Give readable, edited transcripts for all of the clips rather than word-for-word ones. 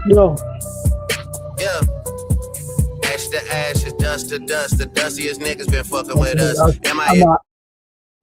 Yo, Yeah. Ash to ashes, dust to dust. The dustiest niggas been fucking with us. okay, I'm MIA not.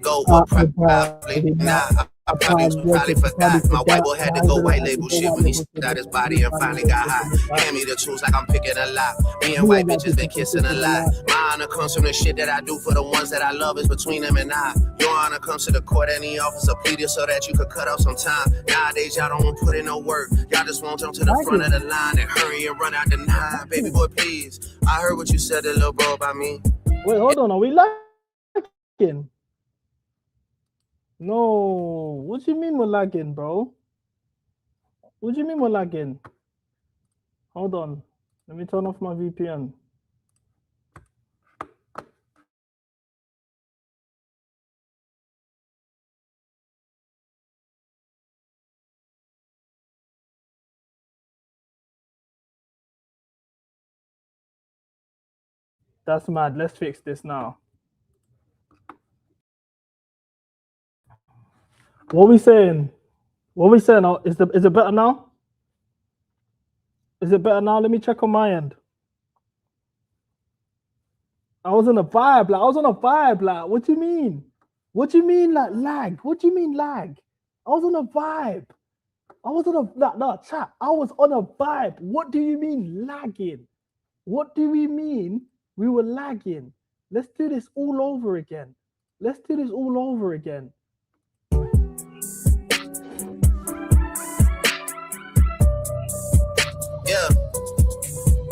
go, but probably Probably nah. not. I probably Probably forgot. My white forgot. boy had My to go idol white had to label go shit white when he label shit out his when he body and finally finally got got this high. in his back. Hand me the tools like I'm picking a lot. Me and Me white and my bitches been bitches been kissing a kissing a lot. lot. My honor comes from the shit that I do for the ones that I love is between them and I. Your honor comes to the court and the officer pleaded so that you could cut off some time. Nowadays y'all don't want to put in no work. Y'all just want to jump to the front of the line and hurry and run out the nine. Baby boy, please. I heard what you said to little bro about me. Wait, hold on. Are we lagging? No. What do you mean we're lagging, bro? What do you mean we're lagging? Hold on. Let me turn off my VPN. That's mad. Let's fix this now. What we saying? What we saying? Is it better now? Is it better now? Let me check on my end. I was on a vibe. Like I was on a vibe. Like what do you mean? What do you mean like lag? What do you mean lag? I was on a vibe. I was on a no chat. I was on a vibe. What do you mean lagging? What do we mean we were lagging? Let's do this all over again. Let's do this all over again. Yeah.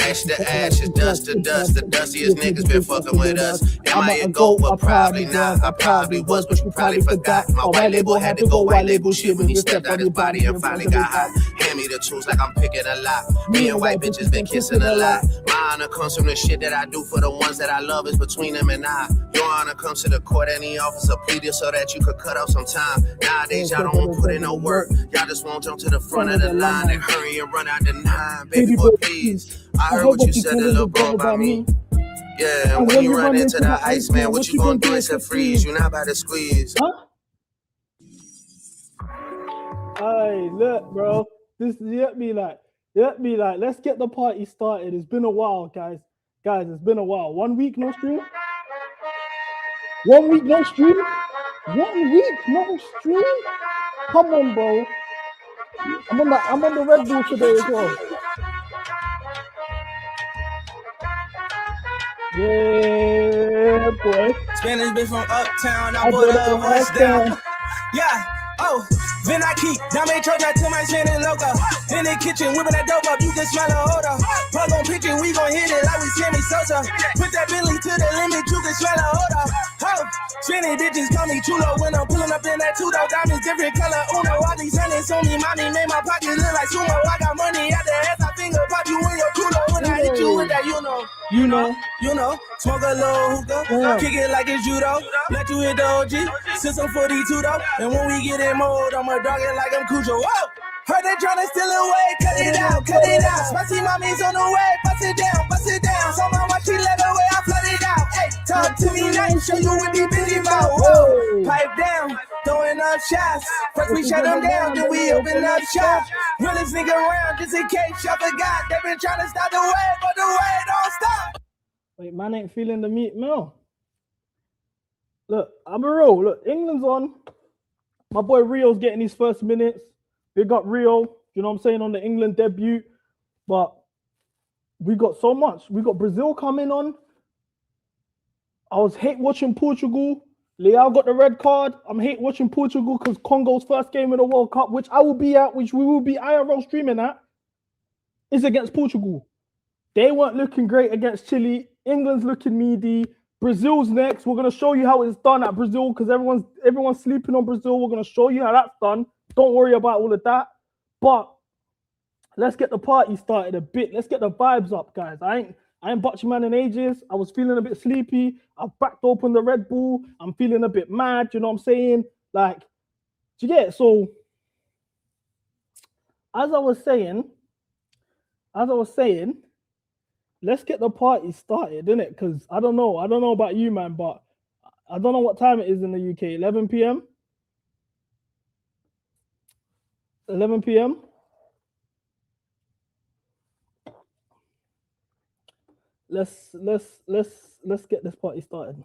Ash to ashes, dust to dust. The dustiest niggas been fucking with us. Am I a GOAT? Well, probably not. I probably was, but you probably forgot. My white label had to go white label shit when he stepped out his body and finally got high. Hand me the tools like I'm picking a lot. Me and white bitches been kissing a lot. My honor comes from the shit that I do for the ones that I love is between them and I. Your honor comes to the court and the officer pleaded so that you could cut off some time. Nowadays y'all don't want to put in no work. Y'all just want to jump to the front of the line and hurry and run out the nine. Baby boy, please. I heard what you said to little bro about me. Yeah, and when you run into the ice, man, what you gonna do except freeze? You not about to squeeze. Huh? Hey, look, bro. This let me like. Let's get the party started. It's been a while, guys. Guys, it's been a while. 1 week no stream. 1 week no stream. 1 week no stream. Come on, bro. I'm on the Red Bull today as well. Yeah, boy. Spanish bitch from uptown, I I put put her a voice head down. down. Yeah, oh, then I keep down my truck, I to my Spanish logo. In the kitchen, whipping that dope up, you can smell a odor. Plug on picture, we gon' hit it like we Sammy Sosa. Put that Bentley to the limit, you can smell a odor. Oh, Spanish bitches call me chulo when I'm pulling up in that two-door diamonds, different color Uno. All these hundreds on me, mommy made my pocket look like sumo. I got money at the ass, I finger pop you in your culo. When I hit you with that, you know, smoke a little hookah, Damn. kick it like it's judo. Let you hit the OG, since I'm 42 though. And when we get in mode, I'ma dog it like I'm Cujo. Whoa! Heard they tryna steal away, cut it out, cut it out. Spicy mommy's on the way, bust it down, bust it down. So my watch, she let away, I flood it out. Hey, talk to me nice, show you what we busy about. Whoa, pipe down, throwing up shots. First we shut them down, then we open up shop. Realest nigga around, just in case y'all forgot. They been tryna stop the wave, but the wave don't stop. Wait, man ain't feeling the meat meal. Look, I'm a real. Look, England's on. My boy Rio's getting his first minutes. Big up Rio, you know what I'm saying, on the England debut. But we got so much. We got Brazil coming on. I was hate watching Portugal. Leao got the red card. I'm hate watching Portugal because Congo's first game in the World Cup, which I will be at, which we will be IRL streaming at, is against Portugal. They weren't looking great against Chile. England's looking meaty. Brazil's next. We're gonna show you how it's done at Brazil because everyone's sleeping on Brazil. We're gonna show you how that's done. Don't worry about all of that. But let's get the party started a bit. Let's get the vibes up, guys. I ain't butching man in ages. I was feeling a bit sleepy. I backed open the Red Bull. I'm feeling a bit mad. You know what I'm saying? Like, do you get it? So, as I was saying, let's get the party started, innit? Because I don't know about you, man, but I don't know what time it is in the UK. 11 p.m. 11 p.m. let's get this party started.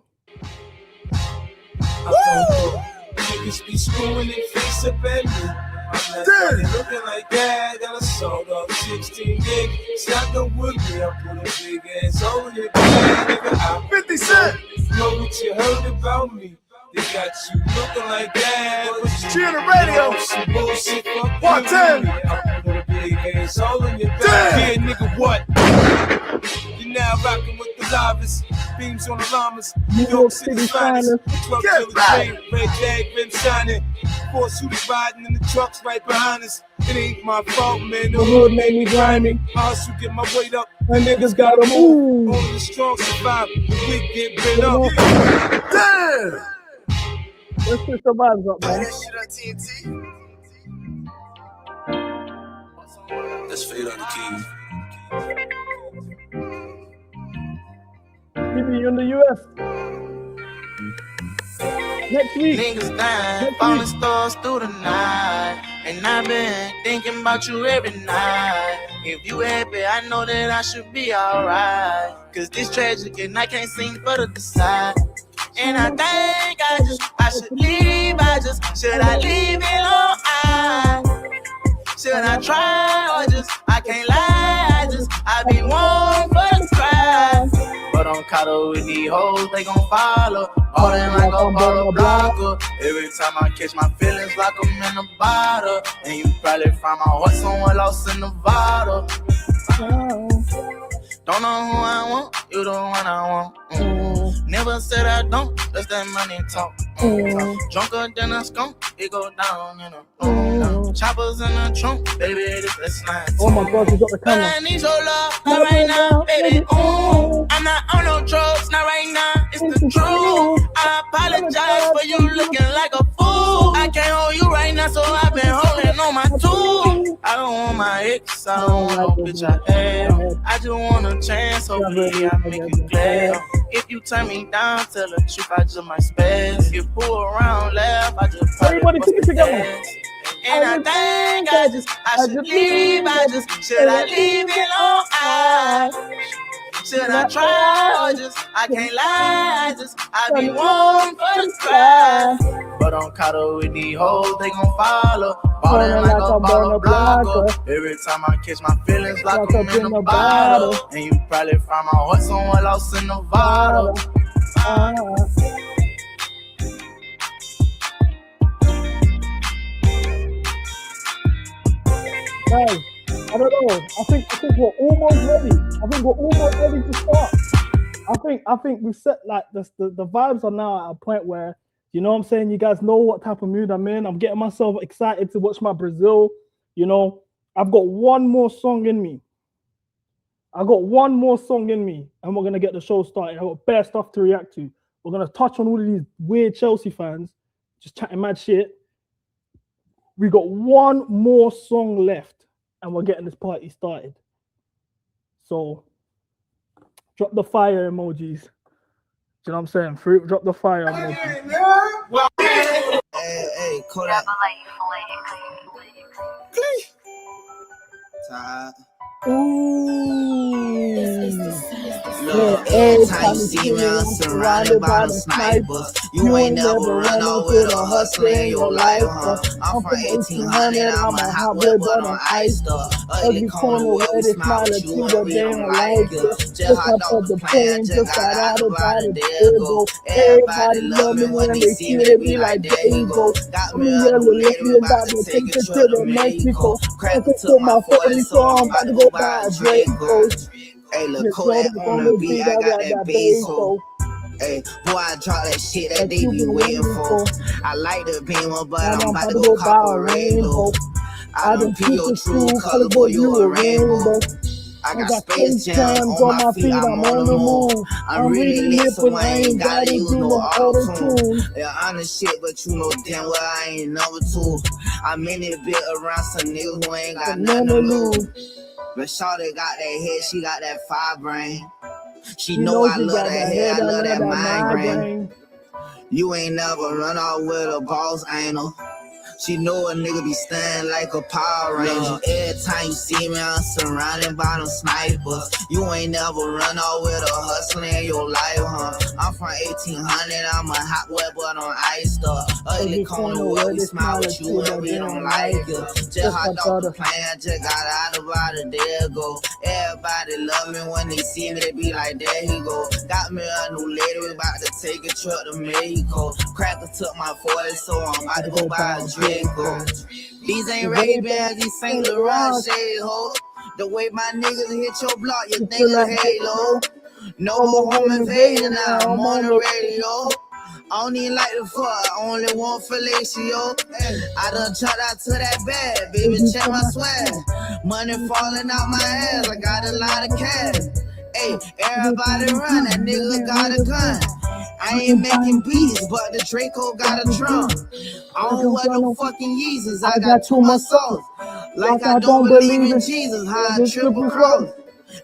Niggas be screwing their face up at me. I'm not fucking looking like that. Got a sold off 16 gig. Stop the wood me. I put a big ass over your bag, nigga. 50 Cent. Know what you heard about me. They got you looking like that. Cheer the radio. Some bullshit. Fuck 110. I put a big ass over your bag. Yeah, nigga, what? You're now rocking with the Lavas. Beams on the llamas. New York City finest. Truck till the train. Red tag been shining. Four shooters riding in the trucks right behind us. It ain't my fault, man. The hood made me grimy. I hustle, get my weight up. And niggas gotta move. Only the strong survive. The weak get bent up. Damn. Let's put some vibes up, man. That shit on TNT. Let's fade on the keys. You in the US next week. Niggas dying, falling stars through the night. And I've been thinking about you every night. If you happy, I know that I should be alright. Cause this tragic and I can't seem to decide. And I think I should leave. Should I leave it alone? Should I try or I can't lie. I be one for the crowd. But I'm caught up with these hoes, they gon' follow. All them like a bottle blocker. Every time I catch my feelings like I'm in a bottle. And you probably find my heart somewhere lost in Nevada. Don't know who I want, you the one I want. Never said I don't, that's that money talk. Drunker than a skunk, it go down in a choppers in the trunk, baby, this night. Oh my God, you got the camera. But I need your love, not right now, baby. I'm not on no drugs, not right now, it's the truth. I apologize for you looking like a fool. I can't hold you right now, so I've been holding on my tool. I don't want my ex, I don't want no bitch I had. I just want a chance, hopefully I make you glad. If you turn me down, tell the truth, I just might spaz. If pull around, laugh, I just Everybody keep it together. And I think I should leave. Should I leave it alone? Should I try or I can't lie. I be one for the crowd. But I'm caught up with these hoes, they gon' follow. Ballin' like a bottle blocker. Every time I catch my feelings like I'm in a bottle. And you probably find my heart somewhere lost in Nevada. Guys, I don't know. I think we're almost ready. I think we're almost ready to start. I think we set like the vibes are now at a point where, you know what I'm saying, you guys know what type of mood I'm in. I'm getting myself excited to watch my Brazil. You know, I've got one more song in me. And we're gonna get the show started. I've got bare stuff to react to. We're gonna touch on all of these weird Chelsea fans just chatting mad shit. We got one more song left, and we're getting this party started. So, drop the fire emojis. You know what I'm saying? Fruit, drop the fire emojis. Hey, Kodak. Tired. Look, every time you see me, I'm surrounded by the snipers. You ain't never run off with a hustler in your life, I'm from 1800, I'm a hot boy, but I'm iced up. Ugly corner where they smile at you, but they don't like it. Just hopped off the plane, just got out about a day ago. Everybody love me when they see me, they be like, there you go. Got me up, about to take it to the Mexico. Crack to my 40, so I'm about to go buy a Draco. Hey, look, Kodak on the beat, I got that bass, so. Hey, boy, I drop that shit that they be waiting for. I like the beamer, but I'm about to go cop a rainbow. I done pee your true color, boy, you a rainbow. I got space jams on my feet, I'm on the move. I'm really lit, so I ain't gotta use no auto-tune. Yeah, honest shit, but you know damn well I ain't number two. I'm in it bit around some niggas who ain't got nothing to lose. But shawty got that head, she got that fire brain. She know I love that head, I love that migraine. You ain't never run off with a boss anal. She know a nigga be standing like a Power Ranger. Every time you see me, I'm surrounded by them snipers. You ain't never run off with a hustler in your life, huh? I'm from 1800, I'm a hot wet but on ice stuff. Ugly corner where we smile at you and we don't like it. Just hot dog the plan, just got out about a day ago. Everybody love me when they see me, they be like, there he go. Got me a new lady, we about to take a trip to Mexico. Cracker took my 40, so I'm about to go buy a Draco. These ain't Ray-Bans, these St. Laurent shade ho. The way my niggas hit your block, you think it's Halo. No more home invasion now, I'm on the radio. I don't even like the fuck, I only want fellatio. I done chucked out to that bag, baby, check my swag. Money falling out my ass, I got a lot of cash. Hey, everybody run, that nigga got a gun. I ain't making beats, but the Draco got a drum. I don't want no fucking Yeezys, I got too much sauce. Like I don't believe in Jesus, how I triple cross.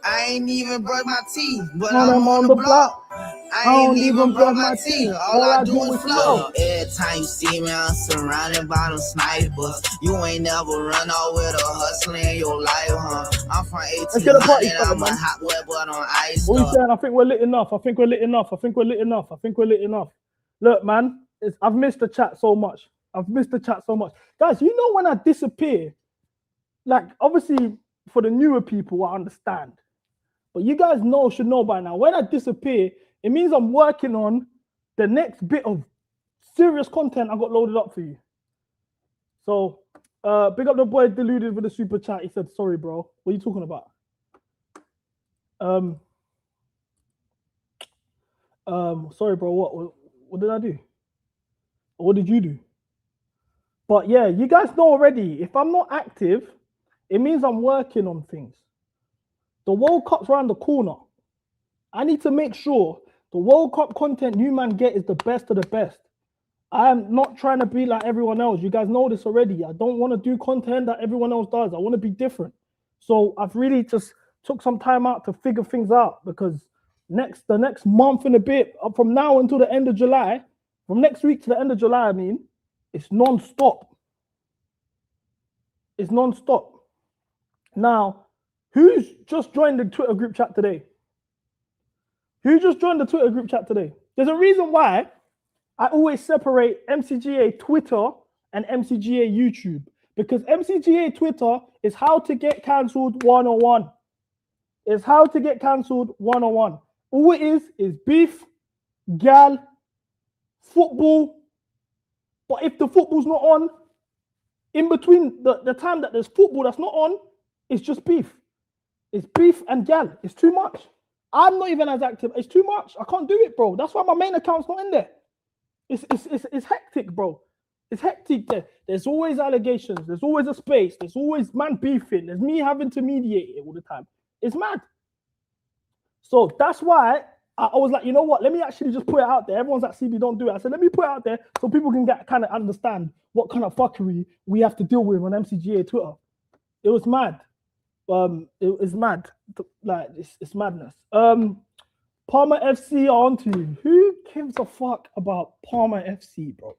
I ain't even brush my teeth, but I'm on the block. I ain't even brush my teeth, all I do is flow. Every time you see me, I'm surrounded by them snipers. You ain't never run off with a hustler in your life, huh? I'm from 1800, I'm a hot wet but on ice. What you saying? I think we're lit enough. I think we're lit enough. I think we're lit enough. I think we're lit enough. Look, man, I've missed the chat so much. I've missed the chat so much. Guys, you know when I disappear, like, obviously, for the newer people, I understand. But you guys should know by now, when I disappear, it means I'm working on the next bit of serious content I got loaded up for you. So, big up the boy Deluded with the super chat. He said, sorry, bro. What are you talking about? Sorry, bro. What did I do? Or what did you do? But yeah, you guys know already, if I'm not active, it means I'm working on things. The World Cup's around the corner. I need to make sure the World Cup content you man get is the best of the best. I am not trying to be like everyone else. You guys know this already. I don't want to do content that everyone else does. I want to be different. So I've really just took some time out to figure things out, because the next month and a bit, from now until the end of July, from next week to the end of July, I mean, it's non-stop. It's non-stop. Now, who's just joined the Twitter group chat today? Who just joined the Twitter group chat today? There's a reason why I always separate MCGA Twitter and MCGA YouTube, because MCGA Twitter is how to get cancelled 101. It's how to get cancelled 101. All it is beef, gal, football. But if the football's not on, in between the time that there's football that's not on, it's just beef. It's beef and gal. It's too much. I'm not even as active. It's too much. I can't do it, bro. That's why my main account's not in there. It's hectic, bro. It's hectic there. There's always allegations. There's always a space. There's always man beefing. There's me having to mediate it all the time. It's mad. So that's why I was like, you know what? Let me actually just put it out there. Everyone's like, CB, don't do it. I said, let me put it out there so people can kind of understand what kind of fuckery we have to deal with on MCGA Twitter. It was mad. It was mad. Like, it's madness. Palmer FC on to you. Who gives a fuck about Palmer FC, bro?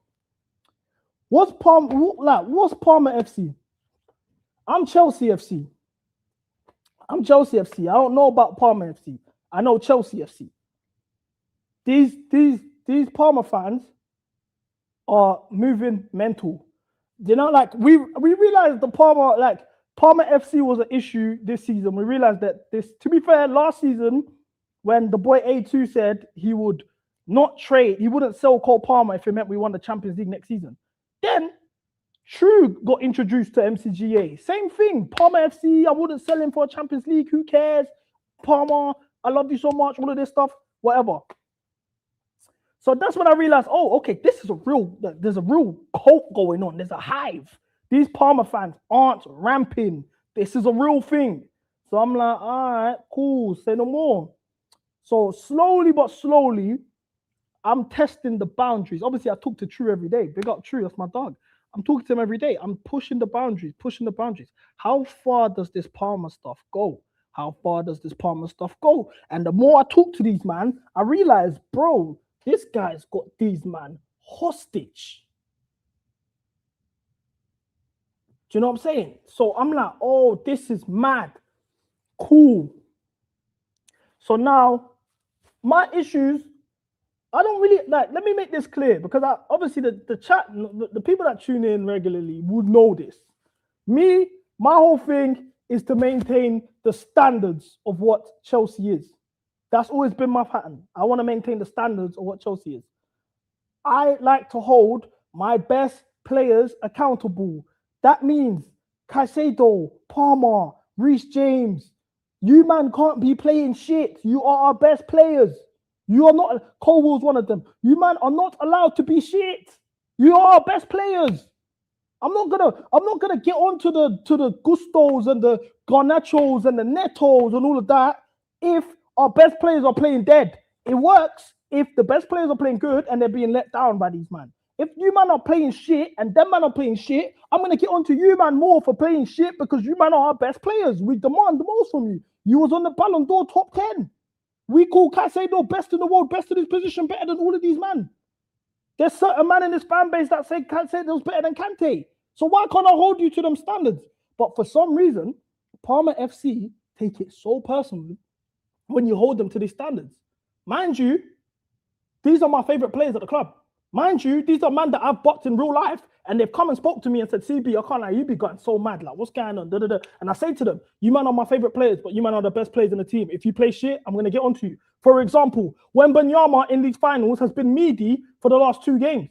What's Palmer FC? I'm Chelsea FC. I don't know about Palmer FC. I know Chelsea FC. These Palmer fans are moving mental. You know, like we realized the Palmer FC was an issue this season. We realized that to be fair, last season, when the boy A2 said he would not trade, he wouldn't sell Cole Palmer if it meant we won the Champions League next season. Then True got introduced to MCGA. Same thing. Palmer FC, I wouldn't sell him for a Champions League. Who cares? Palmer, I love you so much. All of this stuff, whatever. So that's when I realized, oh, okay, there's a real cult going on. There's a hive. These Palmer fans aren't ramping. This is a real thing. So I'm like, all right, cool, say no more. So slowly but slowly, I'm testing the boundaries. Obviously, I talk to True every day. Big up True, that's my dog. I'm talking to him every day. I'm pushing the boundaries. How far does this Palmer stuff go? And the more I talk to these man, I realize, bro, this guy's got these man hostage. Do you know what I'm saying? So I'm like, oh, this is mad. Cool. So now, my issues, I don't really, like, let me make this clear, because obviously the chat, the people that tune in regularly would know this. Me, my whole thing is to maintain the standards of what Chelsea is. That's always been my pattern. I want to maintain the standards of what Chelsea is. I like to hold my best players accountable. That means Caicedo, Palmer, Reece James. You man can't be playing shit. You are our best players. You are not. Colwell's one of them. You man are not allowed to be shit. You are our best players. I'm not gonna get on to the Gustos and the Garnachos and the Netos and all of that if our best players are playing dead. It works if the best players are playing good and they're being let down by these man. If you man are playing shit and them man are playing shit, I'm gonna get on to you man more for playing shit because you man are our best players. We demand the most from you. You was on the Ballon d'Or top 10. We call Caicedo best in the world, best in his position, better than all of these man. There's certain man in this fan base that say Caicedo's better than Kante. So why can't I hold you to them standards? But for some reason, Parma FC take it so personally when you hold them to these standards. Mind you, these are my favorite players at the club. Mind you, these are men that I've boxed in real life, and they've come and spoke to me and said, CB, I can't lie, you be gotten so mad. Like, what's going on? Da, da, da. And I say to them, you man are my favorite players, but you man are the best players in the team. If you play shit, I'm going to get onto you. For example, Wembanyama in these finals has been meaty for the last 2 games.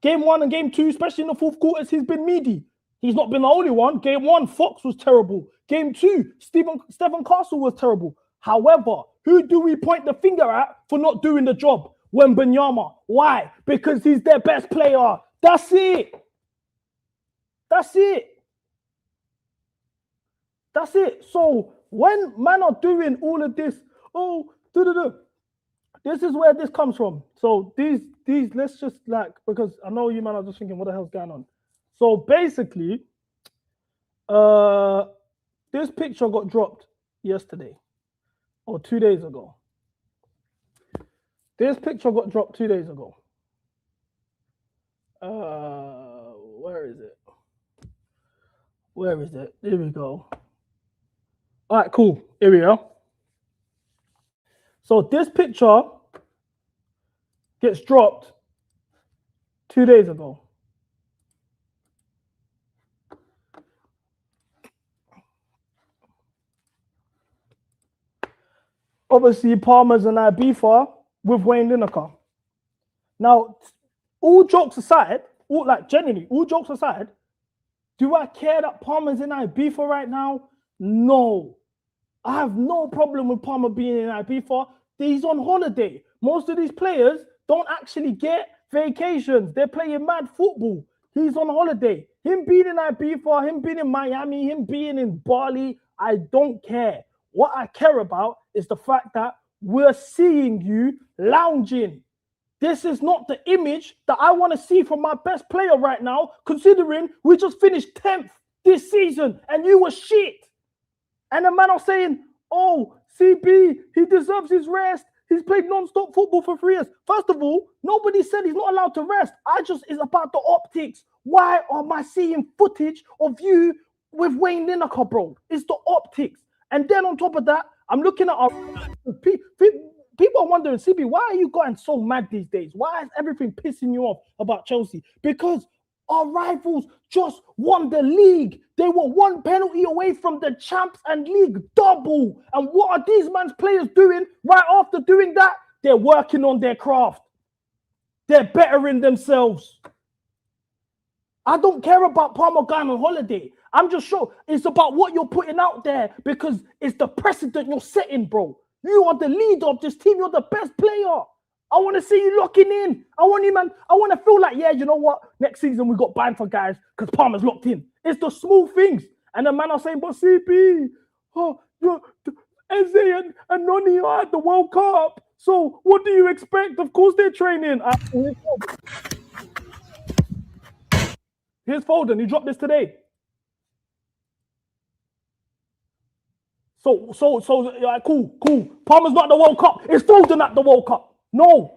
Game 1 and game 2, especially in the fourth quarters, he's been meaty. He's not been the only one. Game 1, Fox was terrible. Game 2, Stephen Castle was terrible. However, who do we point the finger at for not doing the job? Wembanyama. Why? Because he's their best player. That's it. That's it. That's it. So when man are doing all of this, this is where this comes from. So these, let's just like, because I know you man are just thinking, what the hell's going on? So basically, this picture got dropped yesterday or 2 days ago. This picture got dropped 2 days ago. Where is it? Where is it? Here we go. All right, cool. Here we go. So this picture gets dropped 2 days ago. Obviously, Palmer's and Ibiza with Wayne Lineker. Now, all jokes aside, genuinely, all jokes aside, do I care that Palmer's in Ibiza right now? No. I have no problem with Palmer being in Ibiza. He's on holiday. Most of these players don't actually get vacations. They're playing mad football. He's on holiday. Him being in Ibiza, him being in Miami, him being in Bali, I don't care. What I care about is the fact that we're seeing you lounging. This is not the image that I want to see from my best player right now, considering we just finished 10th this season and you were shit. And the man are saying, oh, CB, he deserves his rest. He's played non-stop football for 3 years. First of all, nobody said he's not allowed to rest. It's about the optics. Why am I seeing footage of you with Wayne Lineker, bro? It's the optics. And then on top of that, I'm looking at our people are wondering, CB, why are you going so mad these days? Why is everything pissing you off about Chelsea? Because our rivals just won the league. They were 1 penalty away from the champs and league double. And what are these man's players doing right after doing that? They're working on their craft. They're bettering themselves. I don't care about Palmer going on holiday. I'm just sure it's about what you're putting out there because it's the precedent you're setting, bro. You are the leader of this team. You're the best player. I want to see you locking in. I want you, man. I want to feel like, yeah, you know what? Next season we got banned for guys because Palmer's locked in. It's the small things. And the man are saying, but CB, Eze and Noni are at the World Cup. So what do you expect? Of course they're training. Here's Foden. He dropped this today. So, cool. Palmer's not at the World Cup. It's Foden at the World Cup. No.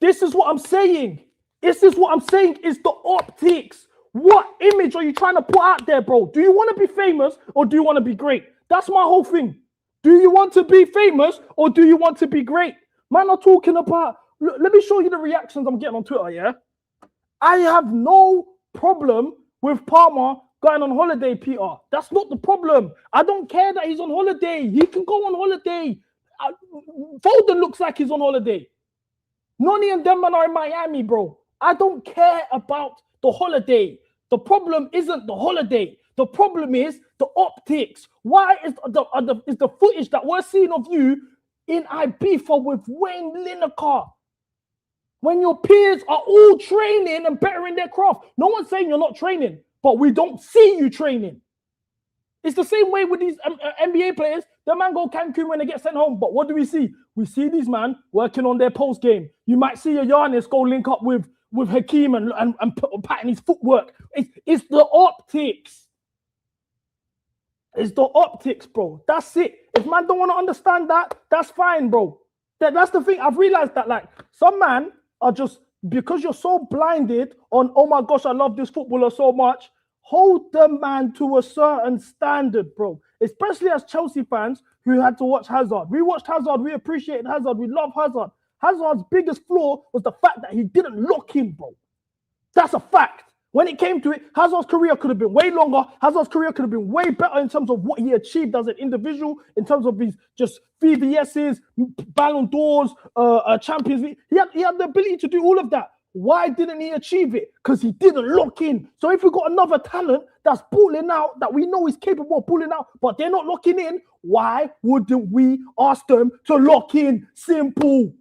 This is what I'm saying. Is this what I'm saying? Is the optics. What image are you trying to put out there, bro? Do you want to be famous or do you want to be great? That's my whole thing. Do you want to be famous or do you want to be great? Man are talking about, look, let me show you the reactions I'm getting on Twitter, yeah? I have no problem with Palmer going on holiday, Peter. That's not the problem. I don't care that he's on holiday. He can go on holiday. Foden looks like he's on holiday. Noni and them man are in Miami, bro. I don't care about the holiday. The problem isn't the holiday. The problem is the optics. Why is the footage that we're seeing of you in Ibiza with Wayne Lineker when your peers are all training and bettering their craft? No one's saying you're not training, but we don't see you training. It's the same way with these NBA players. The man go Cancun when they get sent home. But what do we see? We see these man working on their post game. You might see a Giannis go link up with Hakeem and patting his footwork. It's the optics. It's the optics, bro. That's it. If man don't want to understand that, that's fine, bro. That's the thing. I've realized that, like, some man are just, because you're so blinded on, oh my gosh, I love this footballer so much, hold the man to a certain standard, bro. Especially as Chelsea fans who had to watch Hazard. We watched Hazard. We appreciated Hazard. We love Hazard. Hazard's biggest flaw was the fact that he didn't lock in, bro. That's a fact. When it came to it, Hazard's career could have been way longer. Hazard's career could have been way better in terms of what he achieved as an individual, in terms of his just VVS's, Ballon d'Ors, Champions League. He had the ability to do all of that. Why didn't he achieve it? Because he didn't lock in. So if we've got another talent that's balling out, that we know is capable of balling out, but they're not locking in, why wouldn't we ask them to lock in? Simple.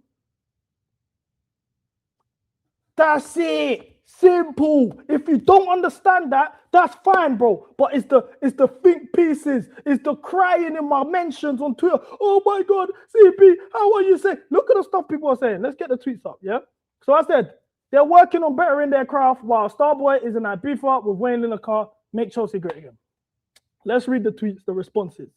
That's it. Simple. If you don't understand that, that's fine, bro. But it's the think pieces. It's the crying in my mentions on Twitter. Oh my God, CP, how are you saying? Look at the stuff people are saying. Let's get the tweets up, yeah? So I said, they're working on bettering their craft while Starboy is in Ibiza with Wayne Lineker. Make Chelsea great again. Let's read the tweets, the responses.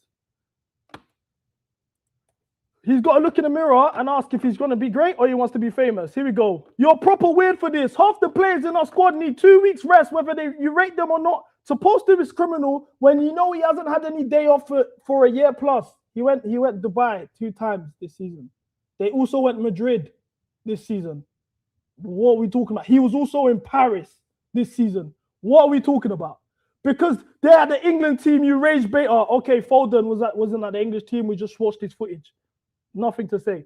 He's got to look in the mirror and ask if he's going to be great or he wants to be famous. Here we go. You're proper weird for this. Half the players in our squad need 2 weeks rest, whether you rate them or not. Supposed to be criminal when you know he hasn't had any day off for a year plus. He went Dubai 2 times this season. They also went Madrid this season. What are we talking about? He was also in Paris this season. What are we talking about? Because they had the England team, you rage bait. Okay, Foden wasn't at the English team. We just watched his footage. Nothing to say.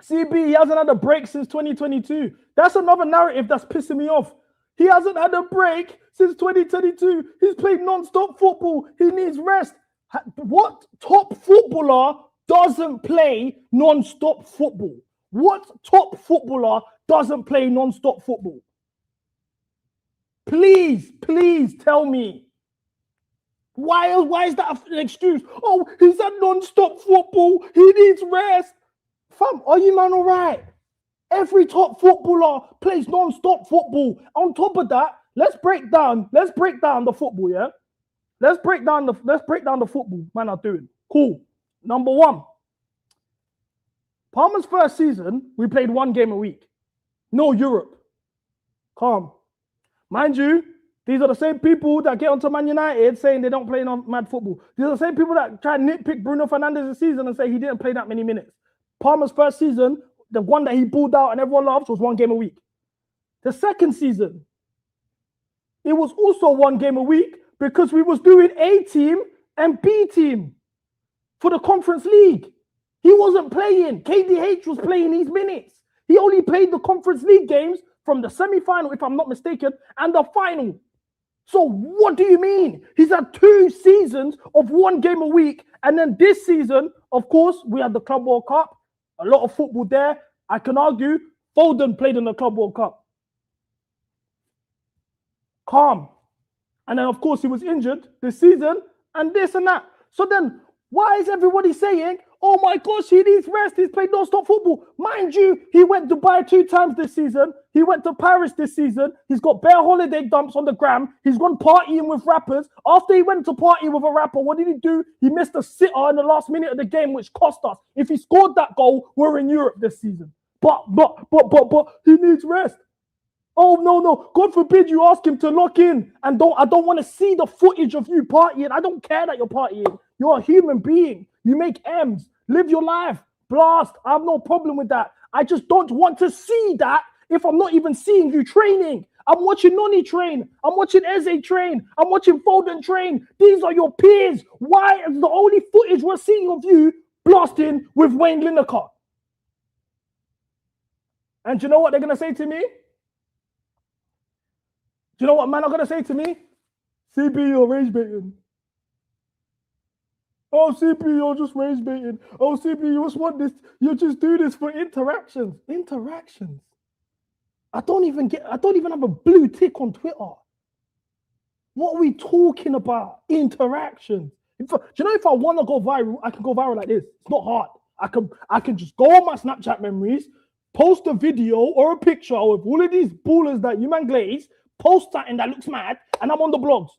CB, he hasn't had a break since 2022. That's another narrative that's pissing me off. He hasn't had a break since 2022. He's played non-stop football. He needs rest. What top footballer doesn't play non-stop football? What top footballer doesn't play non-stop football? Please tell me. Why is that an excuse? Oh, he's at non-stop football. He needs rest. Fam, are you man all right? Every top footballer plays non-stop football. On top of that, let's break down the football, yeah? Let's break down the football man are doing. Cool. Number one. Palmer's first season, we played 1 game a week. No Europe. Calm. Mind you, these are the same people that get onto Man United saying they don't play mad football. These are the same people that try and nitpick Bruno Fernandes' season and say he didn't play that many minutes. Palmer's first season, the one that he pulled out and everyone loves, was 1 game a week. The second season, it was also 1 game a week because we was doing A team and B team for the Conference League. He wasn't playing. KDH was playing these minutes. He only played the Conference League games from the semi-final, if I'm not mistaken, and the final. So what do you mean? He's had 2 seasons of 1 game a week. And then this season, of course, we had the Club World Cup. A lot of football there. I can argue Foden played in the Club World Cup. Calm. And then, of course, he was injured this season and this and that. So then why is everybody saying, oh my gosh, he needs rest. He's played non-stop football. Mind you, he went to Dubai 2 times this season. He went to Paris this season. He's got bare holiday dumps on the gram. He's gone partying with rappers. After he went to party with a rapper, what did he do? He missed a sitter in the last minute of the game, which cost us. If he scored that goal, we're in Europe this season. But he needs rest. Oh no! God forbid you ask him to lock in and I don't want to see the footage of you partying. I don't care that you're partying. You're a human being. You make M's. Live your life. Blast. I have no problem with that. I just don't want to see that if I'm not even seeing you training. I'm watching Noni train. I'm watching Eze train. I'm watching Foden train. These are your peers. Why is the only footage we're seeing of you blasting with Wayne Lineker? And you know what they're going to say to me? Do you know what man are going to say to me? CB, you're rage baiting. Oh, CB, you're just rage baiting. Oh, CB, you just want this. You just do this for interactions. Interactions. I don't even have a blue tick on Twitter. What are we talking about? Interactions. Do you know if I want to go viral, I can go viral like this. It's not hard. I can just go on my Snapchat memories, post a video or a picture of all of these ballers that you man glaze, post something that looks mad, and I'm on the blogs.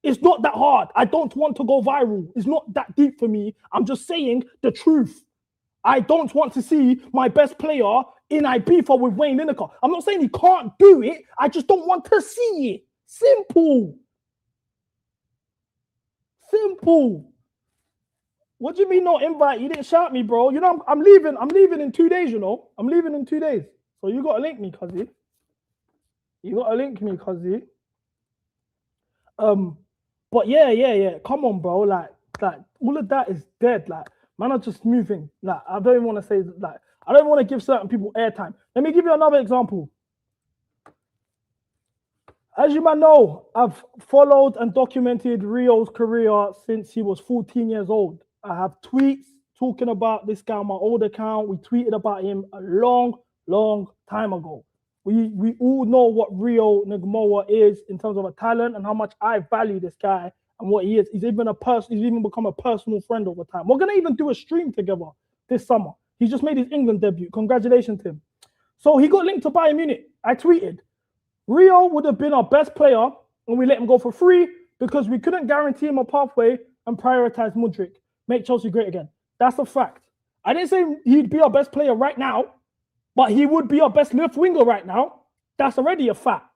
It's not that hard. I don't want to go viral. It's not that deep for me. I'm just saying the truth. I don't want to see my best player in Ibiza with Wayne Lineker. I'm not saying he can't do it. I just don't want to see it. Simple. Simple. What do you mean no invite? You didn't shout me, bro. You know, I'm leaving in 2 days, you know. I'm leaving in 2 days. So you got to link me, cuzzy. You got to link me, cuzzy. But yeah. Come on, bro. Like all of that is dead. Like, man are just moving. Like, I don't even want to say, like, I don't want to give certain people airtime. Let me give you another example. As you might know, I've followed and documented Rio's career since he was 14 years old. I have tweets talking about this guy on my old account. We tweeted about him a long time ago. We all know what Rio Nagmoa is in terms of a talent and how much I value this guy and what he is. He's even become a personal friend over time. We're gonna even do a stream together this summer. He just made his England debut. Congratulations to him. So he got linked to Bayern Munich. I tweeted, Rio would have been our best player and we let him go for free because we couldn't guarantee him a pathway and prioritize Mudryk. Make Chelsea great again. That's a fact. I didn't say he'd be our best player right now, but he would be our best left winger right now. That's already a fact.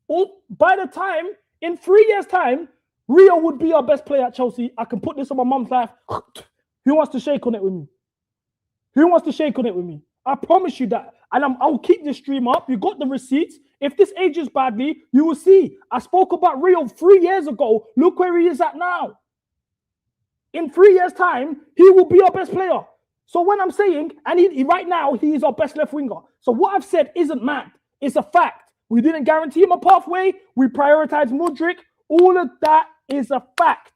By the time, in 3 years' time, Rio would be our best player at Chelsea. I can put this on my mum's life. Who wants to shake on it with me? Who wants to shake on it with me? I promise you that. And I'll keep this stream up. You got the receipts. If this ages badly, you will see. I spoke about Rio 3 years ago. Look where he is at now. In 3 years' time, he will be our best player. So when I'm saying, and right now, he is our best left winger. So what I've said isn't mad. It's a fact. We didn't guarantee him a pathway. We prioritized Mudryk. All of that is a fact.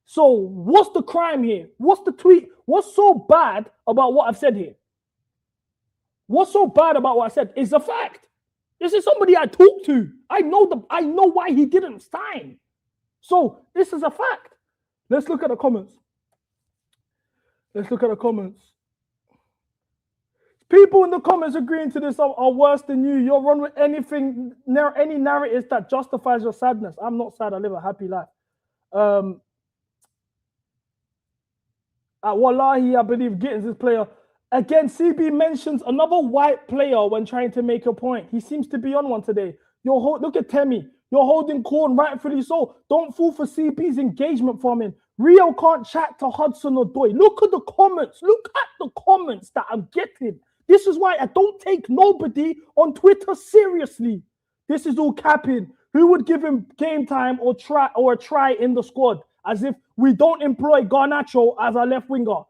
So what's the crime here? What's the tweet? What's so bad about what I've said here? What's so bad about what I said? It's a fact. This is somebody I talked to. I know why he didn't sign. So this is a fact. Let's look at the comments. People in the comments agreeing to this are worse than you. You're wrong with any narratives that justifies your sadness. I'm not sad. I live a happy life. At Wallahi, I believe Gittins is player. Again, CB mentions another white player when trying to make a point. He seems to be on one today. Look at Temi. You're holding corn, rightfully so. Don't fall for CB's engagement farming. Rio can't chat to Hudson or Doy. Look at the comments. Look at the comments that I'm getting. This is why I don't take nobody on Twitter seriously. This is all capping. Who would give him game time or a try in the squad? As if we don't employ Garnacho as our left winger.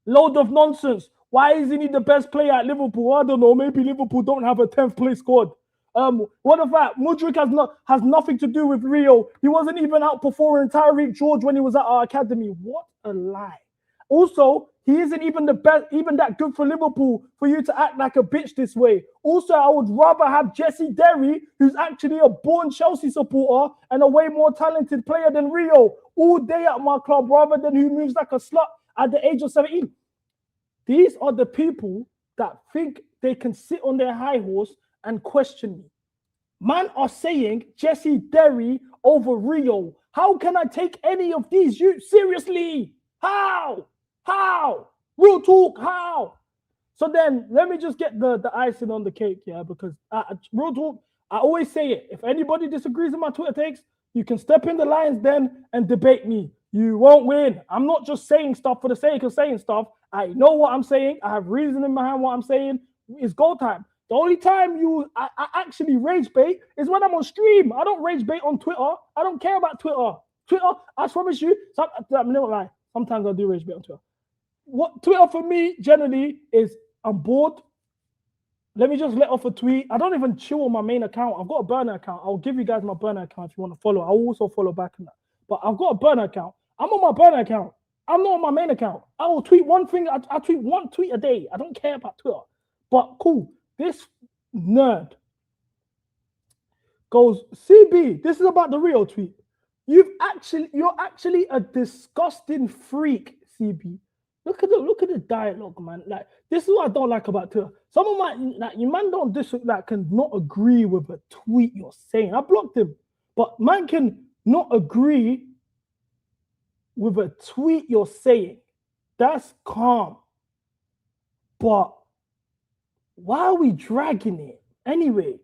Load of nonsense. Why isn't he the best player at Liverpool? I don't know. Maybe Liverpool don't have a 10th place squad. What of that? Mudryk has nothing to do with Rio. He wasn't even outperforming Tyreek George when he was at our academy. What a lie. Also, he isn't even the best, even that good for Liverpool for you to act like a bitch this way. Also, I would rather have Jesse Derry, who's actually a born Chelsea supporter and a way more talented player than Rio, all day at my club rather than who moves like a slut at the age of 17. These are the people that think they can sit on their high horse and question me. Man are saying Jesse Derry over Rio. How can I take any of these seriously? How? Real talk, how? So then let me just get the icing on the cake, yeah, because real talk, I always say it. If anybody disagrees with my Twitter takes, you can step in the lion's den and debate me. You won't win. I'm not just saying stuff for the sake of saying stuff. I know what I'm saying. I have reasoning behind what I'm saying. It's go time. The only time I actually rage bait is when I'm on stream. I don't rage bait on Twitter. I don't care about Twitter. Twitter, I promise you, I'm not lie. Sometimes I do rage bait on Twitter. What Twitter for me generally is I'm bored. Let me just let off a tweet. I don't even chill on my main account. I've got a burner account. I'll give you guys my burner account if you want to follow. I'll also follow back on that. But I've got a burner account. I'm on my burner account. I'm not on my main account. I will tweet one thing. I tweet one tweet a day. I don't care about Twitter. But cool. This nerd goes, CB, this is about the real tweet. You're actually a disgusting freak, CB. Look at the dialogue, man. Like, this is what I don't like about Twitter. Someone might, like, you man don't can not agree with a tweet you're saying. I blocked him. But man can not agree with a tweet you're saying. That's calm. But why are we dragging it? Anyway,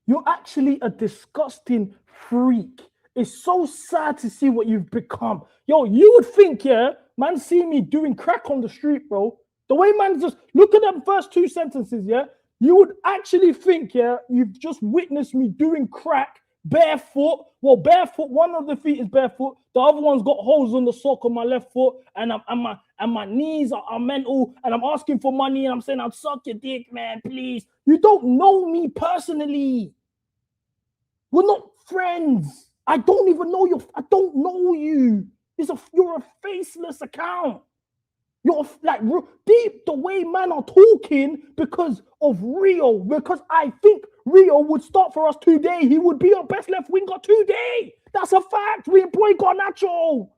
you're actually a disgusting freak. It's so sad to see what you've become. Yo, you would think, yeah, man, see me doing crack on the street, bro. The way man just look at them first two sentences, yeah, you would actually think, yeah, you've just witnessed me doing crack barefoot. Well, barefoot, one of the feet is barefoot, the other one's got holes on the sock on my left foot, and my knees are mental, and I'm asking for money, and I'm saying, I'll suck your dick, man, please. You don't know me personally. We're not friends. I don't even know you. I don't know you. You're a faceless account. You're like deep the way man are talking because of Rio. Because I think Rio would start for us today. He would be our best left winger today. That's a fact. We employ Garnacho.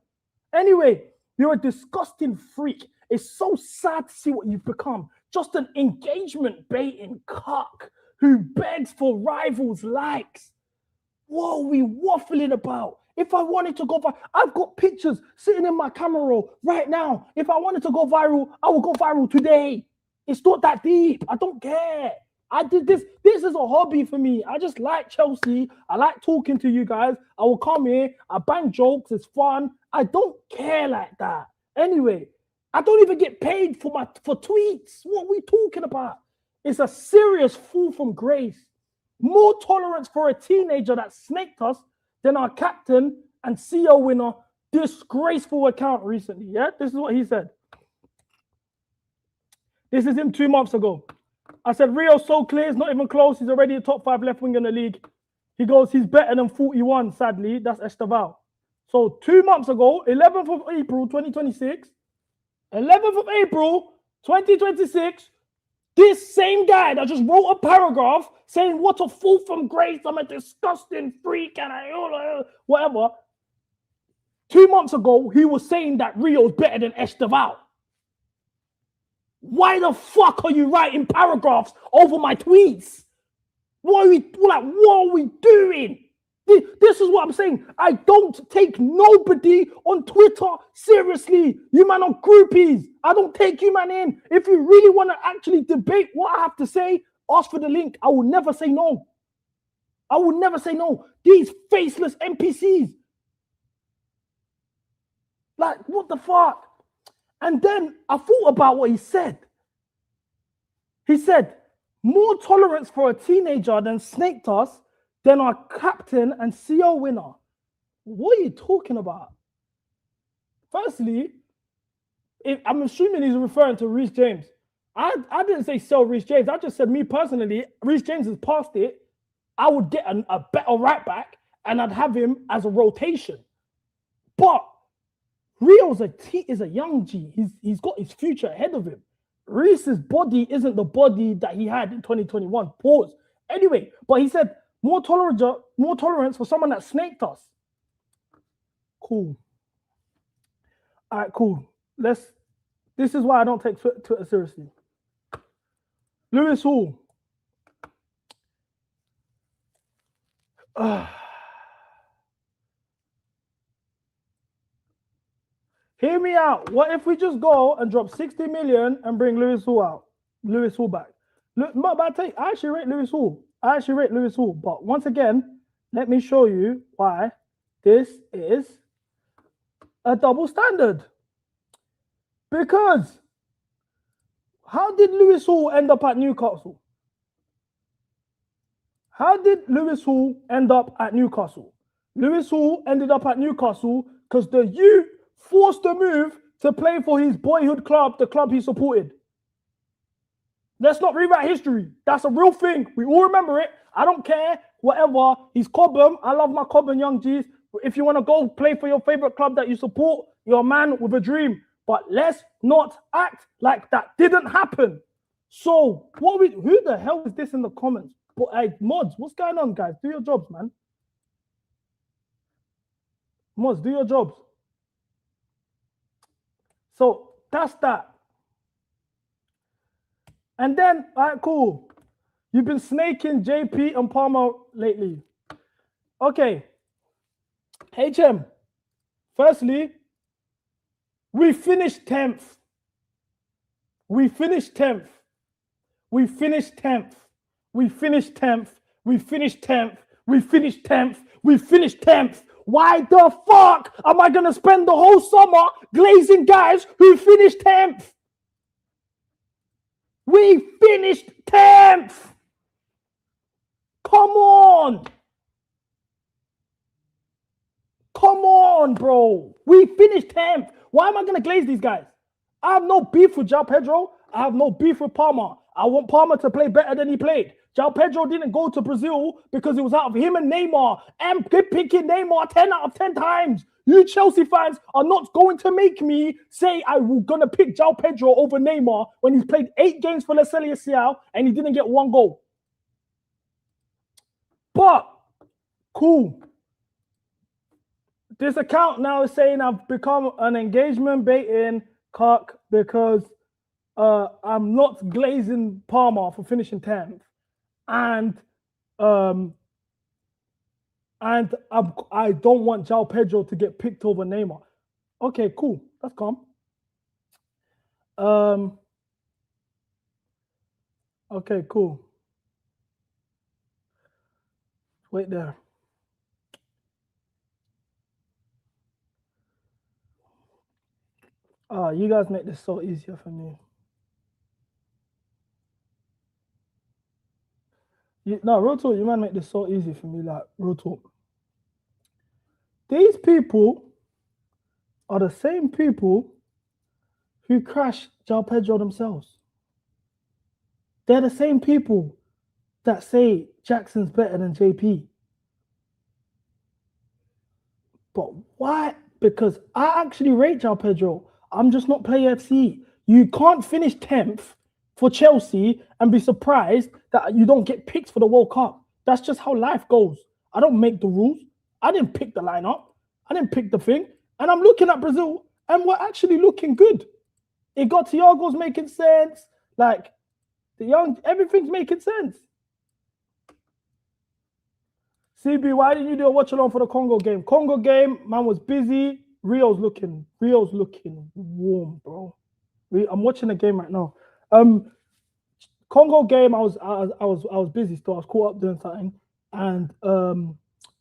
Anyway, you're a disgusting freak. It's so sad to see what you've become. Just an engagement baiting cuck who begs for rivals' likes. What are we waffling about? If I wanted to go viral, I've got pictures sitting in my camera roll right now. If I wanted to go viral, I will go viral today. It's not that deep. I don't care. I did this. This is a hobby for me. I just like Chelsea. I like talking to you guys. I will come here. I bang jokes. It's fun. I don't care like that. Anyway, I don't even get paid for tweets. What are we talking about? It's a serious fall from grace. More tolerance for a teenager that snaked us than our captain and CEO winner disgraceful account recently. Yeah, this is what he said. This is him 2 months ago. I said, Rio's so clear, it's not even close. He's already a top 5 left wing in the league. He goes, he's better than 41, sadly. That's Esteval. So 2 months ago, 11th of April, 2026, 11th of April, 2026, this same guy that just wrote a paragraph saying what a fall from grace, I'm a disgusting freak and whatever. 2 months ago, he was saying that Rio's better than Esteval. Why the fuck are you writing paragraphs over my tweets? What are we doing? This is what I'm saying. I don't take nobody on Twitter seriously. You man are groupies. I don't take you man in. If you really want to actually debate what I have to say, ask for the link. I will never say no. I will never say no. These faceless NPCs. Like, what the fuck? And then I thought about what he said. He said, more tolerance for a teenager than snaked us than our captain and CEO winner. What are you talking about? Firstly, I'm assuming he's referring to Reece James. I didn't say sell Reece James. I just said, me personally, Reece James has passed it. I would get a better right back and I'd have him as a rotation. But Rio's is a young G. He's got his future ahead of him. Reece's body isn't the body that he had in 2021. Pause. Anyway, but he said, more tolerance for someone that snaked us. Cool. All right, cool. This is why I don't take Twitter seriously. Lewis Hall. Hear me out. What if we just go and drop 60 million and bring Lewis Hall out? Lewis Hall back. Look, but I actually rate Lewis Hall. But once again, let me show you why this is a double standard. Because how did Lewis Hall end up at Newcastle? Lewis Hall ended up at Newcastle because the youth forced the move to play for his boyhood club, the club he supported. Let's not rewrite history. That's a real thing. We all remember it. I don't care. Whatever. He's Cobham. I love my Cobham young G's. If you want to go play for your favorite club that you support, you're a man with a dream. But let's not act like that didn't happen. So, who the hell is this in the comments? But hey, mods, what's going on, guys? Do your jobs, man. Mods, do your jobs. So, that's that. And then, all right, cool. You've been snaking JP and Palmer lately. Okay. HM. Firstly, we finished 10th. We finished 10th. Why the fuck am I going to spend the whole summer glazing guys who finished 10th? We finished 10th. Come on, bro. We finished 10th. Why am I going to glaze these guys? I have no beef with João Pedro. I have no beef with Palmer. I want Palmer to play better than he played. João Pedro didn't go to Brazil because it was out of him and Neymar. And picking Neymar 10 out of 10 times. You Chelsea fans are not going to make me say I'm going to pick João Pedro over Neymar when he's played 8 games for La Selecao and he didn't get 1 goal. But, cool. This account now is saying I've become an engagement baiting cuck because I'm not glazing Palmer for finishing 10th. And I don't want João Pedro to get picked over Neymar. Okay, cool. That's calm. Okay, cool. Wait there. You guys make this so easier for me. Real talk, you man make this so easy for me, like, real talk. These people are the same people who crashed João Pedro themselves. They're the same people that say Jackson's better than JP. But why? Because I actually rate João Pedro. I'm just not Play FC. You can't finish 10th for Chelsea and be surprised that you don't get picked for the World Cup. That's just how life goes. I don't make the rules. I didn't pick the lineup. I didn't pick the thing. And I'm looking at Brazil and we're actually looking good. It got Thiago's making sense. Like, everything's making sense. CB, why didn't you do a watch along for the Congo game? Congo game, man was busy. Rio's looking warm, bro. I'm watching the game right now. Congo game, I was busy still. I was caught up doing something. And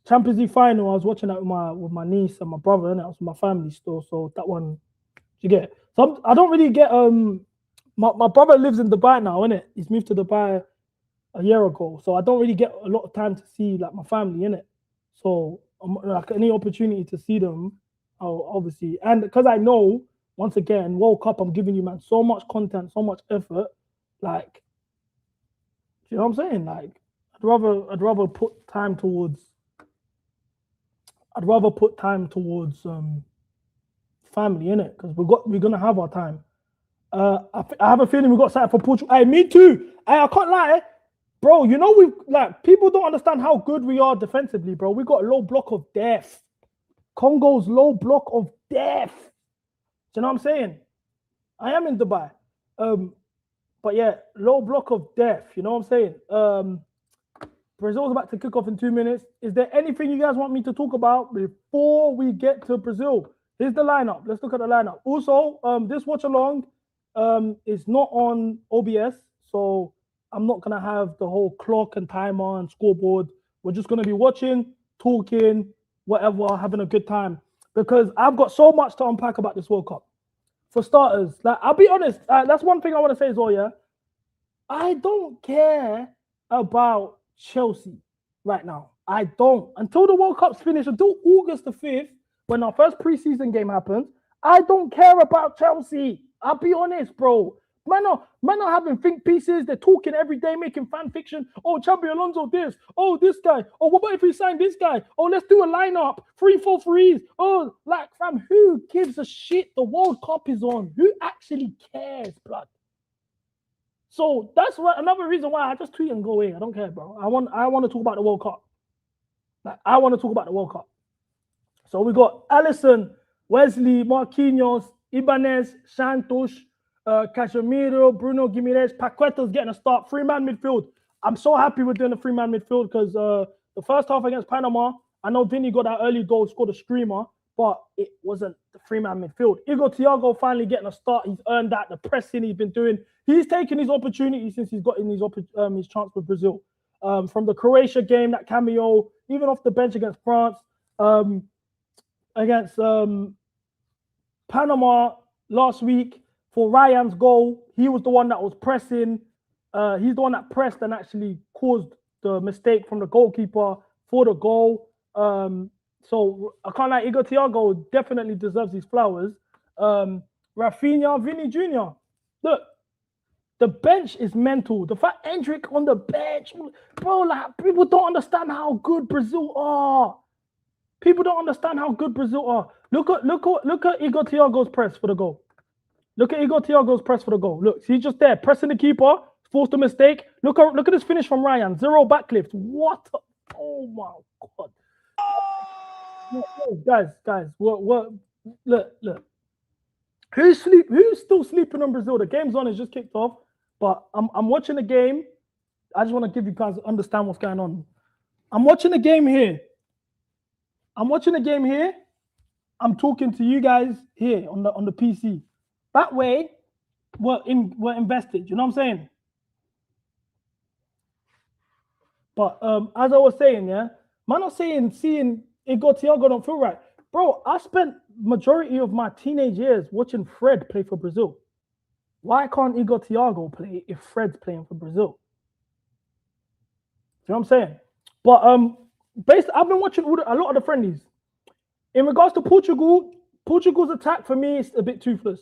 Champions League final, I was watching that with my niece and my brother, and it was my family still. So that one, you get. So I don't really get. My brother lives in Dubai now, innit? He's moved to Dubai a year ago, so I don't really get a lot of time to see like my family, innit? So like any opportunity to see them, I'll obviously, and because I know, once again, World Cup, I'm giving you, man, so much content, so much effort. Like, you know what I'm saying? Like, I'd rather put time towards family, innit? Because we're gonna have our time. I have a feeling we got something for Portugal. Hey, me too. Hey, I can't lie, bro. You know, people don't understand how good we are defensively, bro. We got a low block of death. Congo's low block of death. Do you know what I'm saying? I am in Dubai. But yeah, low block of death. You know what I'm saying? Brazil's about to kick off in 2 minutes. Is there anything you guys want me to talk about before we get to Brazil? Here's the lineup. Let's look at the lineup. Also, this watch along is not on OBS. So I'm not gonna have the whole clock and timer and scoreboard. We're just gonna be watching, talking, whatever, having a good time. Because I've got so much to unpack about this World Cup. For starters, like I'll be honest, that's one thing I want to say as well. Yeah, I don't care about Chelsea right now. I don't until the World Cup's finished, until August the 5th, when our first preseason game happens. I don't care about Chelsea. I'll be honest, bro. Man are having think pieces. They're talking every day, making fan fiction. Oh, Xabi Alonso this. Oh, this guy. Oh, what about if we sign this guy? Oh, let's do a lineup. 3-4-3s. Oh, like, fam, who gives a shit? The World Cup is on. Who actually cares, blood? So that's another reason why I just tweet and go away. I don't care, bro. I want to talk about the World Cup. Like, I want to talk about the World Cup. So we got Alisson, Wesley, Marquinhos, Ibanez, Santos, Casemiro, Bruno Guimaraes, Paqueta's getting a start. 3-man midfield. I'm so happy we're doing the 3-man midfield because the first half against Panama, I know Vinny got that early goal, scored a screamer, but it wasn't the 3-man midfield. Igor Thiago finally getting a start. He's earned that. The pressing he's been doing. He's taken his opportunity since he's gotten his chance with Brazil. From the Croatia game, that cameo, even off the bench against France, against Panama last week for Ryan's goal. He was the one that was pressing. He's the one that pressed and actually caused the mistake from the goalkeeper for the goal. So I can't lie, Igor Thiago definitely deserves his flowers. Rafinha, Vinny Jr. Look, the bench is mental. The fact Endrick on the bench, bro, like people don't understand how good Brazil are. People don't understand how good Brazil are. Look at Igor Thiago's press for the goal. Look at Igor Thiago's press for the goal. Look, he's just there pressing the keeper, forced a mistake. Look at this finish from Ryan. 0 backlift. What? Oh my god. Guys, what? Look. Who's still sleeping on Brazil? The game's on. It's just kicked off. But I'm watching the game. I just want to give you guys understand what's going on. I'm watching the game here. I'm talking to you guys here on the PC. That way, we're invested. You know what I'm saying? But as I was saying, yeah, man, not saying seeing Igor Thiago don't feel right, bro. I spent majority of my teenage years watching Fred play for Brazil. Why can't Igor Thiago play if Fred's playing for Brazil? You know what I'm saying? But I've been watching a lot of the friendlies. In regards to Portugal's attack for me is a bit toothless.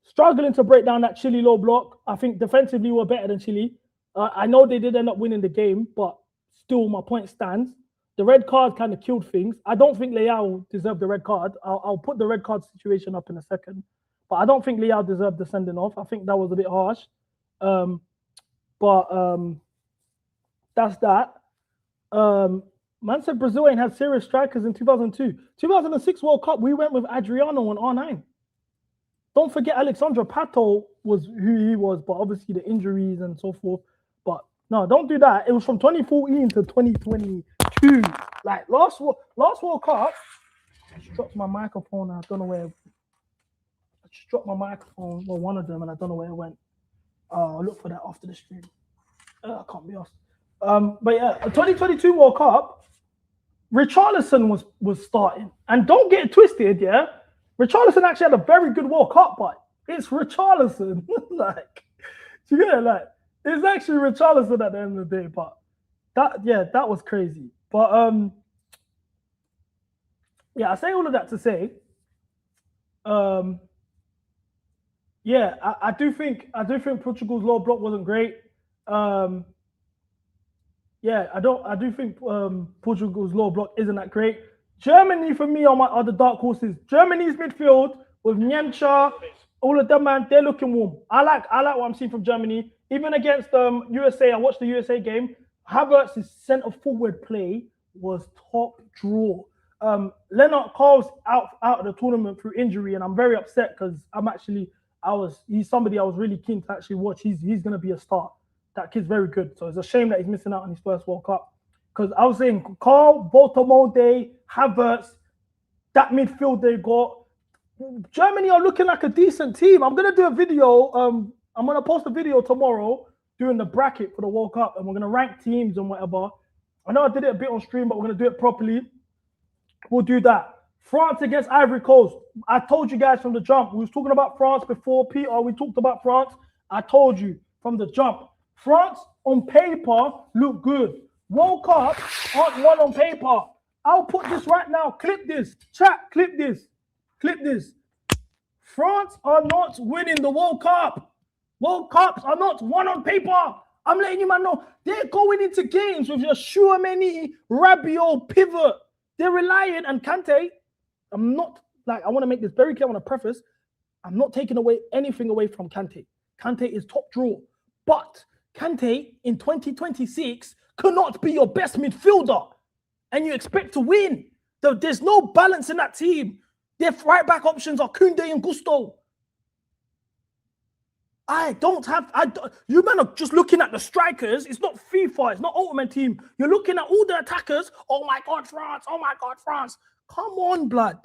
Struggling to break down that Chile low block. I think defensively we're better than Chile. I know they did end up winning the game, but still my point stands. The red card kind of killed things. I don't think Leao deserved the red card. I'll put the red card situation up in a second. But I don't think Leao deserved the sending off. I think that was a bit harsh. But that's that. Man said Brazil ain't had serious strikers in 2002. 2006 World Cup, we went with Adriano on R9. Don't forget Alexandre Pato was who he was, but obviously the injuries and so forth. But no, don't do that. It was from 2014 to 2022. Like last World Cup, I just dropped my microphone. I don't know where. I just dropped my microphone. Well, one of them, and I don't know where it went. I'll look for that after the stream. I can't be asked. But yeah, 2022 World Cup, Richarlison was starting. And don't get it twisted, yeah? Richarlison actually had a very good World Cup, but it's Richarlison. Like, you get it? Like, it's actually Richarlison at the end of the day, but that was crazy. But yeah, I say all of that to say, yeah, I do think Portugal's low block wasn't great. Yeah, I do think Portugal's low block isn't that great. Germany, for me, are the dark horses. Germany's midfield with Niemcha, all of them, man, they're looking warm. I like what I'm seeing from Germany. Even against USA, I watched the USA game. Havertz's centre forward play was top draw. Lennart Carl's out of the tournament through injury, and I'm very upset because he's somebody I was really keen to actually watch. He's going to be a star. That kid's very good. So it's a shame that he's missing out on his first World Cup. Because I was saying, Carl, Voltemode, Havertz, that midfield they got. Germany are looking like a decent team. I'm going to do a video. I'm going to post a video tomorrow doing the bracket for the World Cup, and we're going to rank teams and whatever. I know I did it a bit on stream, but we're going to do it properly. We'll do that. France against Ivory Coast. I told you guys from the jump. We was talking about France before, Peter. We talked about France. I told you from the jump. France, on paper, look good. World Cup aren't one on paper. I'll put this right now. Clip this. Chat, clip this. Clip this. France are not winning the World Cup. World Cups are not one on paper. I'm letting you man know. They're going into games with your Chouameni, Rabiot, pivot. They're relying, and Kante, I'm not, like, I want to make this very clear. I want to preface, I'm not taking anything away from Kante. Kante is top draw. But Kante in 2026 cannot be your best midfielder. And you expect to win. There's no balance in that team. Their right back options are Koundé and Gusto. You men are just looking at the strikers. It's not FIFA. It's not Ultimate Team. You're looking at all the attackers. Oh my God, France. Oh my God, France. Come on, blood.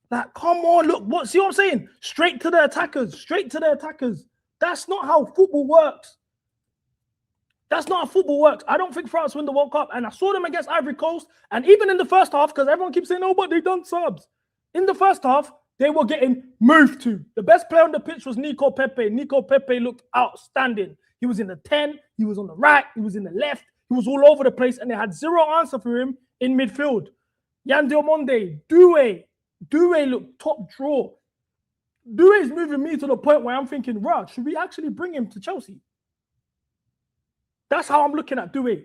Like, come on. Look, see what I'm saying? Straight to the attackers. Straight to the attackers. That's not how football works. That's not how football works. I don't think France win the World Cup. And I saw them against Ivory Coast. And even in the first half, because everyone keeps saying, oh, but they done subs. In the first half, they were getting moved to. The best player on the pitch was Nico Pepe. Nico Pepe looked outstanding. He was in the 10. He was on the right. He was in the left. He was all over the place. And they had zero answer for him in midfield. Yan Diomande, Doué looked top draw. Doué is moving me to the point where I'm thinking, right, should we actually bring him to Chelsea? That's how I'm looking at Doué.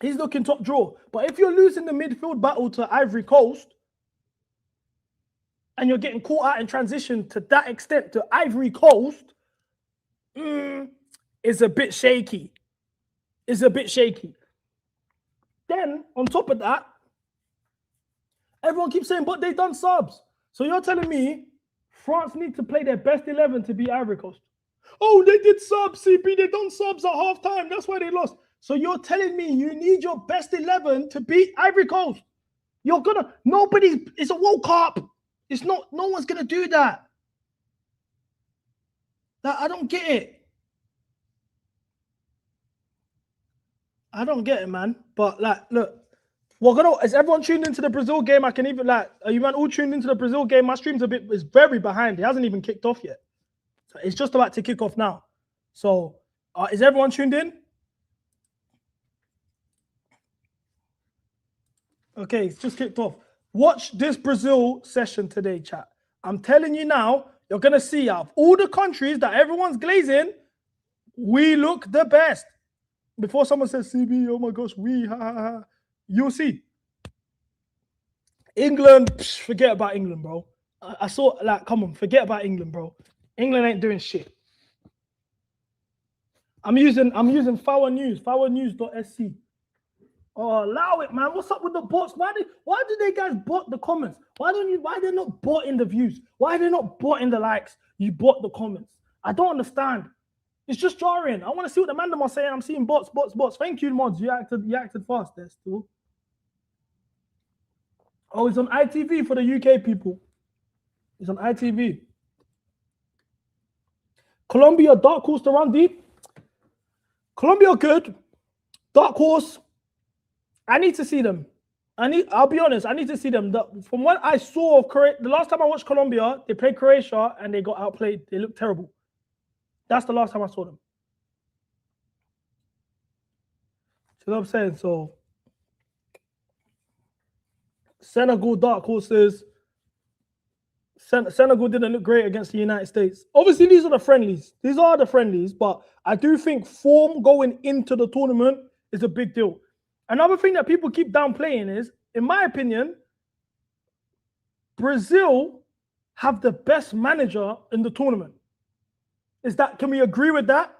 He's looking top draw. But if you're losing the midfield battle to Ivory Coast, and you're getting caught out in transition to that extent to Ivory Coast, is a bit shaky. It's a bit shaky. Then, on top of that, everyone keeps saying, but they done subs. So you're telling me France need to play their best 11 to beat Ivory Coast? Oh, they did subs, CP. They done subs at halftime. That's why they lost. So you're telling me you need your best 11 to beat Ivory Coast? It's a World Cup. It's not, no one's going to do that. I don't get it. I don't get it, man. But, like, look, is everyone tuned into the Brazil game? I can even, like, are you man all tuned into the Brazil game? My stream's is very behind. It hasn't even kicked off yet. So it's just about to kick off now. So, is everyone tuned in? Okay, it's just kicked off. Watch this Brazil session today, chat. I'm telling you now, you're going to see out of all the countries that everyone's glazing, we look the best. Before someone says, CB, oh my gosh, you'll see. England, forget about England, bro. I saw, like, come on, forget about England, bro. England ain't doing shit. I'm using Foul News, foulnews.sc. Oh, allow it, man. What's up with the bots? Why do they guys bot the comments? Why they not botting the views? Why are they not botting the likes? You bot the comments. I don't understand. It's just jarring. I want to see what the mandem are saying. I'm seeing bots. Thank you, mods. You acted fast there still. Oh, it's on ITV for the UK people. It's on ITV. Colombia, dark horse to run deep. Colombia good. Dark horse. I need to see them. I'll be honest, I need to see them. From what I saw of Croatia, the last time I watched Colombia, they played Croatia and they got outplayed. They looked terrible. That's the last time I saw them. You know what I'm saying? So, Senegal, dark horses. Senegal didn't look great against the United States. Obviously, these are the friendlies. These are the friendlies, but I do think form going into the tournament is a big deal. Another thing that people keep downplaying is, in my opinion, Brazil have the best manager in the tournament. Can we agree with that?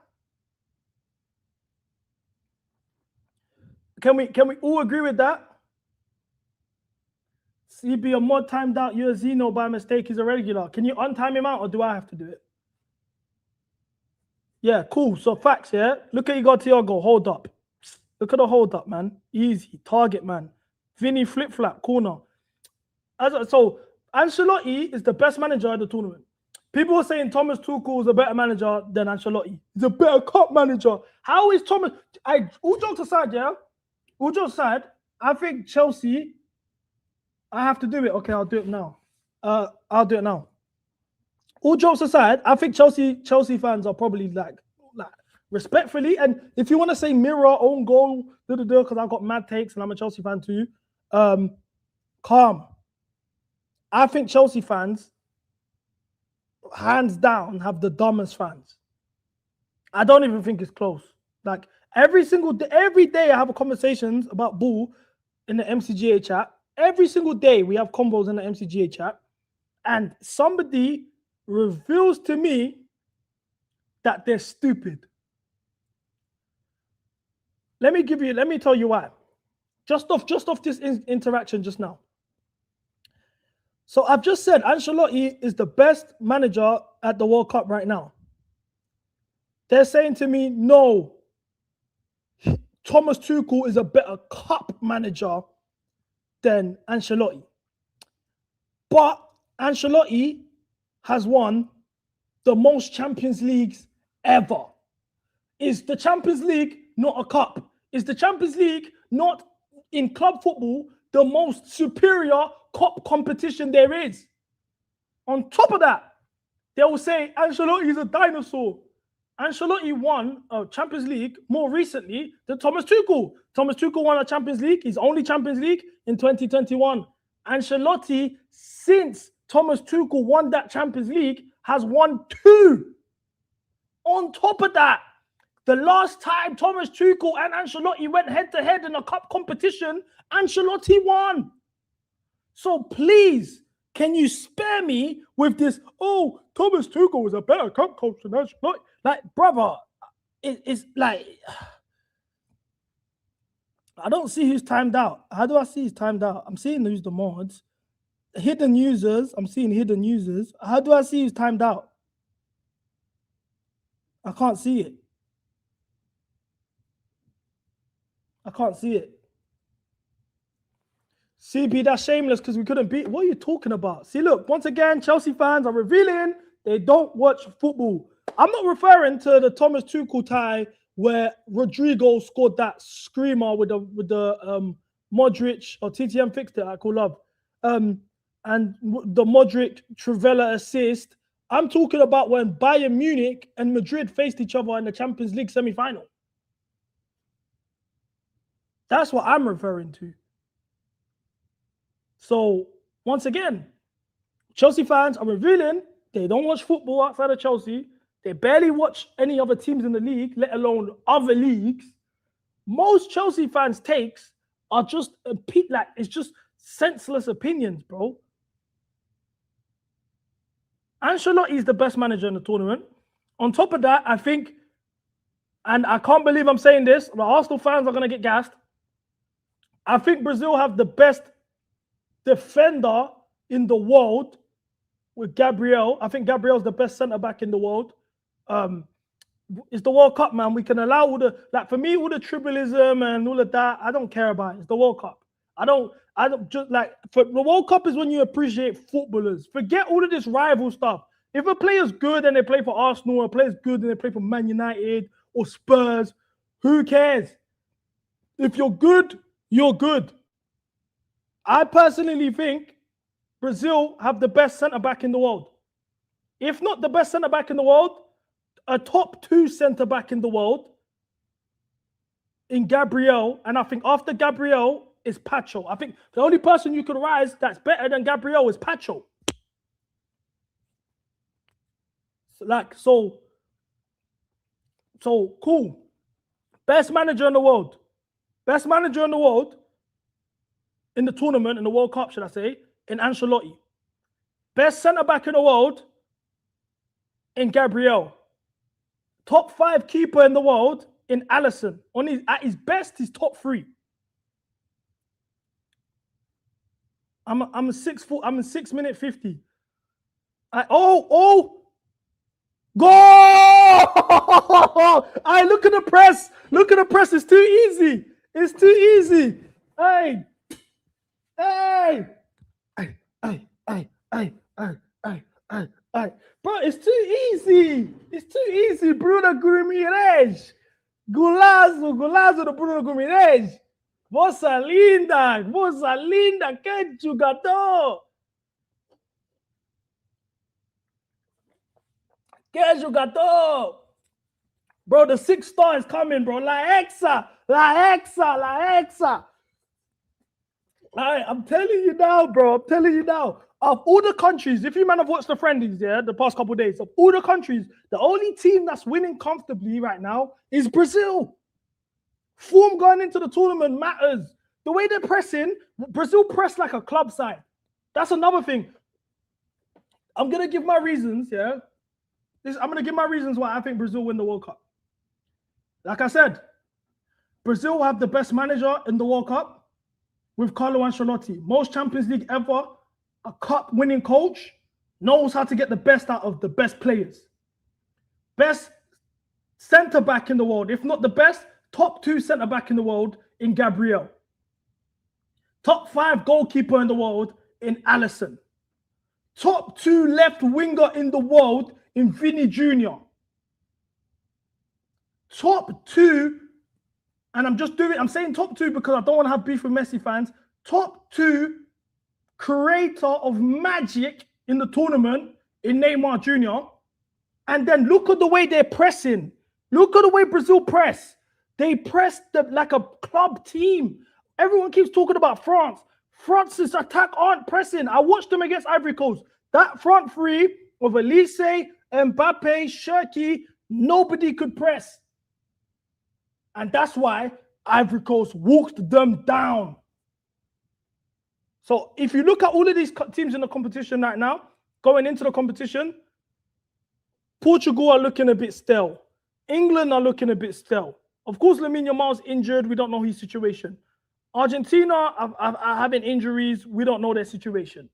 Can we all agree with that? CB, a mod timed out your Zeno by mistake. He's a regular. Can you untime him out or do I have to do it? Yeah, cool. So facts, yeah? Look at Igor Thiago. Hold up. Look at the hold up, man. Easy. Target, man. Vinny flip-flap, corner. So, Ancelotti is the best manager of the tournament. People are saying Thomas Tuchel is a better manager than Ancelotti. He's a better cup manager. How is Thomas? All jokes aside, yeah. All jokes aside, I think Chelsea. I have to do it. Okay, I'll do it now. I'll do it now. All jokes aside, I think Chelsea fans are probably like respectfully, and if you want to say mirror, own goal, because I've got mad takes and I'm a Chelsea fan too. Calm. I think Chelsea fans, hands down, have the dumbest fans. I don't even think it's close. Like every day I have conversations about ball in the MCGA chat. Every single day we have combos in the MCGA chat, and somebody reveals to me that they're stupid. Let me tell you why. Just off this interaction just now. So I've just said Ancelotti is the best manager at the World Cup right now. They're saying to me, no, Thomas Tuchel is a better cup manager than Ancelotti. But Ancelotti has won the most Champions Leagues ever. Is the Champions League not a cup? Is the Champions League not, in club football, the most superior cup competition there is? On top of that, they will say Ancelotti is a dinosaur. Ancelotti won a Champions League more recently than Thomas Tuchel. Thomas Tuchel won a Champions League, his only Champions League, in 2021. Ancelotti, since Thomas Tuchel won that Champions League, has won 2. On top of that, the last time Thomas Tuchel and Ancelotti went head-to-head in a cup competition, Ancelotti won. So please, can you spare me with this, oh, Thomas Tuchel was a better cup coach than Ancelotti? Like, brother, it's like, I don't see who's timed out. How do I see who's timed out? I'm seeing who's the mods. Hidden users, I'm seeing hidden users. How do I see who's timed out? I can't see it. I can't see it. CP, that's shameless because we couldn't beat. What are you talking about? See, look, once again, Chelsea fans are revealing they don't watch football. I'm not referring to the Thomas Tuchel tie where Rodrigo scored that screamer with the Modric, or TTM fixed it, I call love. And the Modric Trivela assist. I'm talking about when Bayern Munich and Madrid faced each other in the Champions League semi-final. That's what I'm referring to. So, once again, Chelsea fans are revealing they don't watch football outside of Chelsea. They barely watch any other teams in the league, let alone other leagues. Most Chelsea fans' takes are just it's just senseless opinions, bro. Ancelotti is the best manager in the tournament. On top of that, I think, and I can't believe I'm saying this, the Arsenal fans are going to get gassed. I think Brazil have the best defender in the world with Gabriel. I think Gabriel's the best centre-back in the world. It's the World Cup, man. We can allow all the, like, for me, all the tribalism and all of that, I don't care about it. It's the World Cup. I don't just like, for the World Cup is when you appreciate footballers. Forget all of this rival stuff. If a player's good and they play for Arsenal, or a player's good and they play for Man United or Spurs, who cares? If you're good, you're good. I personally think Brazil have the best centre-back in the world. If not the best centre-back in the world, a top 2 centre-back in the world in Gabriel. And I think after Gabriel is Pacho. I think the only person you could rise that's better than Gabriel is Pacho. So cool. Best manager in the world. Best manager in the world in the tournament, in the World Cup, should I say, in Ancelotti. Best centre-back in the world in Gabriel. Top 5 keeper in the world in Alisson. At his best, he's top 3. I'm a 6 foot. I'm in 6 minute 50. Goal! Look at the press. Look at the press. It's too easy. It's too easy. Hey. All right, bro, it's too easy. It's too easy. Bruno Guimaraes. Golazo do Bruno Guimaraes. Vossa linda, que jogador. Que jogador. Bro, the 6 star is coming, bro. La Hexa. Right, I'm telling you now, bro. I'm telling you now. Of all the countries, if you man have watched the friendlies, yeah, the past couple of days, of all the countries, the only team that's winning comfortably right now is Brazil. Form going into the tournament matters. The way they're pressing, Brazil press like a club side. That's another thing. I'm gonna give my reasons, yeah. I'm gonna give my reasons why I think Brazil win the World Cup. Like I said, Brazil have the best manager in the World Cup with Carlo Ancelotti. Most Champions League ever. A cup-winning coach knows how to get the best out of the best players. Best centre-back in the world, if not the best, top 2 centre-back in the world in Gabriel. Top 5 goalkeeper in the world in Alisson. Top 2 left winger in the world in Vini Jr. Top 2, and I'm saying top 2 because I don't want to have beef with Messi fans. Top 2 creator of magic in the tournament in Neymar Jr. And then look at the way they're pressing. Look at the way Brazil press. They press like a club team. Everyone keeps talking about France. France's attack aren't pressing. I watched them against Ivory Coast. That front three of Elise, Mbappe, Cherki, nobody could press. And that's why Ivory Coast walked them down. So if you look at all of these teams in the competition right now, going into the competition, Portugal are looking a bit stale. England are looking a bit stale. Of course, Lamine Yamal's injured. We don't know his situation. Argentina are having injuries. We don't know their situation.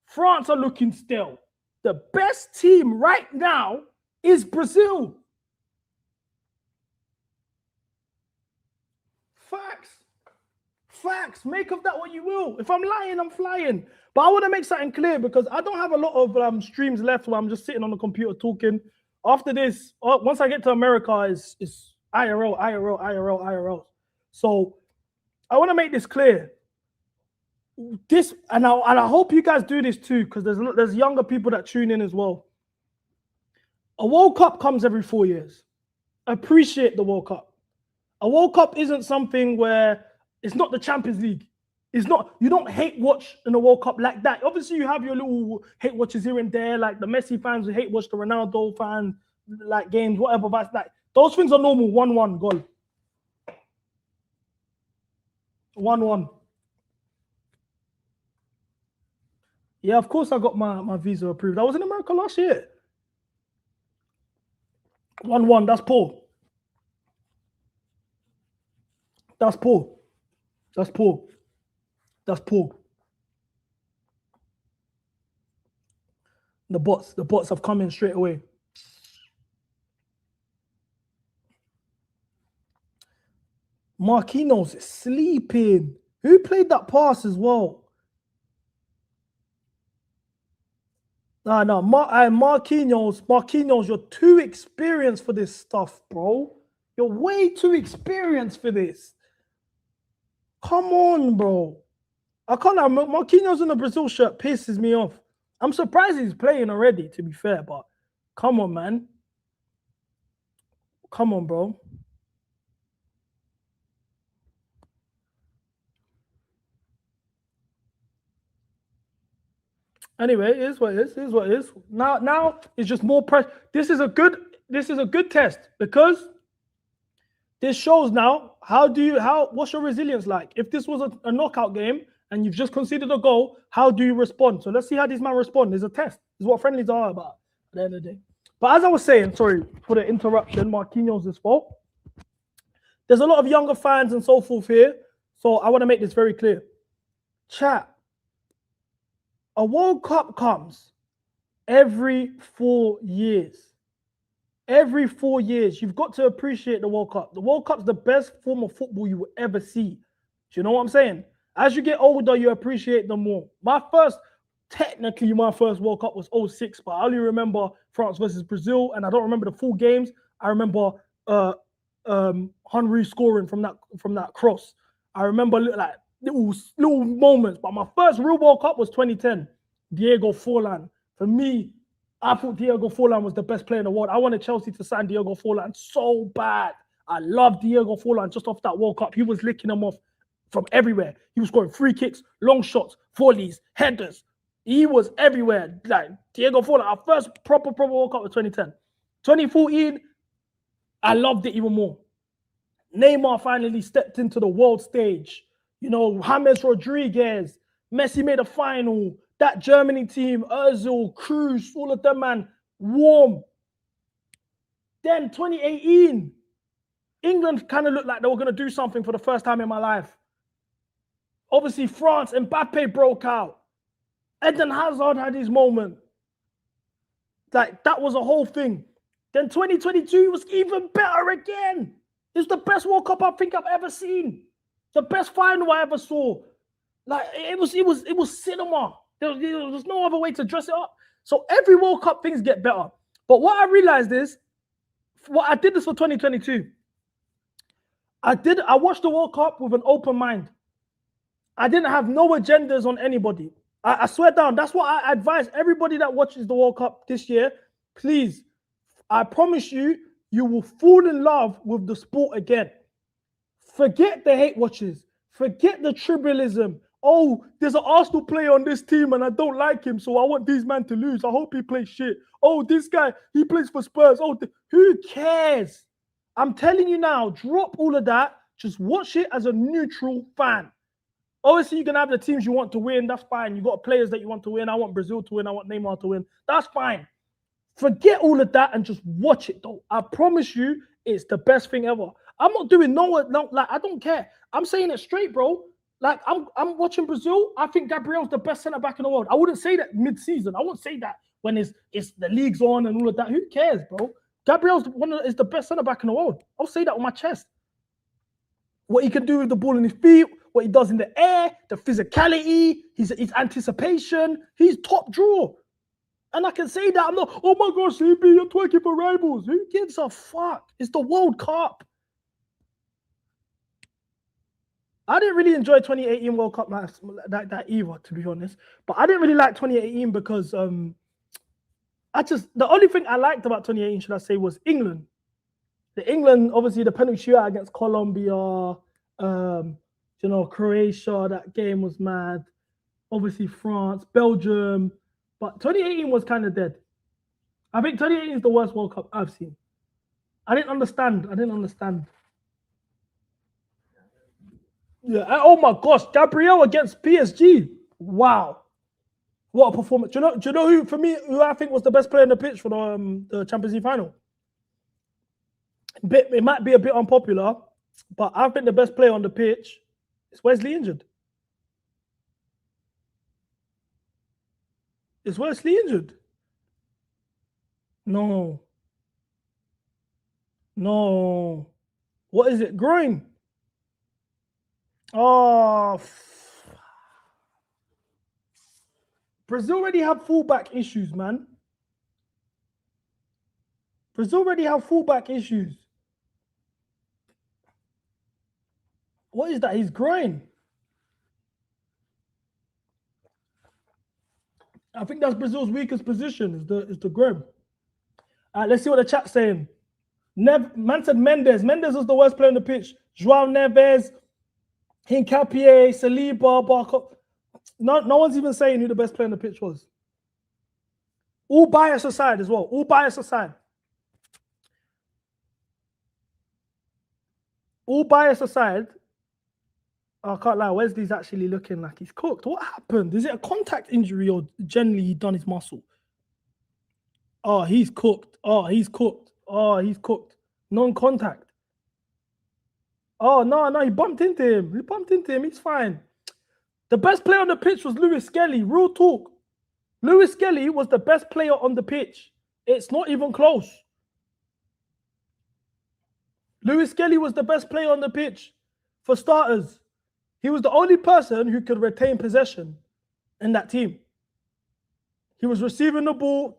France are looking stale. The best team right now is Brazil. Facts. Make of that what you will. If I'm lying, I'm flying. But I want to make something clear because I don't have a lot of streams left where I'm just sitting on the computer talking. After this, once I get to America, it's IRL. So I want to make this clear. This and I hope you guys do this too because there's younger people that tune in as well. A World Cup comes every 4 years. Appreciate the World Cup. A World Cup isn't something where it's not the Champions League. It's not, you don't hate watch in the World Cup like that. Obviously, you have your little hate watches here and there, like the Messi fans who hate watch the Ronaldo fan, like games, whatever. But like those things are normal. 1-1 goal. 1-1. Yeah, of course I got my visa approved. I was in America last year. 1-1. That's poor. That's poor. That's poor. That's poor. The bots have come in straight away. Marquinhos is sleeping. Who played that pass as well? No. Marquinhos, you're too experienced for this stuff, bro. You're way too experienced for this. Come on, bro. I can't. Marquinhos in the Brazil shirt pisses me off. I'm surprised he's playing already, to be fair, but come on, man. Come on, bro. Anyway, it is what it is. It is what it is. Now it's just more pressure. This is a good test because this shows now what's your resilience like? If this was a knockout game and you've just conceded a goal, how do you respond? So let's see how these men respond. There's a test. This is what friendlies are about at the end of the day. But as I was saying, sorry for the interruption, Marquinhos' fault. There's a lot of younger fans and so forth here. So I want to make this very clear. Chat. A World Cup comes every 4 years. Every 4 years, you've got to appreciate the World Cup. The World Cup's the best form of football you will ever see. Do you know what I'm saying? As you get older, you appreciate them more. My first technically my first World Cup was 06, but I only remember France versus Brazil, and I don't remember the full games. I remember Henry scoring from that cross. I remember like little moments, but my first real World Cup was 2010. Diego Forlan. For me, I thought Diego Forlan was the best player in the world. I wanted Chelsea to sign Diego Forlan so bad. I love Diego Forlan just off that World Cup. He was licking them off from everywhere. He was scoring free kicks, long shots, volleys, headers. He was everywhere. Like Diego Forlan, our first proper World Cup was 2010. 2014, I loved it even more. Neymar finally stepped into the world stage. You know, James Rodriguez, Messi made a final. That Germany team, Ozil, Cruz, all of them, man, warm. Then 2018, England kind of looked like they were going to do something for the first time in my life. Obviously, France, Mbappe broke out. Eden Hazard had his moment. Like, that was a whole thing. Then 2022 was even better again. It's the best World Cup I think I've ever seen. The best final I ever saw. Like, it was cinema. There's no other way to dress it up. So every World Cup things get better. But what I realized is, I did this for 2022. I watched the World Cup with an open mind. I didn't have no agendas on anybody. I swear down, that's what I advise everybody that watches the World Cup this year. Please, I promise you, you will fall in love with the sport again. Forget the hate watches. Forget the tribalism. Oh, there's an Arsenal player on this team and I don't like him, so I want these men to lose. I hope he plays shit. Oh, this guy, he plays for Spurs. Oh, who cares? I'm telling you now, drop all of that. Just watch it as a neutral fan. Obviously, you can have the teams you want to win. That's fine. You got players that you want to win. I want Brazil to win. I want Neymar to win. That's fine. Forget all of that and just watch it, though. I promise you, it's the best thing ever. I'm not doing like I don't care. I'm saying it straight, bro. Like I'm watching Brazil. I think Gabriel's the best centre back in the world. I wouldn't say that mid-season. I wouldn't say that when it's the league's on and all of that. Who cares, bro? Gabriel's is the best centre back in the world. I'll say that on my chest. What he can do with the ball in his feet, what he does in the air, the physicality, his anticipation, he's top draw. And I can say that. I'm not, oh my gosh, CB, you're twerking for rivals. Who gives a fuck? It's the World Cup. I didn't really enjoy 2018 World Cup like that either, to be honest. But I didn't really like 2018 because the only thing I liked about 2018, should I say, was England. The England, obviously, the penalty shootout against Colombia, Croatia, that game was mad. Obviously, France, Belgium. But 2018 was kind of dead. I think 2018 is the worst World Cup I've seen. I didn't understand. Yeah. Oh my gosh, Gabriel against PSG. Wow. What a performance. Do you know who I think was the best player on the pitch for the Champions League final? It might be a bit unpopular, but I think the best player on the pitch is Wesley injured. Is Wesley injured? No. What is it? Groin. Oh. Brazil already have fullback issues, man. What is that? His groin. I think that's Brazil's weakest position is the groin. Let's see what the chat's saying. Man said Mendes. Mendes was the worst player on the pitch. João Neves, Hincapié, Saliba, Barco. No one's even saying who the best player on the pitch was. All bias aside as well. I can't lie. Wesley's actually looking like he's cooked. What happened? Is it a contact injury or generally he done his muscle? Oh, he's cooked. Non-contact. Oh, no, he bumped into him. He's fine. The best player on the pitch was Lewis Skelly. Real talk. Lewis Skelly was the best player on the pitch. It's not even close. Lewis Skelly was the best player on the pitch. For starters, he was the only person who could retain possession in that team. He was receiving the ball.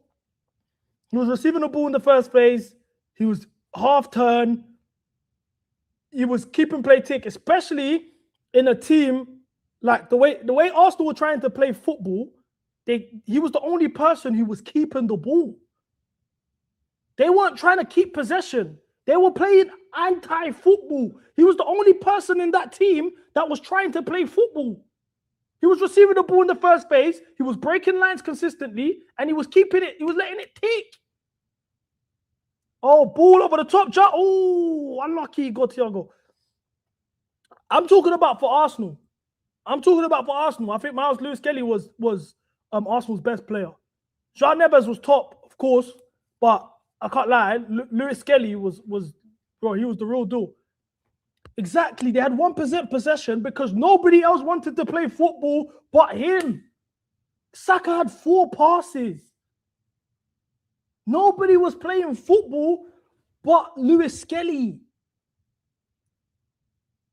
He was receiving the ball in the first phase. He was half turn. He was keeping play tick, especially in a team like the way Arsenal were trying to play football. He was the only person who was keeping the ball. They weren't trying to keep possession. They were playing anti-football. He was the only person in that team that was trying to play football. He was receiving the ball in the first phase. He was breaking lines consistently, and he was keeping it. He was letting it tick. Oh, ball over the top. Oh, unlucky. Got Thiago. I'm talking about for Arsenal. I think Miles Lewis-Kelly was Arsenal's best player. Jean Neves was top, of course, but I can't lie. Lewis-Kelly was bro. He was the real deal. Exactly. They had 1% possession because nobody else wanted to play football but him. Saka had 4 passes. Nobody was playing football but Lewis-Kelly.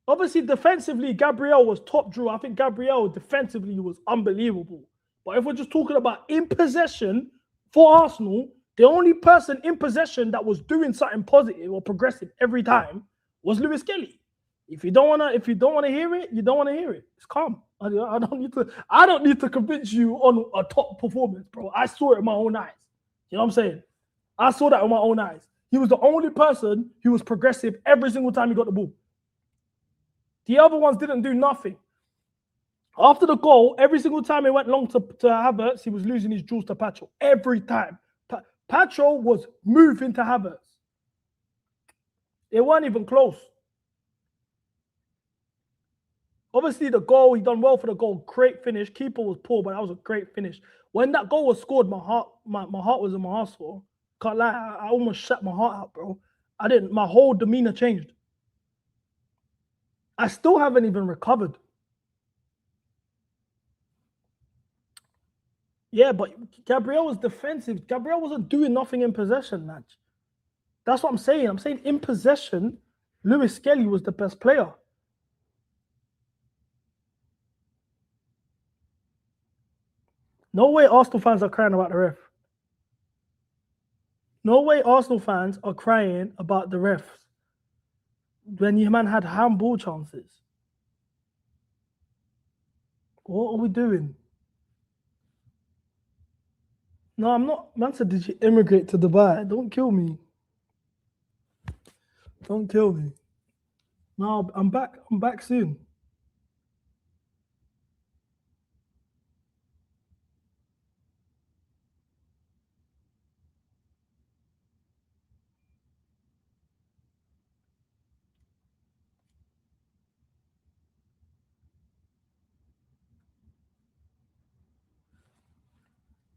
Obviously, defensively, Gabriel was top draw. I think Gabriel defensively was unbelievable. But if we're just talking about in possession for Arsenal, the only person in possession that was doing something positive or progressive every time was Lewis-Kelly. If you don't wanna hear it, you don't wanna hear it. It's calm. I don't need to convince you on a top performance, bro. I saw it with my own eyes. You know what I'm saying? I saw that with my own eyes. He was the only person who was progressive every single time he got the ball. The other ones didn't do nothing. After the goal, every single time he went long to Havertz, he was losing his jewels to Pacho. Every time. Pacho was moving to Havertz. It weren't even close. Obviously, the goal, he done well for the goal. Great finish. Keeper was poor, but that was a great finish. When that goal was scored, my heart was in my arsehole. Can't lie, I almost shut my heart out, bro. My whole demeanor changed. I still haven't even recovered. Yeah, but Gabriel was defensive. Gabriel wasn't doing nothing in possession, man. That's what I'm saying. I'm saying in possession, Lewis-Kelly was the best player. No way Arsenal fans are crying about the ref. No way Arsenal fans are crying about the refs when your man had handball chances. What are we doing? No, I'm not. Man said, did you immigrate to Dubai? Don't kill me. Don't kill me. No, I'm back. I'm back soon.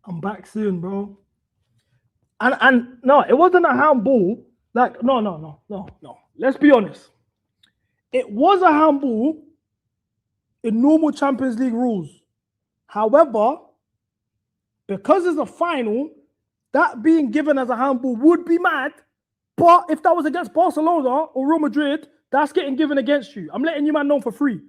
I'm back soon, bro. And no, it wasn't a handball. Like, no. Let's be honest. It was a handball in normal Champions League rules. However, because it's a final, that being given as a handball would be mad. But if that was against Barcelona or Real Madrid, that's getting given against you. I'm letting you man know for free.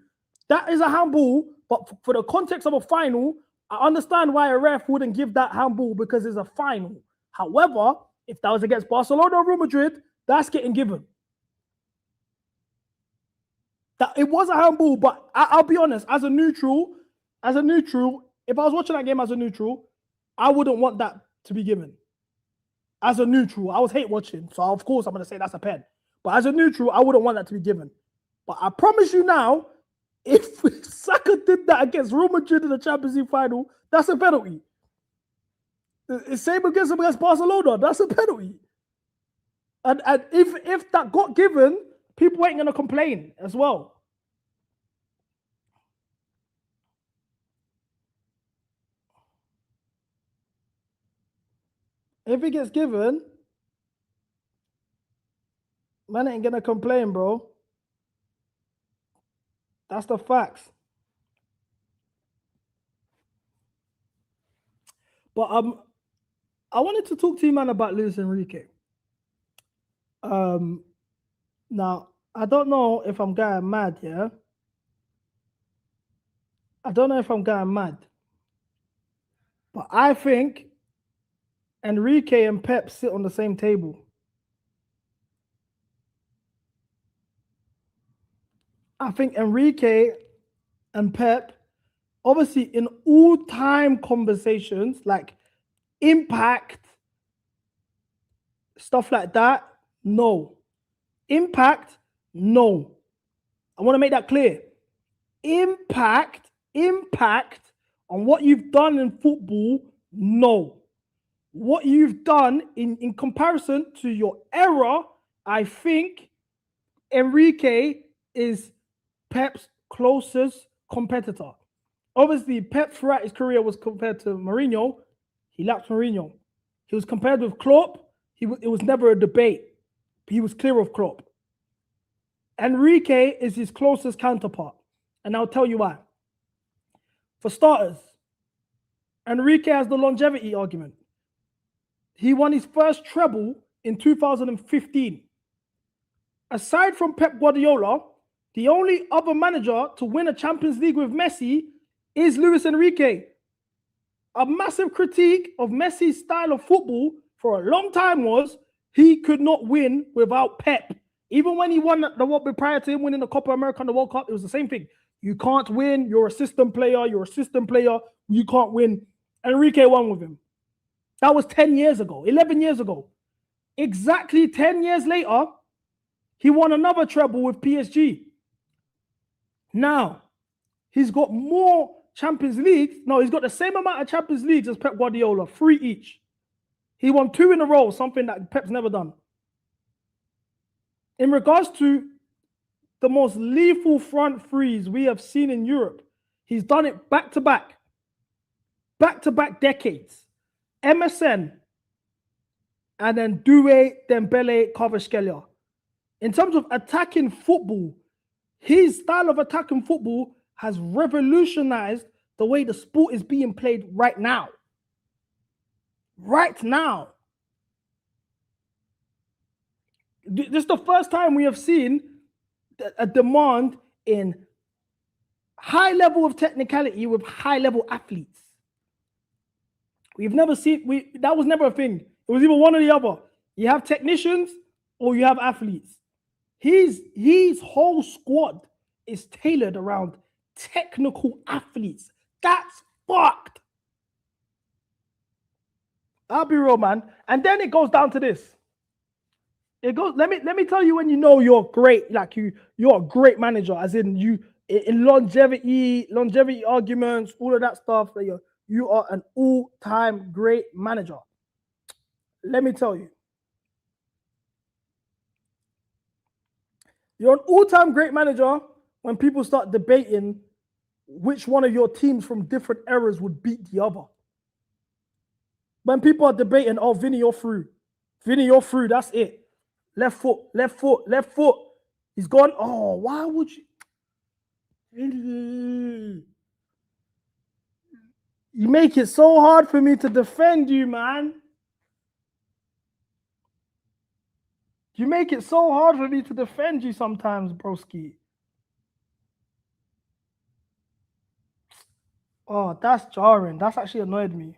That is a handball, but for the context of a final, I understand why a ref wouldn't give that handball because it's a final. However, if that was against Barcelona or Real Madrid, that's getting given. That it was a handball, but I'll be honest, as a neutral, if I was watching that game as a neutral, I wouldn't want that to be given. As a neutral, I was hate watching, so of course I'm going to say that's a pen. But as a neutral, I wouldn't want that to be given. But I promise you now, if Saka did that against Real Madrid in the Champions League final, that's a penalty. The same against Barcelona, that's a penalty. And if that got given, people ain't going to complain as well. If it gets given, man ain't going to complain, bro. That's the facts. But I wanted to talk to you, man, about Luis Enrique. Now, I don't know if I'm going mad, yeah? I don't know if I'm going mad. But I think Enrique and Pep sit on the same table. I think Enrique and Pep, obviously in all-time conversations, like impact, stuff like that, no. Impact, no. I want to make that clear. Impact on what you've done in football, no. What you've done in comparison to your era, I think Enrique is Pep's closest competitor. Obviously, Pep throughout his career was compared to Mourinho. He lapped Mourinho. He was compared with Klopp. It was never a debate. He was clear of Klopp. Enrique is his closest counterpart. And I'll tell you why. For starters, Enrique has the longevity argument. He won his first treble in 2015. Aside from Pep Guardiola, the only other manager to win a Champions League with Messi is Luis Enrique. A massive critique of Messi's style of football for a long time was he could not win without Pep. Even when he won the World Cup prior to him winning the Copa America and the World Cup, it was the same thing. You can't win. You're a system player. You can't win. Enrique won with him. That was 10 years ago, 11 years ago. Exactly 10 years later, he won another treble with PSG. Now, he's got more Champions Leagues. No, he's got the same amount of Champions Leagues as Pep Guardiola, 3 each. He won 2 in a row, something that Pep's never done. In regards to the most lethal front threes we have seen in Europe, he's done it back-to-back decades. MSN, and then Doué, Dembele, Kvaratskhelia. In terms of attacking football, his style of attacking football has revolutionized the way the sport is being played right now. Right now. This is the first time we have seen a demand in high level of technicality with high level athletes. We've never seen, that was never a thing. It was either one or the other. You have technicians or you have athletes. His whole squad is tailored around technical athletes. That's fucked. I'll be real, man. And then it goes down to this. It goes. Let me tell you when you know you're great. Like you're a great manager, as in you in longevity arguments, all of that stuff. That you are an all-time great manager. Let me tell you. You're an all-time great manager when people start debating which one of your teams from different eras would beat the other. When people are debating, oh, Vinny, you're through. Vinny, you're through. That's it. Left foot, left foot, left foot. He's gone. Oh, why would you? You make it so hard for me to defend you, man. You make it so hard for me to defend you sometimes, broski. Oh, that's jarring. That's actually annoyed me.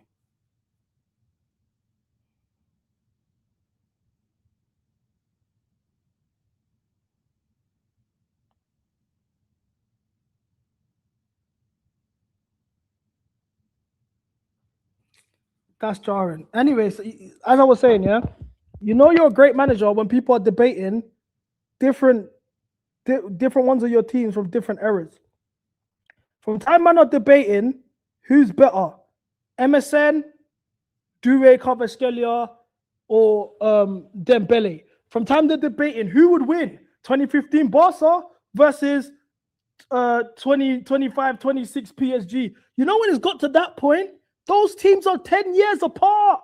That's jarring. Anyways, as I was saying, yeah, you know you're a great manager when people are debating different ones of your teams from different eras. From time man are debating who's better, MSN, Doué, Kvaratskhelia, or Dembele. From time they're debating who would win, 2015 Barca versus 2025, 26 PSG. You know when it's got to that point, those teams are 10 years apart.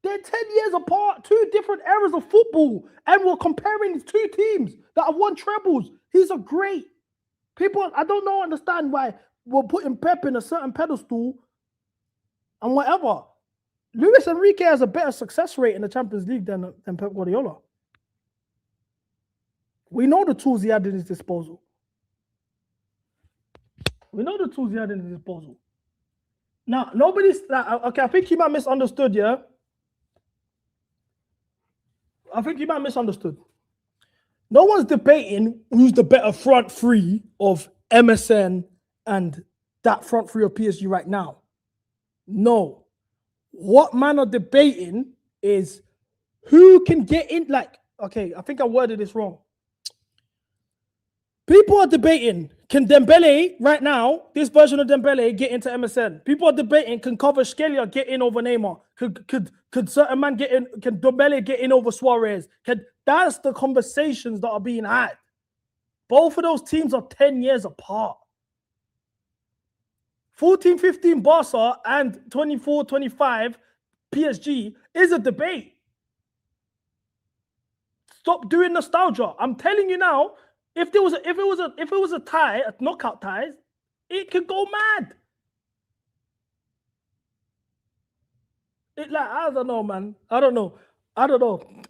They're 10 years apart, 2 different eras of football. And we're comparing these 2 teams that have won trebles. These are great. People, I don't know, understand why we're putting Pep in a certain pedestal and whatever. Luis Enrique has a better success rate in the Champions League than Pep Guardiola. We know the tools he had in his disposal. Now, nobody's like, okay, I think you might misunderstood, yeah? I think you might misunderstood. No one's debating who's the better front three of MSN and that front three of PSG right now. No. What man are debating is who can get in, like, okay, I think I worded this wrong. People are debating, can Dembele right now, this version of Dembele, get into MSN? People are debating, can Kvaratskhelia get in over Neymar? Could certain man get in? Can Dembele get in over Suarez? That's the conversations that are being had. Both of those teams are 10 years apart. 14-15 Barca and 24-25 PSG is a debate. Stop doing nostalgia. I'm telling you now, if it was a tie, a knockout ties, it could go mad. I don't know, man. I don't know.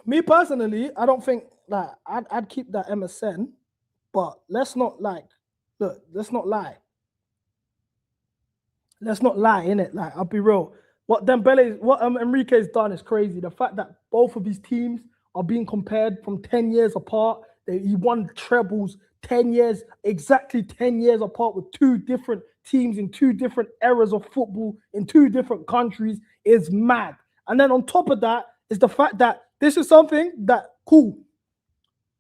Me personally, I don't think that I'd keep that MSN, but let's not lie. Let's not lie, innit? Like, I'll be real. What Enrique's done is crazy. The fact that both of these teams are being compared from 10 years apart. He won trebles 10 years, exactly 10 years apart with two different teams in two different eras of football in two different countries is mad. And then on top of that is the fact that this is something that, cool.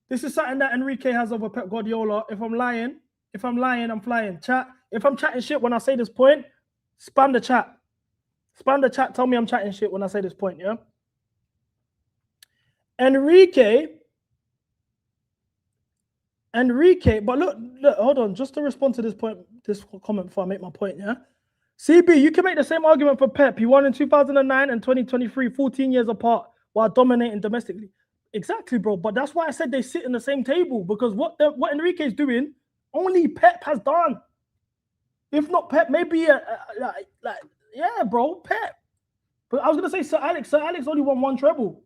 This is something that Enrique has over Pep Guardiola. If I'm lying, I'm flying. Chat. If I'm chatting shit when I say this point, spam the chat. Spam the chat. Tell me I'm chatting shit when I say this point, yeah? Enrique, but look, hold on. Just to respond to this comment before I make my point, yeah? CB, you can make the same argument for Pep. He won in 2009 and 2023, 14 years apart, while dominating domestically. Exactly, bro. But that's why I said they sit in the same table, because what Enrique is doing, only Pep has done. If not Pep, maybe yeah, bro, Pep. But I was gonna say Sir Alex only won one treble.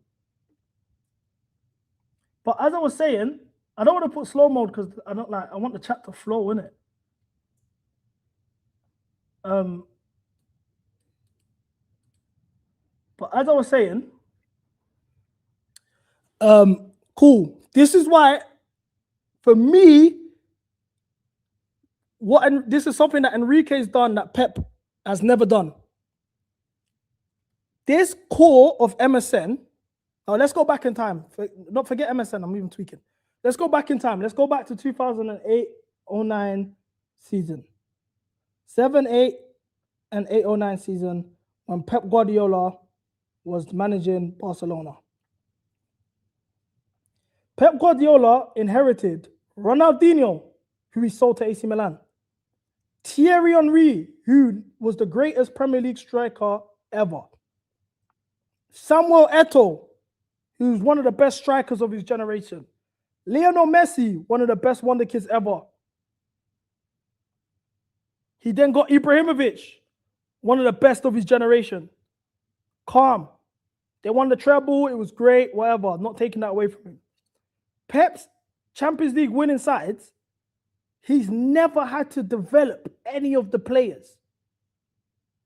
But as I was saying, I don't want to put slow mode because I want the chat to flow, innit? But as I was saying, cool. This is why, for me, this is something that Enrique's done that Pep has never done. This core of MSN. Now let's go back in time. Not forget MSN. I'm even tweaking. Let's go back in time. Let's go back to 2008-09 season. 7-8 and 8-09 season when Pep Guardiola was managing Barcelona. Pep Guardiola inherited Ronaldinho, who he sold to AC Milan. Thierry Henry, who was the greatest Premier League striker ever. Samuel Eto'o, who's one of the best strikers of his generation. Lionel Messi, one of the best wonder kids ever. He then got Ibrahimovic, one of the best of his generation. Calm. They won the treble. It was great, whatever. Not taking that away from him. Pep's Champions League winning sides, he's never had to develop any of the players.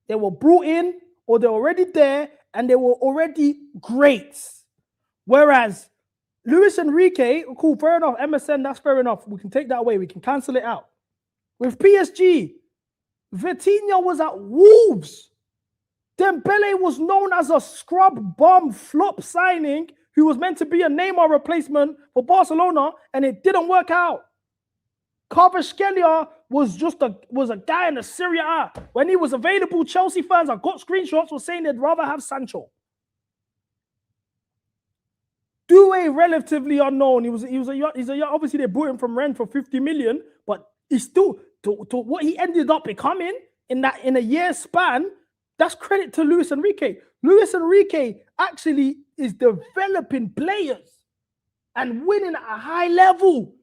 They were brought in or they're already there and they were already greats. Whereas Luis Enrique, cool, fair enough. MSN, that's fair enough. We can take that away. We can cancel it out. With PSG, Vitinha was at Wolves. Dembele was known as a scrub bum flop signing who was meant to be a Neymar replacement for Barcelona, and it didn't work out. Kvaratskhelia was a guy in the Serie A. When he was available, Chelsea fans, I got screenshots, were saying they'd rather have Sancho. Doué, relatively unknown. Obviously they bought him from Rennes for 50 million, but he's still to what he ended up becoming in a year's span. That's credit to Luis Enrique. Luis Enrique actually is developing players and winning at a high level.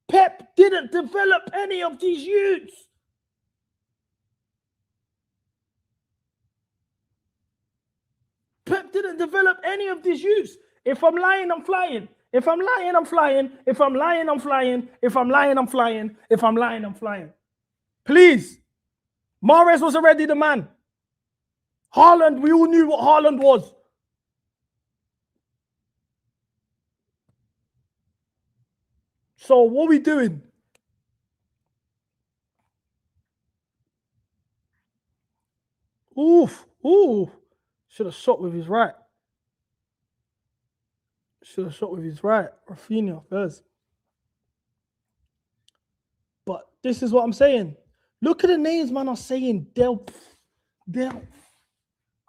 Pep didn't develop any of these youths. Pep didn't develop any of these youths. If I'm lying, I'm flying. If I'm lying, I'm flying. If I'm lying, I'm flying. If I'm lying, I'm flying. If I'm lying, I'm flying. Please. Mahrez was already the man. Haaland, we all knew what Haaland was. So what are we doing? Oof. Should have shot with his right. Rafinha first. But this is what I'm saying. Look at the names, man. I'm saying Delph.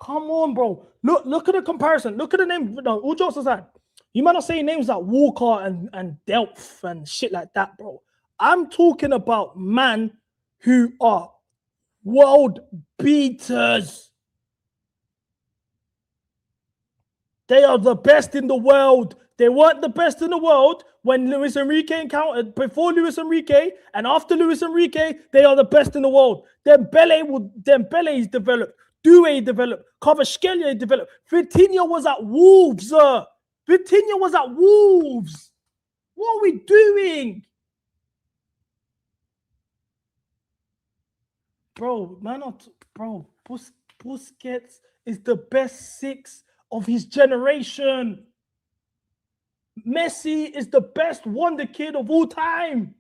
Come on, bro. Look at the comparison. Look at the name. No, all jokes aside. You might not say names like Walker and Delph and shit like that, bro. I'm talking about man who are world beaters. They are the best in the world. They weren't the best in the world when Luis Enrique encountered. Before Luis Enrique and after Luis Enrique, they are the best in the world. Dembele is developed. Doué developed. Kvaratskhelia developed. Vitinha was at Wolves, sir. Vitinha was at Wolves. What are we doing? Bro, Busquets is the best 6 of his generation. Messi is the best wonder kid of all time.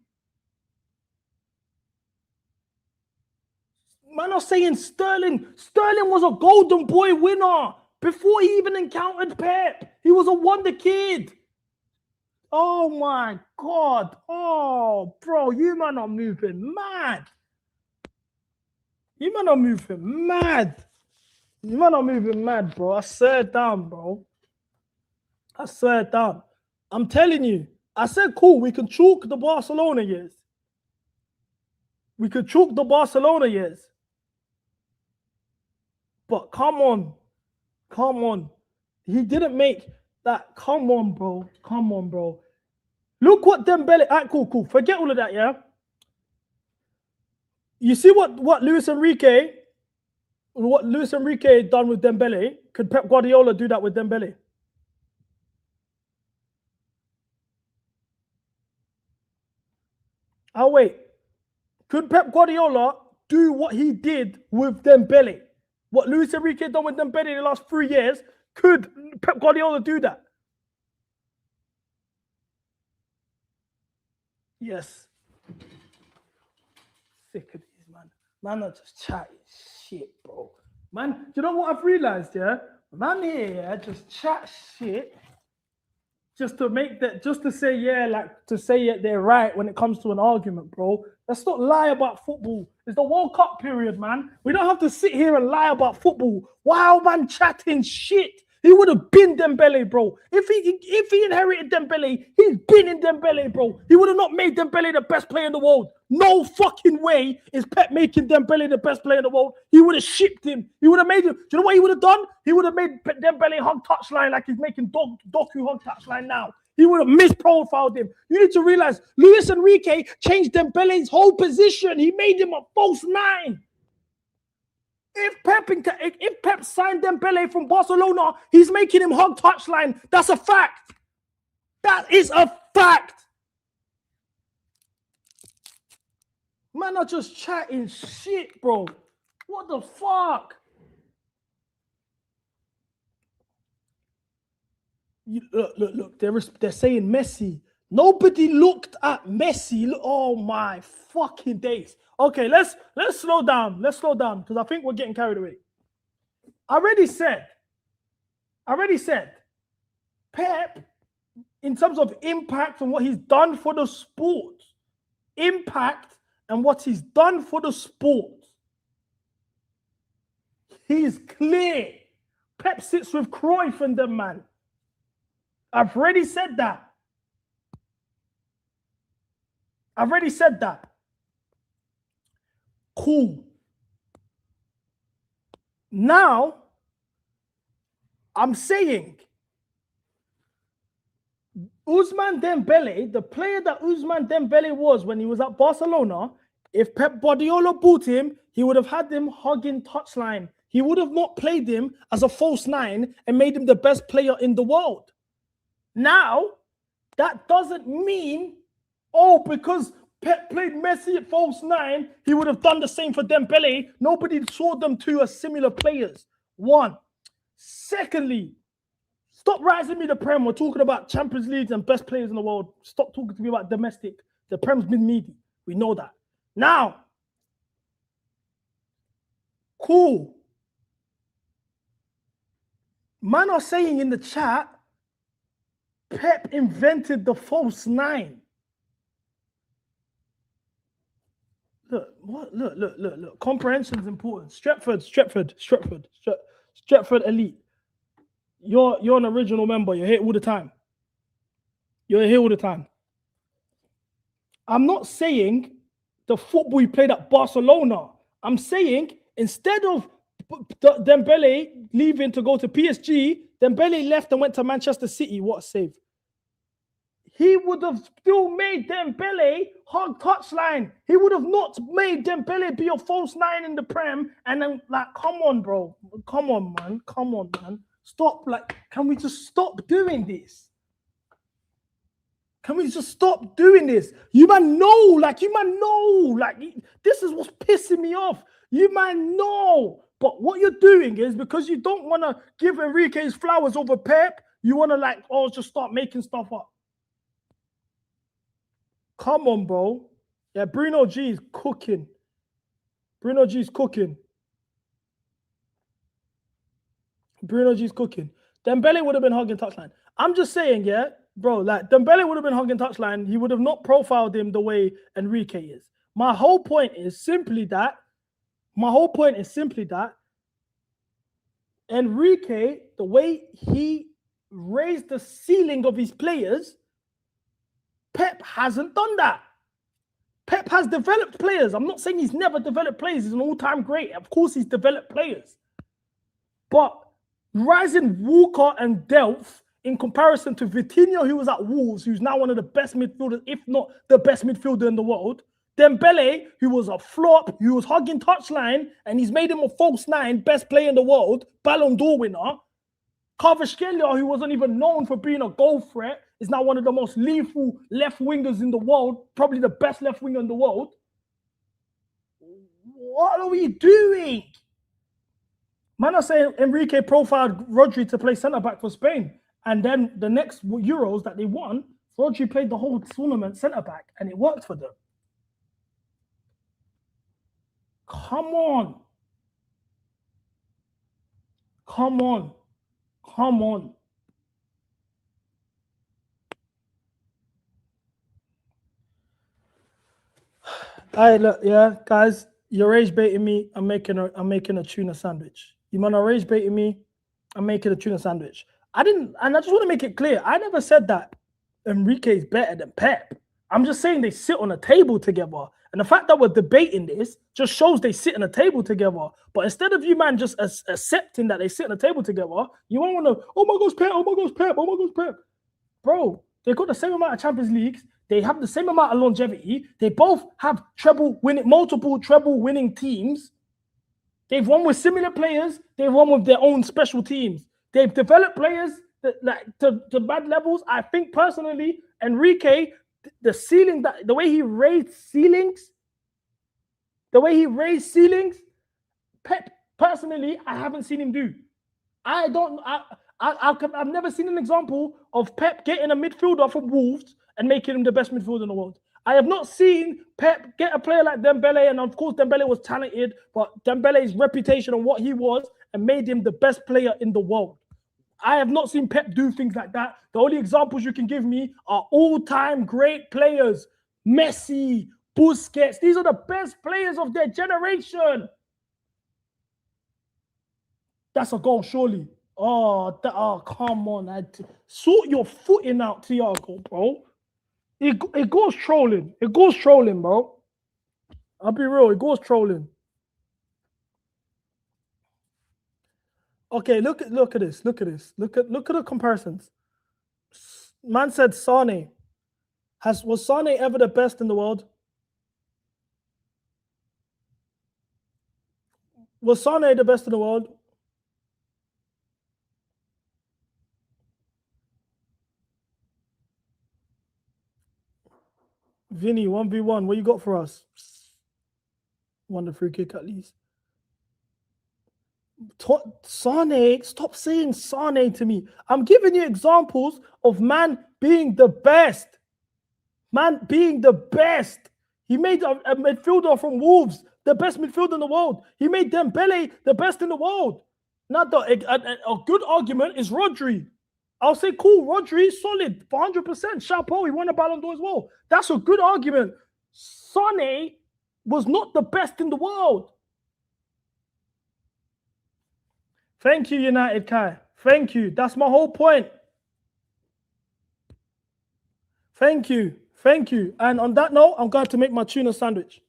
Man, I'm saying Sterling. Sterling was a Golden Boy winner before he even encountered Pep. He was a wonder kid. Oh my God. Oh, bro, you man are moving mad. You man are moving mad. You man are moving mad, bro. I swear down, bro. I swear down. I'm telling you. I said, cool, we can chalk the Barcelona years. We could chalk the Barcelona years. But come on. Come on. He didn't make that. Come on, bro. Come on, bro. Look what Dembele. All right, cool. Forget all of that, yeah? You see what Luis Enrique done with Dembele? Could Pep Guardiola do that with Dembele? Oh, wait. Could Pep Guardiola do what he did with Dembele? What Luis Enrique done with Dembele in the last 3 years? Could Pep Guardiola do that? Yes. Sick of these, man. Man are just chatting shit, bro. Man, do you know what I've realized, yeah? Man here just chat shit just to say, they're right when it comes to an argument, bro. Let's not lie about football. It's the World Cup period, man. We don't have to sit here and lie about football. Wow, man, chatting shit. He would have been Dembele, bro. If he inherited Dembele, he's been in Dembele, bro. He would have not made Dembele the best player in the world. No fucking way is Pep making Dembele the best player in the world. He would have shipped him. He would have made him. Do you know what he would have done? He would have made Dembele hug touchline like he's making Doku hug touchline now. He would have misprofiled him. You need to realize Luis Enrique changed Dembele's whole position. He made him a false 9. If Pep signed Dembele from Barcelona, he's making him hug touchline. That's a fact. That is a fact. Man are just chatting shit, bro. What the fuck? Look. They're saying Messi. Nobody looked at Messi. Oh my fucking days. Okay, let's slow down. Let's slow down because I think we're getting carried away. I already said, Pep, in terms of impact and what he's done for the sport, he's clear. Pep sits with Cruyff and them, man. I've already said that. Cool. Now, I'm saying Ousmane Dembele, the player that Ousmane Dembele was when he was at Barcelona, if Pep Guardiola bought him, he would have had him hugging touchline. He would have not played him as a false 9 and made him the best player in the world. Now, that doesn't mean, because Pep played Messi at false 9, he would have done the same for Dembele. Nobody saw them two as similar players. One. Secondly, stop rising me the Prem. We're talking about Champions Leagues and best players in the world. Stop talking to me about domestic. The Prem's been meaty. We know that. Now, cool. Man are saying in the chat, Pep invented the false 9. Look. Comprehension is important. Stretford elite. You're an original member. You're here all the time. I'm not saying the football he played at Barcelona. I'm saying instead of Dembele leaving to go to PSG, Dembele left and went to Manchester City. What a save. He would have still made Dembele hog touchline. He would have not made Dembele be a false 9 in the Prem. And then, like, come on, bro. Come on, man. Stop. Like, can we just stop doing this? Can we just stop doing this? You man know. Like, this is what's pissing me off. You man know. But what you're doing is, because you don't want to give Enrique his flowers over Pep, you want to, just start making stuff up. Come on, bro. Yeah, Bruno G is cooking. Bruno G's cooking. Dembele would have been hugging touchline. I'm just saying, yeah, bro, like, Dembele would have been hugging touchline. He would have not profiled him the way Enrique is. My whole point is simply that Enrique, the way he raised the ceiling of his players, Pep hasn't done that. Pep has developed players. I'm not saying he's never developed players. He's an all-time great. Of course, he's developed players. But rising Walker and Delph in comparison to Vitinha, who was at Wolves, who's now one of the best midfielders, if not the best midfielder in the world. Dembele, who was a flop, who was hugging touchline, and he's made him a false 9, best player in the world, Ballon d'Or winner. Kvaratskhelia, who wasn't even known for being a goal threat, is now one of the most lethal left wingers in the world, probably the best left winger in the world. What are we doing? Man are saying Enrique profiled Rodri to play centre-back for Spain. And then the next Euros that they won, Rodri played the whole tournament centre-back, and it worked for them. Come on. All right, look, yeah, guys, you're rage baiting me. I'm making a tuna sandwich. You man are rage baiting me. I'm making a tuna sandwich. I just want to make it clear. I never said that Enrique is better than Pep. I'm just saying they sit on a table together. And the fact that we're debating this just shows they sit on a table together. But instead of you, man, just accepting that they sit on a table together, you won't want to, oh my gosh, Pep, oh my gosh, Pep, oh my gosh, Pep. Bro, they've got the same amount of Champions Leagues. They have the same amount of longevity. They both have multiple treble winning teams. They've won with similar players. They've won with their own special teams. They've developed players to bad levels. I think personally, Enrique, the way he raised ceilings, Pep, personally, I haven't seen him do. I've never seen an example of Pep getting a midfielder from Wolves and making him the best midfielder in the world. I have not seen Pep get a player like Dembele, and of course Dembele was talented, but Dembele's reputation and what he was and made him the best player in the world. I have not seen Pep do things like that. The only examples you can give me are all-time great players. Messi, Busquets. These are the best players of their generation. That's a goal, surely. Oh, come on. Sort your footing out, Thiago, bro. It goes trolling. It goes trolling, bro. I'll be real. It goes trolling. Okay, look at this. Look at the comparisons. Man said Sane. Was Sane ever the best in the world? Was Sane the best in the world? Vinny, 1v1. What you got for us? Won the free kick at least. Sane, stop saying Sane to me. I'm giving you examples of man being the best. Man being the best. He made a midfielder from Wolves the best midfielder in the world. He made Dembele the best in the world. Now, a good argument is Rodri. I'll say, cool, Rodri, solid, 100%. Chapeau, he won a Ballon d'Or as well. That's a good argument. Sane was not the best in the world. Thank you, United Kai. Thank you. That's my whole point. Thank you. Thank you. And on that note, I'm going to make my tuna sandwich.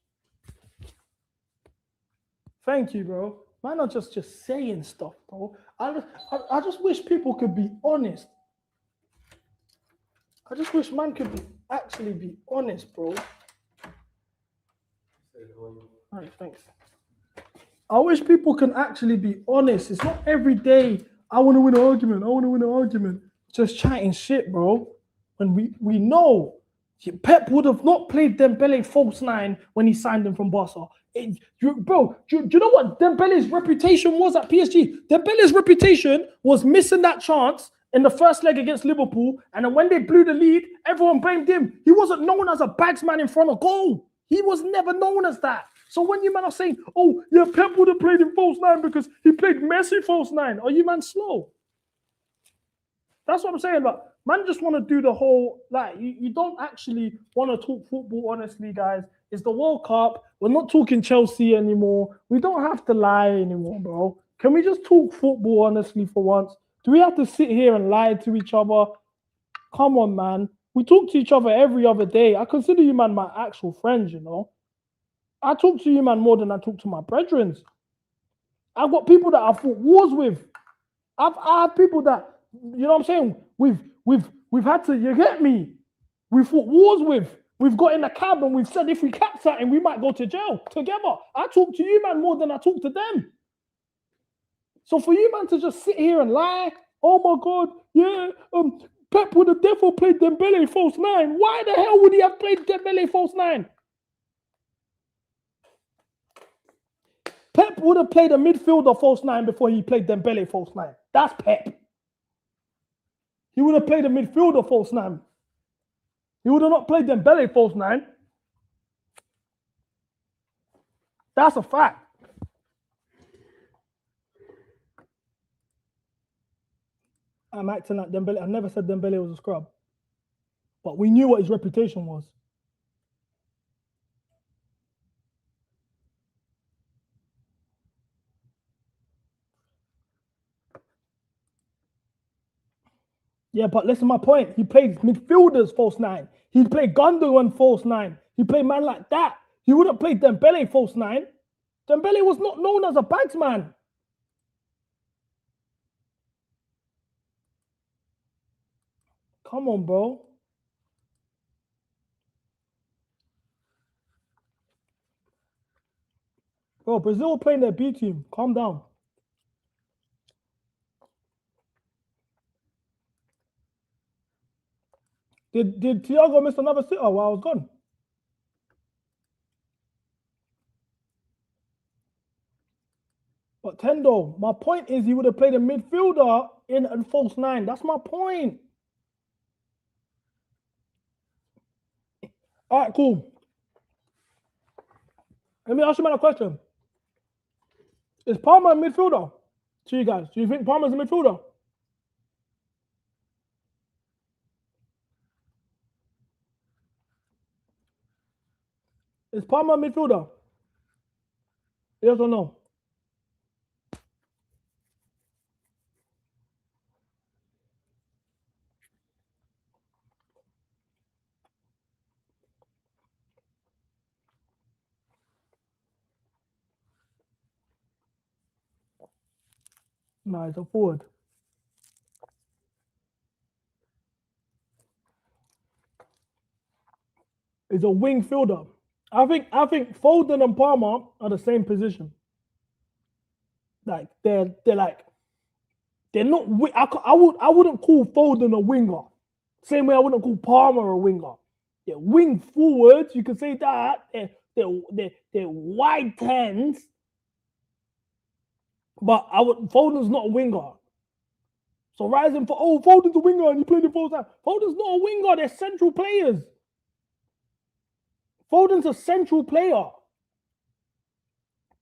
Thank you, bro. Man, I'm just saying stuff, bro. I just wish people could be honest. I just wish man could actually be honest, bro. All right, thanks. I wish people can actually be honest. It's not every day, I want to win an argument. I want to win an argument. Just chatting shit, bro. When we know Pep would have not played Dembele false nine when he signed him from Barca. Bro, do you know what Dembele's reputation was at PSG? Dembele's reputation was missing that chance in the first leg against Liverpool, and then when they blew the lead, everyone blamed him. He wasn't known as a bagsman in front of goal. He was never known as that. So when you man are saying, oh, yeah, Pep would have played him false nine because he played Messi false nine, are you man slow? That's what I'm saying. But man just want to do the whole, like, you don't actually want to talk football, honestly, guys. It's the World Cup. We're not talking Chelsea anymore. We don't have to lie anymore, bro. Can we just talk football, honestly, for once? Do we have to sit here and lie to each other? Come on, man. We talk to each other every other day. I consider you, man, my actual friends, you know. I talk to you, man, more than I talk to my brethren. I've got people that I fought wars with. I have people that, you know what I'm saying? We've had to, you get me? We fought wars with. We've got in the cab and we've said if we catch something, we might go to jail together. I talk to you, man, more than I talk to them. So for you, man, to just sit here and lie, oh my God, yeah, Pep would have definitely played Dembele false nine. Why the hell would he have played Dembele false nine? Pep would have played a midfielder false nine before he played Dembele false nine. That's Pep. He would have played a midfielder false nine. He would have not played Dembele false nine. That's a fact. I'm acting like Dembele. I never said Dembele was a scrub. But we knew what his reputation was. Yeah, but listen to my point. He played midfielders false nine. He played Gundogan false nine. He played man like that. He wouldn't play Dembele false nine. Dembele was not known as a bagsman. Come on, bro. Bro, Brazil playing their B team. Calm down. Did Thiago miss another sitter while I was gone? But Tendo, my point is he would have played a midfielder in a false nine. That's my point. All right, cool. Let me ask you a question. Is Palmer a midfielder? To you guys, do you think Palmer's a midfielder? Is Palmer a midfielder? Yes or no? No, it's a forward. It's a wing fielder. I think Foden and Palmer are the same position. Like they're not. I wouldn't call Foden a winger. Same way I wouldn't call Palmer a winger. They're wing forwards. You can say that. They're wide tens. But Foden's not a winger. So rising for Foden's a winger and he played in full time. Foden's not a winger. They're central players. Foden's a central player.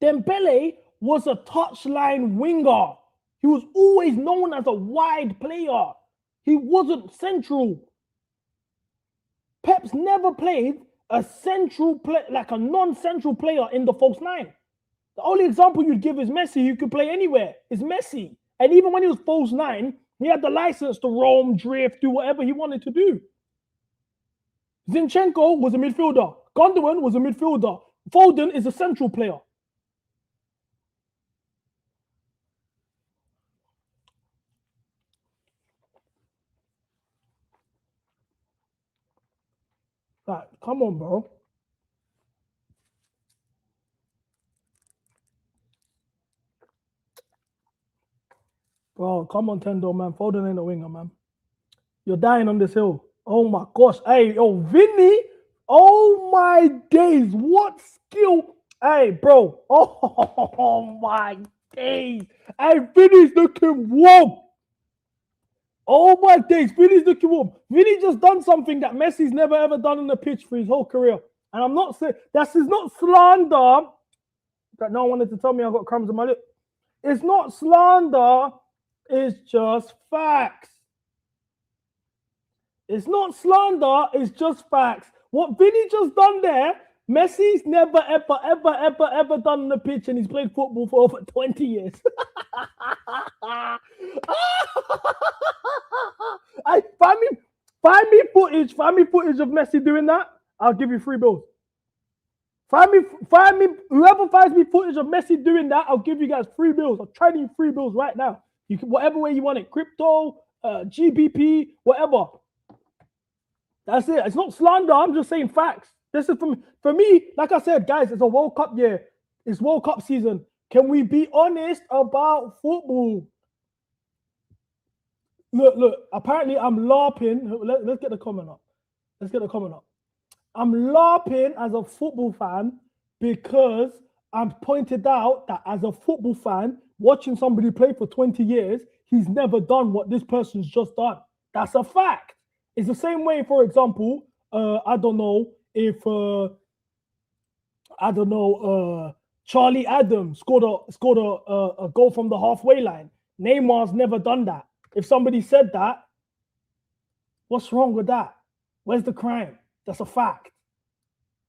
Dembele was a touchline winger. He was always known as a wide player. He wasn't central. Pep's never played a central play, like a non-central player in the false nine. The only example you'd give is Messi, who could play anywhere. Is Messi. And even when he was false nine, he had the license to roam, drift, do whatever he wanted to do. Zinchenko was a midfielder. Gundogan was a midfielder. Foden is a central player. Like, come on, bro. Bro, come on, Tendo, man. Foden ain't a winger, man. You're dying on this hill. Oh, my gosh. Hey, yo, Vinny. Oh, my days. What skill. Hey, bro. Oh, my days. Hey, Vinny's looking warm. Oh, my days. Vinny's looking warm. Vinny just done something that Messi's never, ever done on the pitch for his whole career. And I'm not saying, this is not slander. That no one wanted to tell me I got crumbs on my lip. It's not slander. It's just facts. It's not slander. It's just facts. What Vinny just done there, Messi's never, ever, ever, ever, ever done on the pitch, and he's played football for over 20 years. Find me footage of Messi doing that. I'll give you 3 bills. Find me, whoever finds me footage of Messi doing that, I'll give you guys 3 bills. I'll try to give you 3 bills right now. You can, whatever way you want it, crypto, GBP, whatever. That's it. It's not slander. I'm just saying facts. This is for me, like I said, guys, it's a World Cup year. It's World Cup season. Can we be honest about football? Look, apparently I'm LARPing. Let's get the comment up. I'm LARPing as a football fan because I'm pointed out that as a football fan, watching somebody play for 20 years, he's never done what this person's just done. That's a fact. It's the same way, for example, I don't know if Charlie Adams scored a goal from the halfway line. Neymar's never done that. If somebody said that, what's wrong with that? Where's the crime? That's a fact.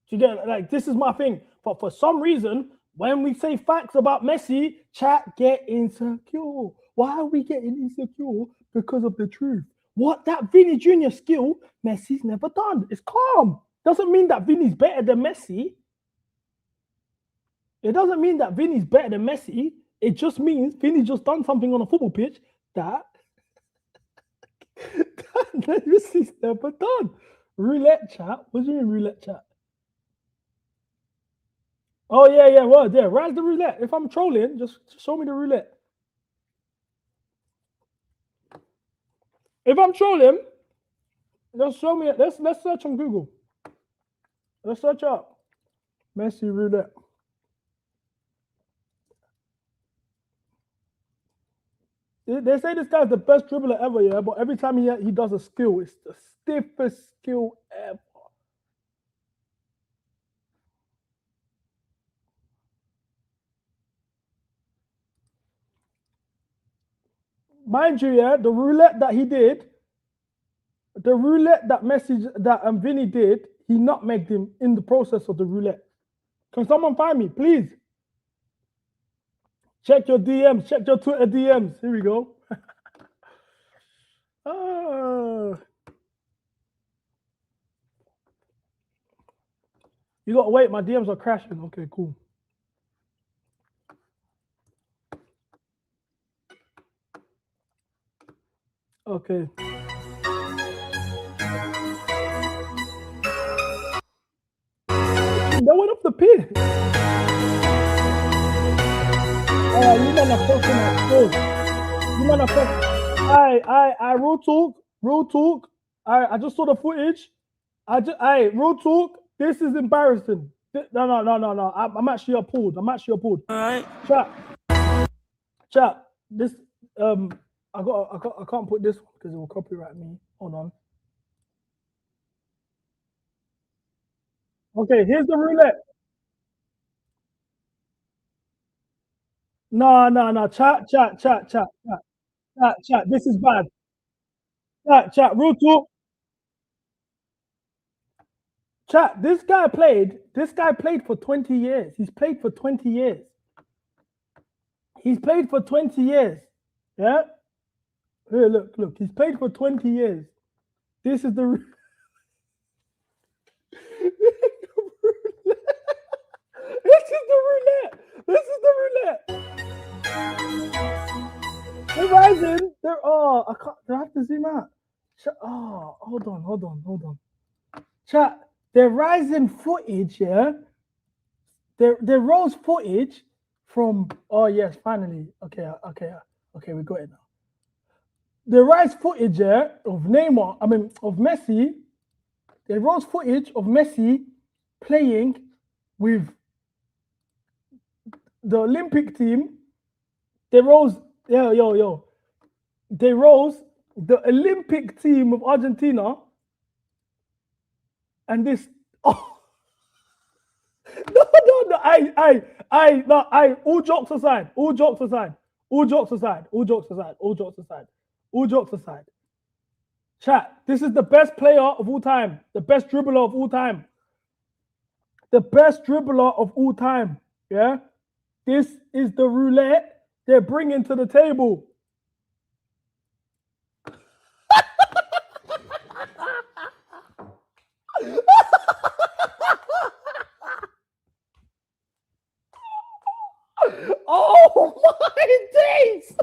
You get, like, this is my thing. But for some reason, when we say facts about Messi, chat get insecure. Why are we getting insecure? Because of the truth. What that Vinny Jr. skill, Messi's never done. It's calm. Doesn't mean that Vinny's better than Messi. It doesn't mean that Vinny's better than Messi. It just means Vinny just done something on a football pitch that Messi's never done. Roulette chat? What do you mean roulette chat? Oh, yeah, word, yeah. Rise the roulette. If I'm trolling, just show me the roulette. If I'm trolling, just show me it. Let's search on Google. Let's search up Messi roulette. They say this guy's the best dribbler ever, yeah, but every time he does a skill, it's the stiffest skill ever. Mind you, yeah, the roulette that he did, the roulette that Vinny did, he nutmegged him in the process of the roulette. Can someone find me, please? Check your DMs, check your Twitter DMs. Here we go. You gotta wait, my DMs are crashing. Okay, cool. Okay. That went up the pin. You man are posting that still. You man are posting. Real talk. I just saw the footage. Real talk. This is embarrassing. No. I'm actually appalled. All right. Chat. This I can't put this one because it will copyright me. Hold on. Okay, here's the roulette. No. Chat. This is bad. Chat. Real talk. Chat. This guy played for 20 years. He's played for 20 years. Yeah. Here, look. He's played for 20 years. This is the. This is the roulette. They're rising. I can't. Do I have to zoom out? Hold on. Chat. They're rising footage. Yeah. They rose footage from. Oh yes, finally. Okay. We got it now. The rise footage of Neymar. Of Messi. They rose footage of Messi playing with the Olympic team. They rose. They rose the Olympic team of Argentina. And this. Oh. No. All jokes aside. Chat, this is the best player of all time. The best dribbler of all time. Yeah? This is the roulette they're bringing to the table. Oh my days!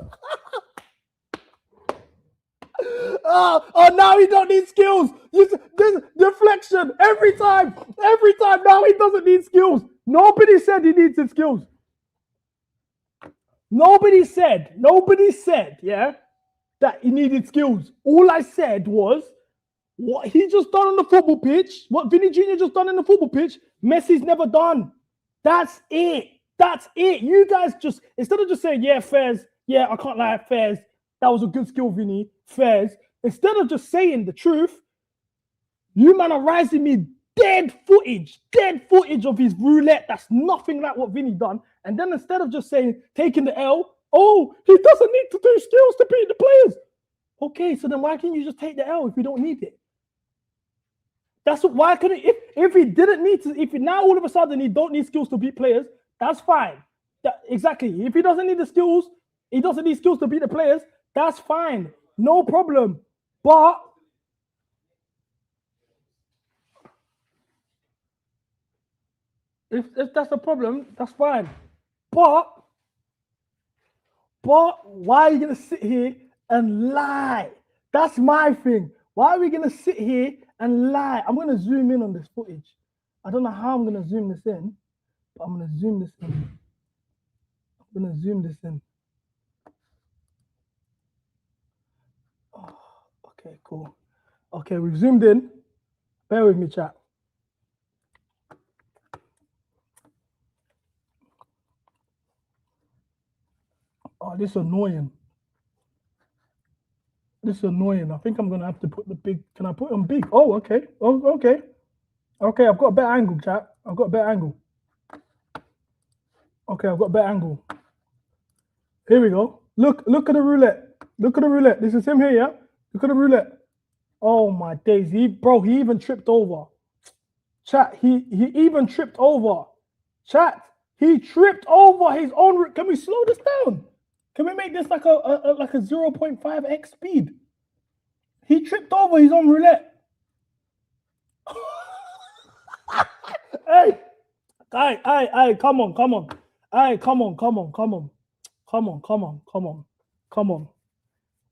Now he don't need skills. This deflection every time. Now he doesn't need skills. Nobody said he needs his skills. Nobody said, yeah, that he needed skills. All I said was what he just done on the football pitch, what Vinny Jr. just done in the football pitch, Messi's never done. That's it. You guys just, instead of just saying, yeah, Fairs, yeah, I can't lie, Fairs, that was a good skill, Vinny, Fairs. Instead of just saying the truth, you man are rising me dead footage of his roulette. That's nothing like what Vinny done. And then instead of just saying, taking the L, he doesn't need to do skills to beat the players. Okay, so then why can't you just take the L if you don't need it? Why couldn't, if he didn't need to, if now all of a sudden he don't need skills to beat players, that's fine. Exactly. If he doesn't need the skills, he doesn't need skills to beat the players, that's fine. No problem. But if that's a problem, that's fine. But why are you gonna sit here and lie? That's my thing. Why are we gonna sit here and lie? I'm gonna zoom in on this footage. I don't know how I'm gonna zoom this in, but I'm gonna zoom this in. Oh, okay, cool. Okay, we've zoomed in. Bear with me, chat. Oh, this is annoying. I think I'm gonna have to put the big. Can I put it on big? Oh, okay. Okay. I've got a better angle, chat. Okay, I've got a better angle. Here we go. Look at the roulette. This is him here, yeah? Look at the roulette. Oh my days. He even tripped over. Chat, he even tripped over. Chat, he tripped over his own. Can we slow this down? Can we make this like a 0.5x speed? He tripped over his own roulette. Hey, come on. Hey, come on.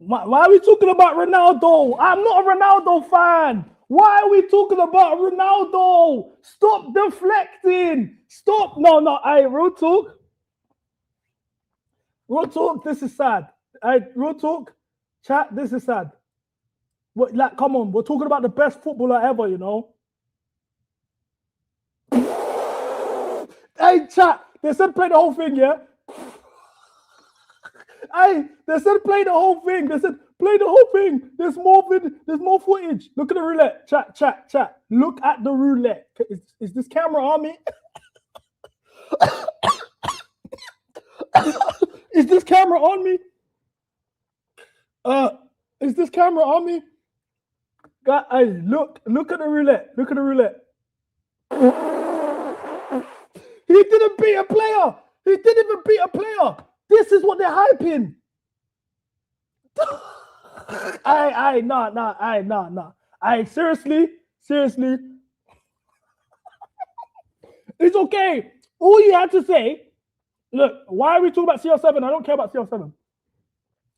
Why are we talking about Ronaldo? I'm not a Ronaldo fan. Why are we talking about Ronaldo? Stop deflecting. Stop. No. Hey, real talk. This is sad. Hey, real talk. Chat, this is sad. Come on. We're talking about the best footballer ever, you know. Hey, chat. They said play the whole thing, yeah? Hey, they said play the whole thing. They said play the whole thing. There's more footage. Look at the roulette. Chat. Look at the roulette. Is this camera on me? Is this camera on me? Is this camera on me? God, hey, look at the roulette. Look at the roulette. He didn't beat a player. He didn't even beat a player. This is what they're hyping. Nah. Seriously. It's okay. All you had to say, look, why are we talking about CR7? I don't care about CR7.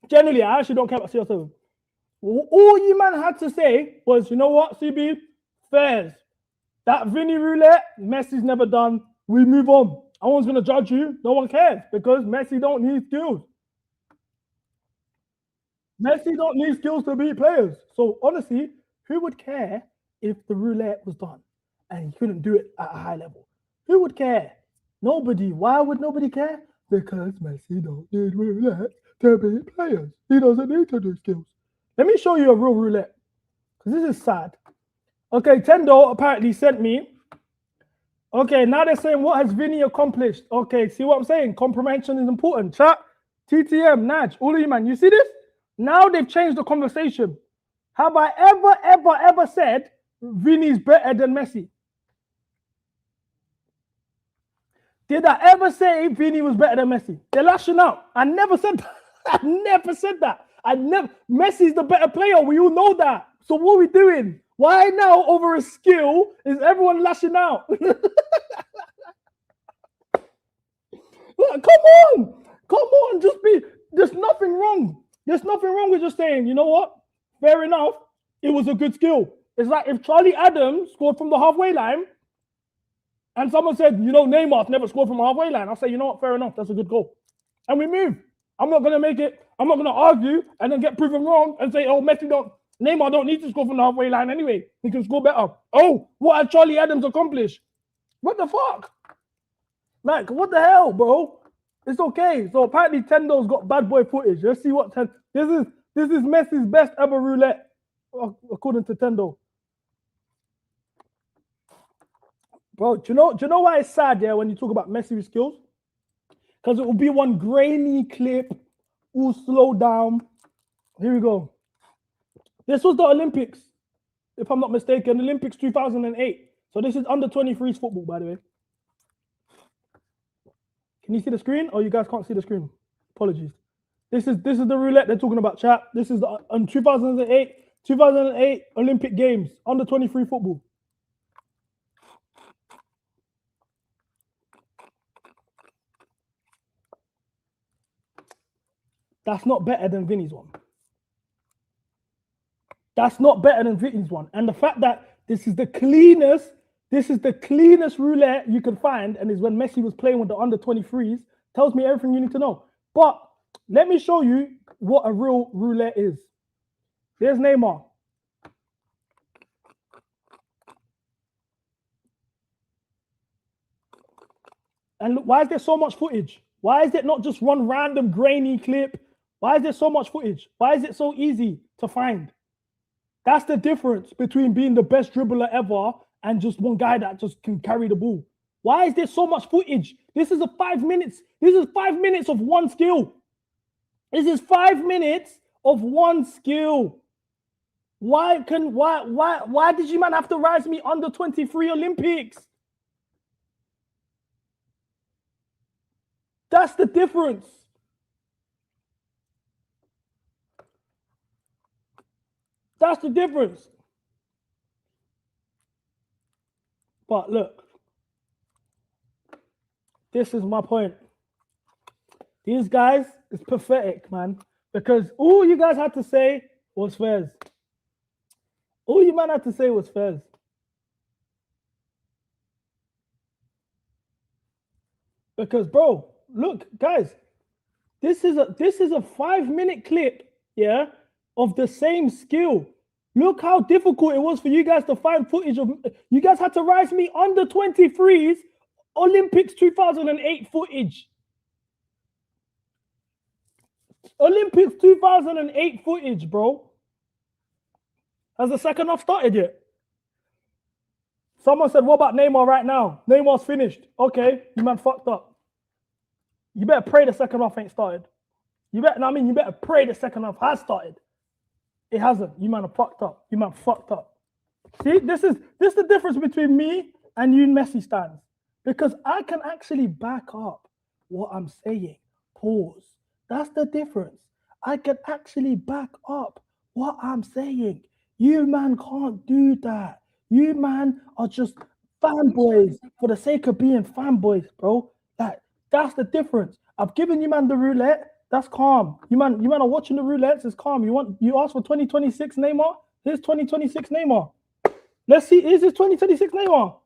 Generally, I actually don't care about CR7. All you man had to say was, you know what, CB, fairs. That Vinny roulette, Messi's never done. We move on. No one's going to judge you. No one cares because Messi don't need skills. Messi don't need skills to beat players. So honestly, who would care if the roulette was done and he couldn't do it at a high level? Who would care? Nobody. Why would nobody care? Because Messi don't need roulette to beat players. He doesn't need to do skills. Let me show you a real roulette because this is sad. Okay, Tendo apparently sent me. Okay, now they're saying, what has Vinny accomplished? Okay, see what I'm saying? Comprehension is important. Chat, TTM, Naj, all of you, man. You see this? Now they've changed the conversation. Have I ever said Vinny's better than Messi? Did I ever say Vinny was better than Messi? They're lashing out. I never said that. I never said that. Messi's the better player. We all know that. So what are we doing? Why now over a skill is everyone lashing out? Come on, there's nothing wrong. There's nothing wrong with just saying, you know what? Fair enough, it was a good skill. It's like if Charlie Adams scored from the halfway line and someone said, you know, Neymar never scored from the halfway line. I'll say, you know what? Fair enough, that's a good goal. And we move. I'm not going to argue and then get proven wrong and say, oh, Neymar don't need to score from the halfway line anyway. He can score better. Oh, what has Charlie Adams accomplished? What the fuck? Like, what the hell, bro? It's okay. So apparently Tendo's got bad boy footage. Let's see what this is Messi's best ever roulette, according to Tendo. Bro, do you know why it's sad, yeah, when you talk about Messi skills? Because it will be one grainy clip, all slow down. Here we go. This was the Olympics, if I'm not mistaken, Olympics 2008. So this is under 23s football, by the way. Can you see the screen? Oh, you guys can't see the screen. Apologies. This is the roulette they're talking about, chat. This is the 2008 Olympic Games, under 23 football. That's not better than Vinny's one. That's not better than Vinny's one. And the fact that this is the cleanest roulette you can find, and is when Messi was playing with the under 23s, tells me everything you need to know. But let me show you what a real roulette is. There's Neymar. And look, why is there so much footage? Why is it not just one random grainy clip? Why is there so much footage? Why is it so easy to find? That's the difference between being the best dribbler ever and just one guy that just can carry the ball. Why is there so much footage? This is 5 minutes. This is 5 minutes of one skill. This is 5 minutes of one skill. Why did you man have to rise me under 23 Olympics? That's the difference. That's the difference. But look, this is my point. These guys, it's pathetic, man. Because all you guys had to say was fairs. All you man had to say was fairs. Because, bro, look, guys, this is a 5 minute clip, yeah, of the same skill. Look how difficult it was for you guys to find footage of. You guys had to rise me under 23s Olympics 2008 footage. Olympics 2008 footage, bro. Has the second half started yet? Someone said, what about Neymar right now? Neymar's finished. Okay, you man fucked up. You better pray the second half ain't started. You better pray the second half has started. It hasn't. You man are fucked up. You man fucked up. See, this is the difference between me and you Messi stands. Because I can actually back up what I'm saying. Pause. That's the difference. I can actually back up what I'm saying. You man can't do that. You man are just fanboys for the sake of being fanboys, bro. That's the difference. I've given you man the roulette. That's calm. You man are watching the roulettes. It's calm. You asked for 2026 Neymar. Here's 2026 Neymar. Let's see. Is this 2026 Neymar?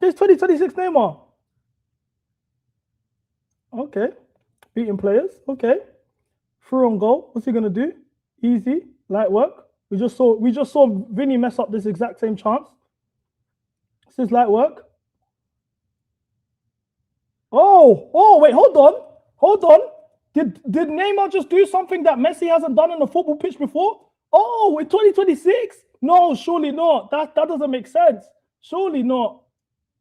This 2026 Neymar. Okay. Beating players. Okay. Through on goal. What's he gonna do? Easy. Light work. We just saw Vinny mess up this exact same chance. This is light work. Oh, wait, hold on. Did Neymar just do something that Messi hasn't done on the football pitch before? Oh, in 2026? No, surely not. That doesn't make sense. Surely not.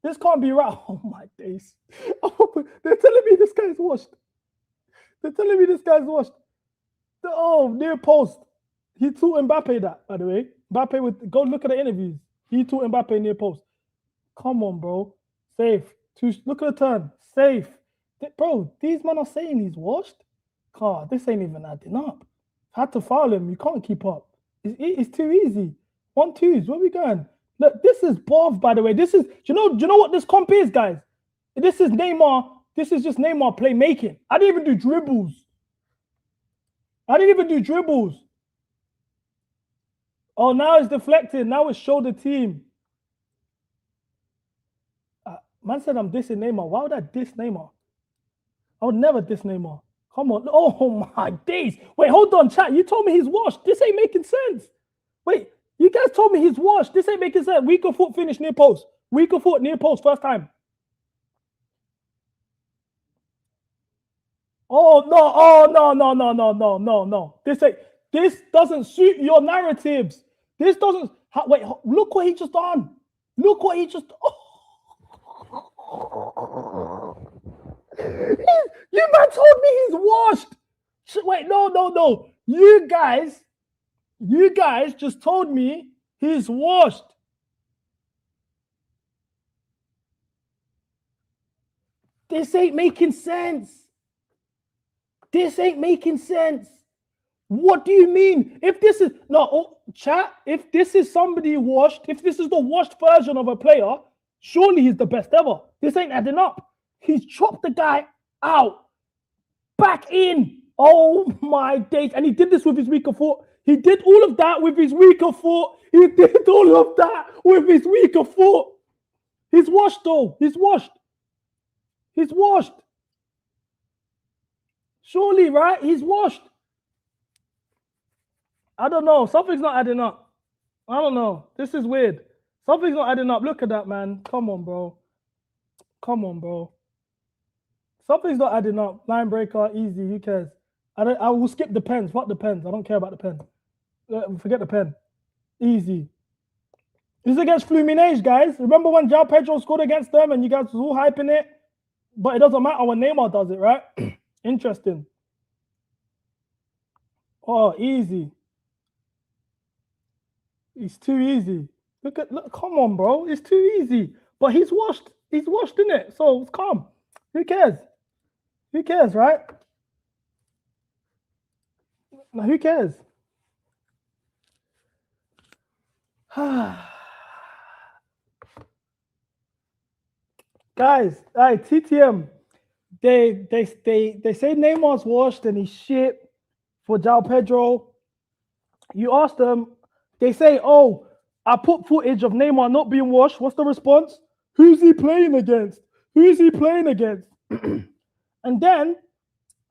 This can't be right. Oh my days. Oh, they're telling me this guy's washed. Oh, near post. He taught Mbappe that, by the way. Go look at the interviews. He taught Mbappe near post. Come on, bro. Safe. Look at the turn. Safe. Bro, these men are saying he's washed. God, this ain't even adding up. Had to foul him. You can't keep up. It's too easy. 1-2s. Where we going? Look, this is Bov, by the way. This is, do you know what this comp is, guys? This is Neymar. This is just Neymar playmaking. I didn't even do dribbles. Oh, now it's deflected. Now it's show the team. Man said I'm dissing Neymar. Why would I diss Neymar? I would never diss Neymar. Come on. Oh, my days. Wait, hold on, chat. You told me he's washed. This ain't making sense. Wait, you guys told me he's washed. This ain't making sense. Weak of foot finish near post. Weak of foot near post first time. Oh, no. This doesn't suit your narratives. This doesn't. Wait, look what he just done. You man told me he's washed. Wait, no. You guys just told me he's washed. This ain't making sense. What do you mean? If this is chat, if this is somebody washed, if this is the washed version of a player, surely he's the best ever. This ain't adding up. He's chopped the guy out, back in. Oh my days. And he did this with his weaker foot. He did all of that with his weaker foot. He's washed though. He's washed. Surely, right? He's washed. I don't know. Something's not adding up. I don't know. This is weird. Something's not adding up. Look at that, man. Come on, bro. Something's not adding up. Line breaker, easy. Who cares? I will skip the pens. Fuck the pens. I don't care about the pen. Forget the pen. Easy. This is against Fluminense, guys. Remember when João Pedro scored against them and you guys was all hyping it? But it doesn't matter when Neymar does it, right? Interesting. Oh, easy. It's too easy. Look, come on, bro. It's too easy. But he's washed. He's washed, in it. So it's calm. Who cares? Right? Now, who cares? Guys, TTM. They say Neymar's washed and he's shit for João Pedro. You ask them, they say, oh, I put footage of Neymar not being washed. What's the response? Who's he playing against? And then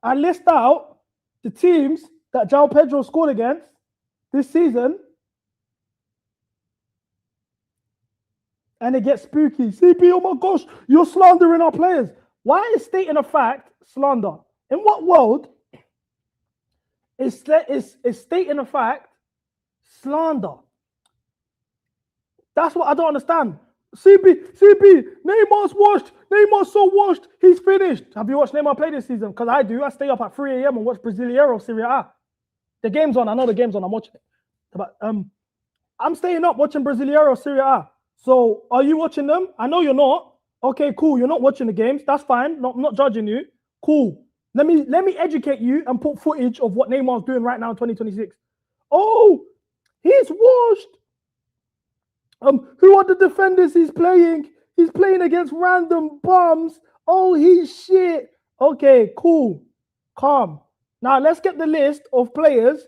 I list out the teams that João Pedro scored against this season. and it gets spooky. CP, oh my gosh, you're slandering our players. Why is stating a fact slander? In what world is stating a fact slander? That's what I don't understand. CP, Neymar's washed. Neymar's so washed. He's finished. Have you watched Neymar play this season? Because I do. I stay up at 3 a.m. and watch Brasileiro Serie A. The game's on. I know the game's on. I'm watching it. But I'm staying up watching Brasileiro Serie A. So are you watching them? I know you're not. Okay, cool. You're not watching the games. That's fine. Not judging you. Cool. Let me educate you and put footage of what Neymar's doing right now in 2026. Oh, he's washed. Who are the defenders he's playing? He's playing against random bums. Oh, he's shit. Okay, cool. Calm. Now let's get the list of players.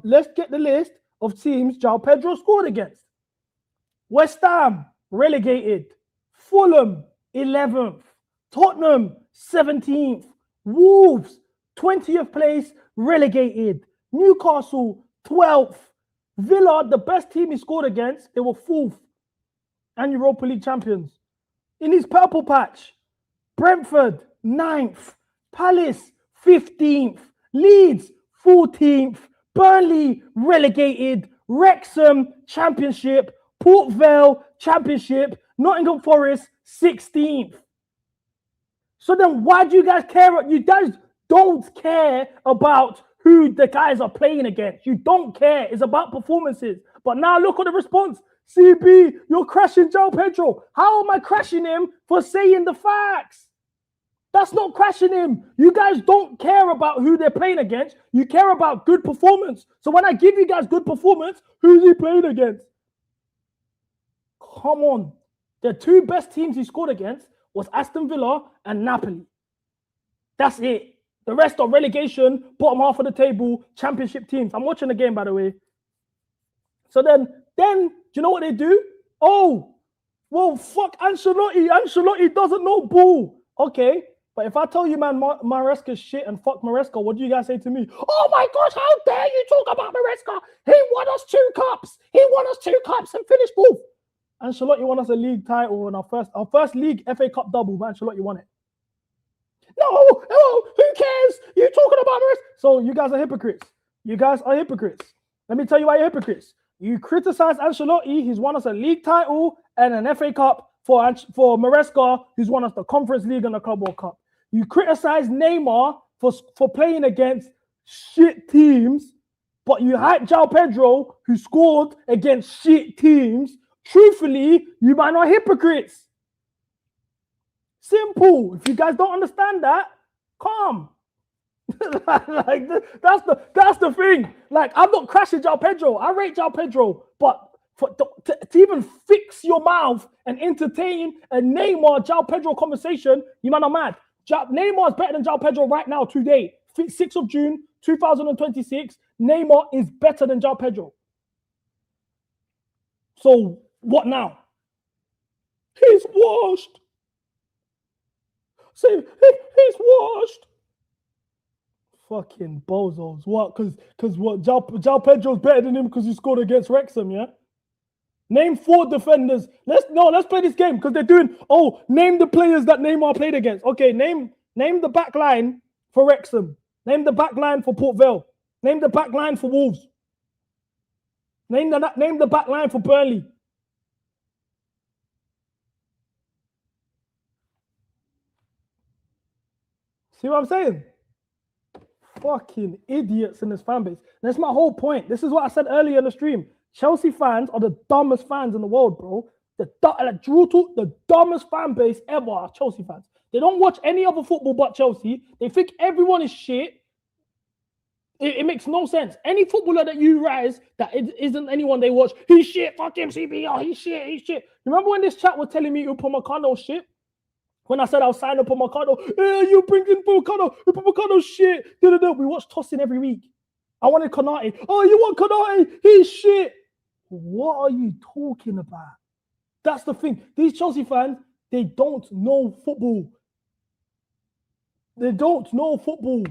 Let's get the list of teams João Pedro scored against. West Ham, relegated. Fulham, 11th. Tottenham, 17th. Wolves, 20th place, relegated. Newcastle, 12th. Villa, the best team he scored against, they were 4th and Europa League champions. In his purple patch, Brentford, 9th. Palace, 15th. Leeds, 14th. Burnley, relegated. Wrexham, championship. Port Vale, championship. Nottingham Forest, 16th. So then why do you guys care? You guys don't care about who the guys are playing against. You don't care. It's about performances. But now look at the response. CB, you're crashing João Pedro. How am I crashing him for saying the facts? That's not crashing him. You guys don't care about who they're playing against. You care about good performance. So when I give you guys good performance, who's he playing against? Come on. The two best teams he scored against was Aston Villa and Napoli. That's it. The rest are relegation, bottom half of the table, championship teams. I'm watching the game, by the way. So then, do you know what they do? Oh, well, fuck Ancelotti. Ancelotti doesn't know ball. Okay, but if I tell you, man, Maresca's shit and fuck Maresca, what do you guys say to me? Oh my gosh, how dare you talk about Maresca? He won us 2 cups. He won us 2 cups and finished 4th. Ancelotti won us a league title in our first league FA Cup double, but Ancelotti won it. No, who cares? You're talking about Maresca. So you guys are hypocrites. You guys are hypocrites. Let me tell you why you're hypocrites. You criticize Ancelotti. He's won us a league title and an FA Cup for Maresca, who's won us the Conference League and the Club World Cup. You criticize Neymar for playing against shit teams, but you hype João Pedro, who scored against shit teams. Truthfully, you might not hypocrites. Simple. If you guys don't understand that, calm. Like that's the thing. Like, I'm not crashing João Pedro. I rate João Pedro, but to even fix your mouth and entertain a Neymar João Pedro conversation, you man are mad. Neymar is better than João Pedro right now today. 6th of June 2026. Neymar is better than João Pedro. So what now? He's washed. See, he's washed. Fucking bozos. What? Because what? João Pedro's better than him because he scored against Wrexham, yeah? Name 4 defenders. Let's play this game because they're doing, name the players that Neymar played against. Okay, name the back line for Wrexham. Name the back line for Port Vale. Name the back line for Wolves. Name the back line for Burnley. See what I'm saying? Fucking idiots in this fan base. That's my whole point. This is what I said earlier in the stream. Chelsea fans are the dumbest fans in the world, bro. The dumbest fan base ever are Chelsea fans. They don't watch any other football but Chelsea. They think everyone is shit. It makes no sense. Any footballer that you rise that isn't anyone they watch, he's shit, fuck him, CBR, he's shit. Remember when this chat was telling me Upamecano shit? When I said I'll sign Upamecano, you bring in Upamecano shit. We watch tossing every week. I wanted Konate. Oh, you want Konate? He's shit. What are you talking about? That's the thing. These Chelsea fans, they don't know football. They don't know football.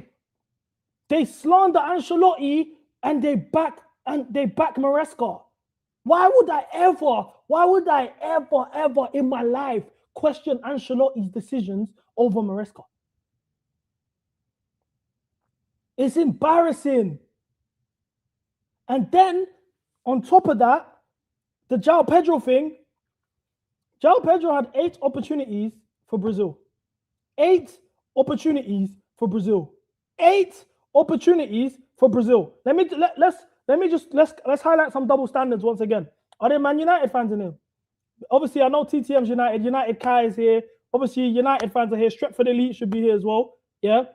They slander Ancelotti and they back Maresca. Why would I ever in my life question Ancelotti's decisions over Maresca? It's embarrassing. And then, on top of that, the João Pedro thing, João Pedro had 8 opportunities for Brazil. 8 opportunities for Brazil. 8 opportunities for Brazil. Let's highlight some double standards once again. Are there Man United fans in here? Obviously, I know TTM's United. United Kai is here. Obviously, United fans are here. Stretford Elite should be here as well. Yeah.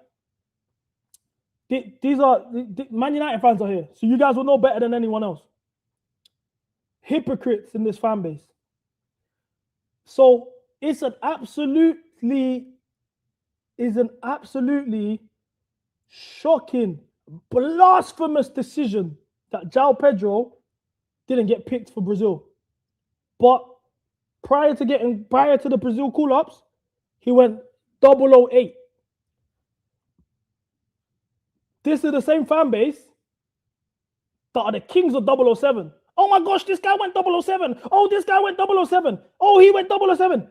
These are Man United fans are here. So you guys will know better than anyone else. Hypocrites in this fan base. So it's an absolutely shocking, blasphemous decision that João Pedro didn't get picked for Brazil. But prior to the Brazil call-ups, he went 008. This is the same fan base that are the kings of 007. Oh my gosh, this guy went 007. Oh, this guy went 007. Oh, he went 007.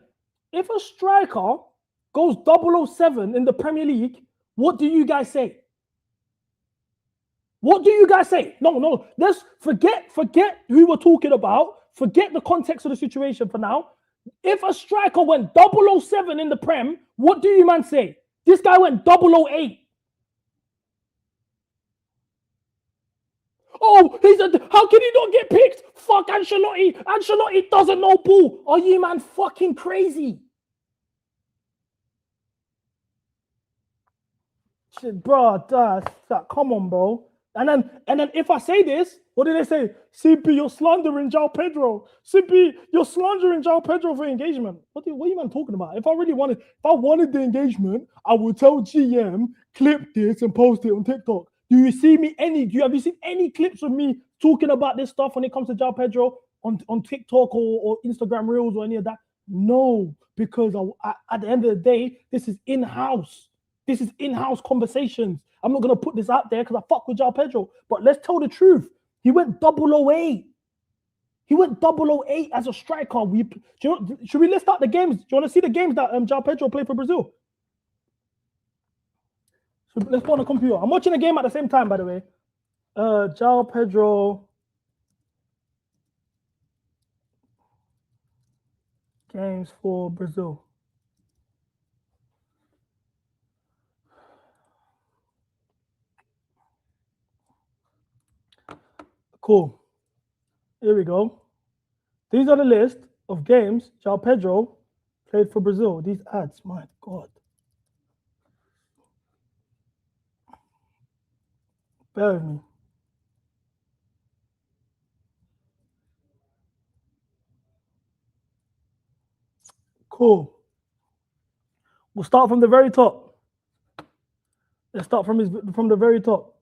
If a striker goes 007 in the Premier League, what do you guys say? What do you guys say? No. Let's forget who we're talking about. Forget the context of the situation for now. If a striker went 007 in the Prem, what do you man say? This guy went 008. Oh, how can he not get picked? Fuck Ancelotti. Ancelotti doesn't know ball. Are you man fucking crazy? Shit, bro, come on, bro. And then if I say this, what do they say? CP, you're slandering João Pedro. CP, you're slandering João Pedro for engagement. What are you man talking about? If I wanted the engagement, I would tell GM, clip this and post it on TikTok. Have you seen any clips of me talking about this stuff when it comes to João Pedro on TikTok or Instagram Reels or any of that? No, because at the end of the day, this is in-house. This is in-house conversations. I'm not going to put this out there because I fuck with João Pedro. But let's tell the truth. He went 008. He went 008 as a striker. Should we list out the games? Do you want to see the games that João Pedro played for Brazil? So let's go on the computer. I'm watching the game at the same time, by the way. João Pedro games for Brazil. Cool. Here we go. These are the list of games João Pedro played for Brazil. These ads, my God. Bear with me. Cool. We'll start from the very top. Let's start from the very top.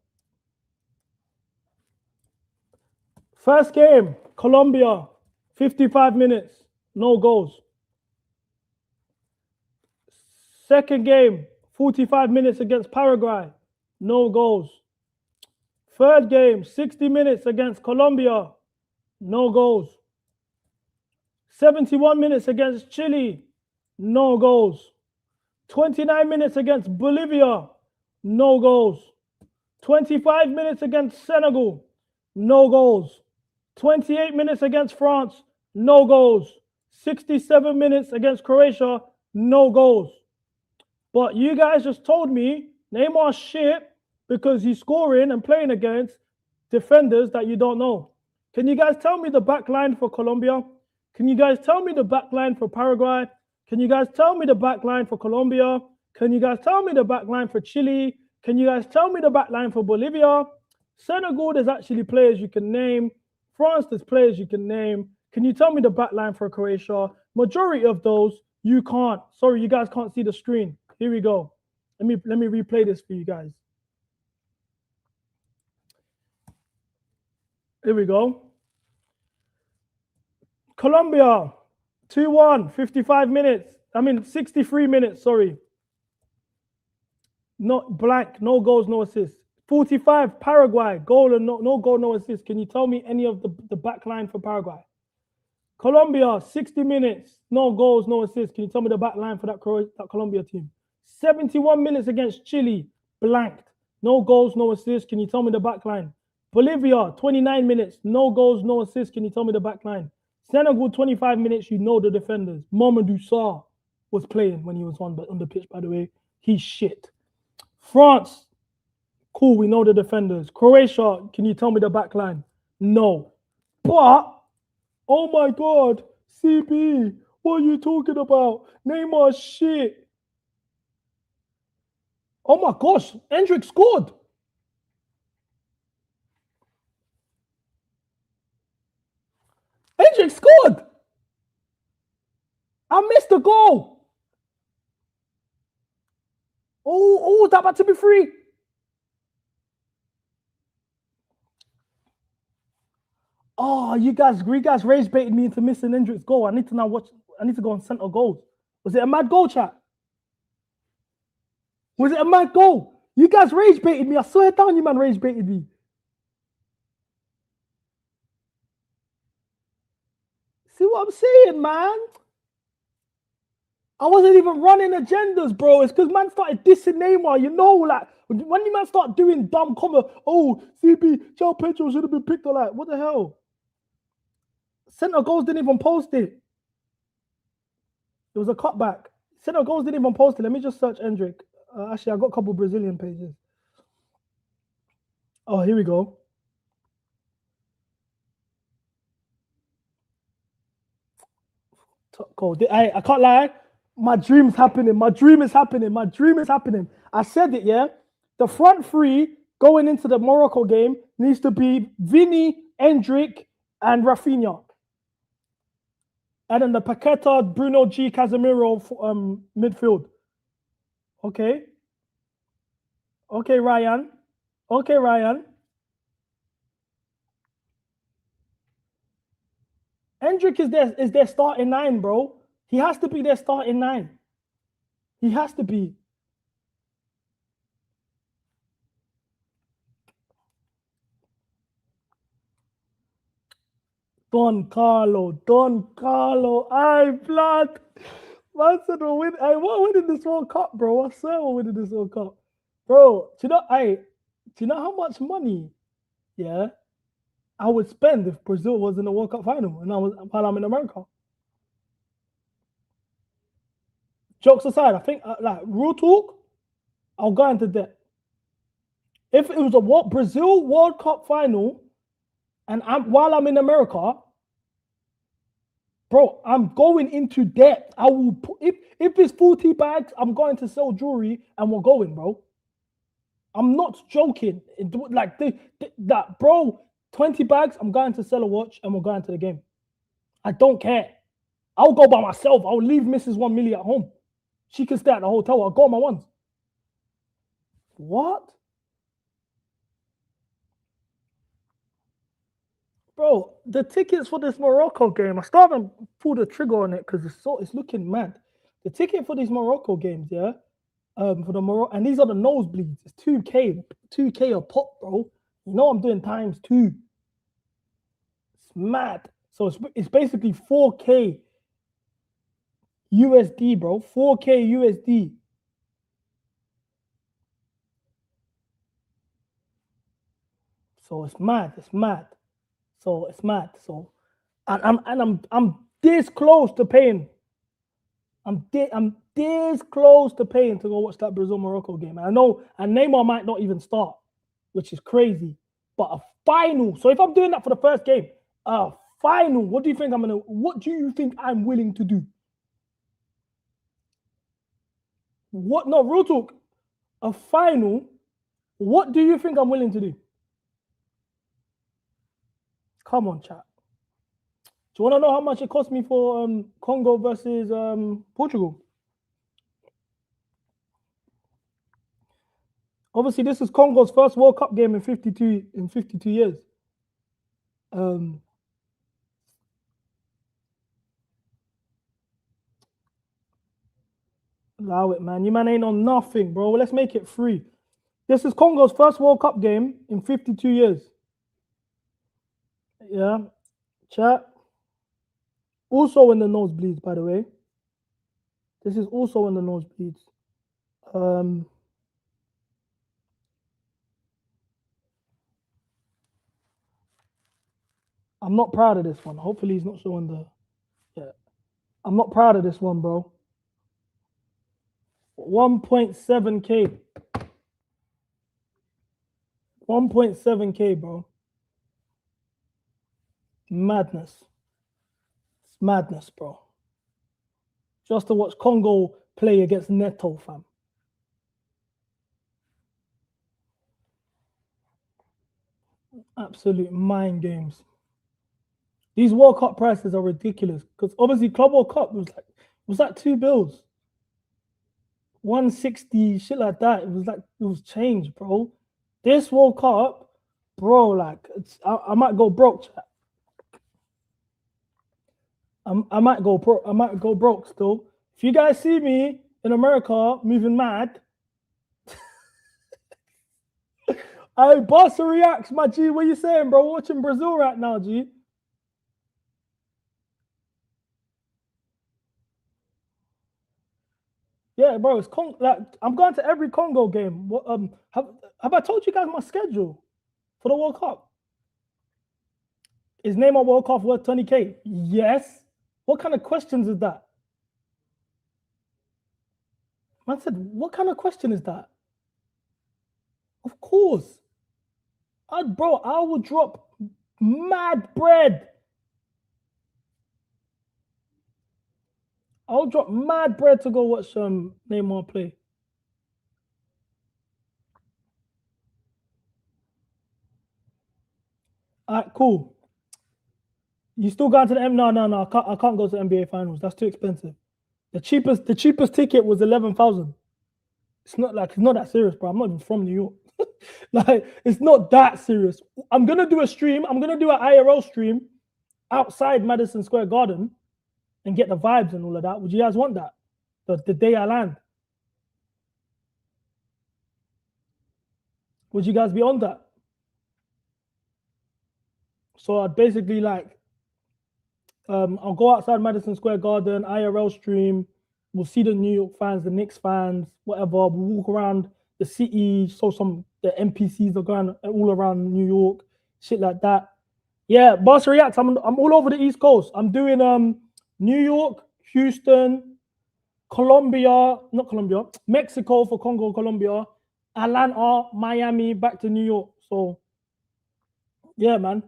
First game, Colombia, 55 minutes, no goals. Second game, 45 minutes against Paraguay, no goals. Third game, 60 minutes against Colombia, no goals. 71 minutes against Chile, no goals. 29 minutes against Bolivia, no goals. 25 minutes against Senegal, no goals. 28 minutes against France, no goals. 67 minutes against Croatia, no goals. But you guys just told me Neymar's shit because he's scoring and playing against defenders that you don't know. Can you guys tell me the back line for Colombia? Can you guys tell me the back line for Paraguay? Can you guys tell me the back line for Colombia? Can you guys tell me the back line for Chile? Can you guys tell me the back line for Bolivia? Senegal, there's actually players you can name. France, there's players you can name. Can you tell me the back line for Croatia? Majority of those, you can't. Sorry, you guys can't see the screen. Here we go. Let me replay this for you guys. Here we go. Colombia, 2-1, 55 minutes. 63 minutes, sorry. Not blank, no goals, no assists. 45, Paraguay, goal and no goal, no assist. Can you tell me any of the back line for Paraguay? Colombia, 60 minutes, no goals, no assists. Can you tell me the back line for that Colombia team? 71 minutes against Chile, blanked. No goals, no assists. Can you tell me the back line? Bolivia, 29 minutes, no goals, no assists. Can you tell me the back line? Senegal, 25 minutes, you know the defenders. Mamadou Sarr was playing when he was on the pitch, by the way. He's shit. France, cool, we know the defenders. Croatia, can you tell me the back line? No. But, oh my God, CB, what are you talking about? Neymar shit. Oh my gosh, Endrick scored. Endrick scored. I missed the goal. Oh, that about to be free. Oh, you guys rage baited me into missing Endrick's goal. I need to now watch. I need to go on center goals. Was it a mad goal, chat? Was it a mad goal? You guys rage baited me. I swear down, you man rage baited me. See what I'm saying, man? I wasn't even running agendas, bro. It's because man started dissing Neymar. You know, like when you man start doing dumb comment, oh, CB, João Pedro should have been picked or like, what the hell? Center goals didn't even post it. It was a cutback. Center goals didn't even post it. Let me just search Endrick. Actually, I got a couple Brazilian pages. Oh, here we go. Top goal. I can't lie. My dream's happening. My dream is happening. My dream is happening. I said it, yeah? The front three going into the Morocco game needs to be Vini, Endrick, and Rafinha. And then the Paqueta, Bruno G, Casemiro midfield. Okay. Okay, Ryan. Okay, Ryan. Endrick is their starting 9, bro. He has to be their starting 9. He has to be. Don Carlo. Aye, blood. Man said we'll win. Aye, we're winning this World Cup, bro. I swear we're winning this World Cup. Bro, do you know how much money, yeah, I would spend if Brazil was in the World Cup final while I'm in America? Jokes aside, I think, like, real talk, I'll go into debt. If it was a Brazil World Cup final, and while I'm in America, bro, I'm going into debt. I will put, if it's 40 bags, I'm going to sell jewelry and we're going, bro. I'm not joking. Like that, bro. 20 bags, I'm going to sell a watch and we're going to the game. I don't care. I'll go by myself. I'll leave Mrs. 1 million at home. She can stay at the hotel. I'll go on my ones. What? Bro, the tickets for this Morocco game, I started to pull the trigger on it because it's looking mad. The ticket for these Morocco games, yeah, for the Morocco, and these are the nosebleeds. It's 2K a pop, bro. You know I'm doing times 2. It's mad. So it's basically 4K USD, bro. 4K USD. So it's mad. So it's mad. So I'm this close to paying. I'm this close to paying to go watch that Brazil Morocco game. And I know, and Neymar might not even start, which is crazy. But a final. So if I'm doing that for the first game, a final. What do you think I'm willing to do? What? No, real talk. A final. What do you think I'm willing to do? Come on, chat. Do you want to know how much it cost me for Congo versus Portugal? Obviously, this is Congo's first World Cup game in 52 years. Allow it, man. You man ain't on nothing, bro. Let's make it free. This is Congo's first World Cup game in 52 years. Yeah, chat. Also in the nosebleeds, by the way. This is also in the nosebleeds. I'm not proud of this one. Hopefully he's not showing the... Yeah. I'm not proud of this one, bro. 1.7K. 1.7K, bro. Madness. It's madness, bro. Just to watch Congo play against Neto, fam. Absolute mind games. These World Cup prices are ridiculous because obviously Club World Cup was like $2 bills. 160, shit like that. It was change, bro. This World Cup, bro, like I might go broke, chat. I might go broke still. If you guys see me in America moving mad, I Barca reacts, my G. What you saying, bro? Watching Brazil right now, G. Yeah, bro. It's like I'm going to every Congo game. What have I told you guys my schedule for the World Cup? Is Neymar World Cup worth 20K? Yes. What kind of questions is that? Man said, what kind of question is that? Of course. I would drop mad bread. I'll drop mad bread to go watch Neymar play. All right, cool. You still going to the No. I can't go to the NBA Finals. That's too expensive. The cheapest ticket was 11,000. It's not that serious, bro. I'm not even from New York. Like, it's not that serious. I'm gonna do a stream. I'm gonna do an IRL stream outside Madison Square Garden and get the vibes and all of that. Would you guys want that? The day I land. Would you guys be on that? So I'd basically like, I'll go outside Madison Square Garden, IRL stream. We'll see the New York fans, the Knicks fans, whatever. We'll walk around the city. So the NPCs are going all around New York, shit like that. Yeah, Barca Reacts. I'm all over the East Coast. I'm doing New York, Houston, Mexico for Congo, Colombia, Atlanta, Miami, back to New York. So yeah, man.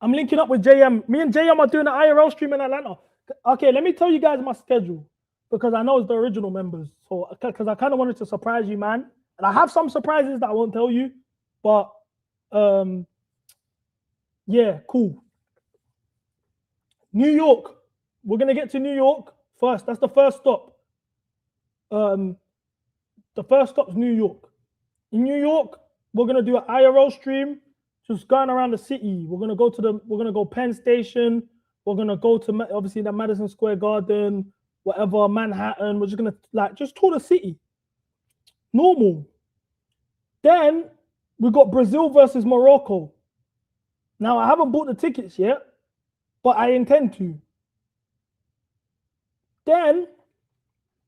I'm linking up with JM. Me and JM are doing an IRL stream in Atlanta. Okay, let me tell you guys my schedule because I know it's the original members. So because I kind of wanted to surprise you, man. And I have some surprises that I won't tell you. But yeah, cool. New York. We're gonna get to New York first. That's the first stop. The first stop's New York. In New York, we're gonna do an IRL stream. Just going around the city. We're gonna go Penn Station. We're gonna go to obviously the Madison Square Garden, whatever, Manhattan. We're just gonna just tour the city. Normal. Then we got Brazil versus Morocco. Now I haven't bought the tickets yet, but I intend to. Then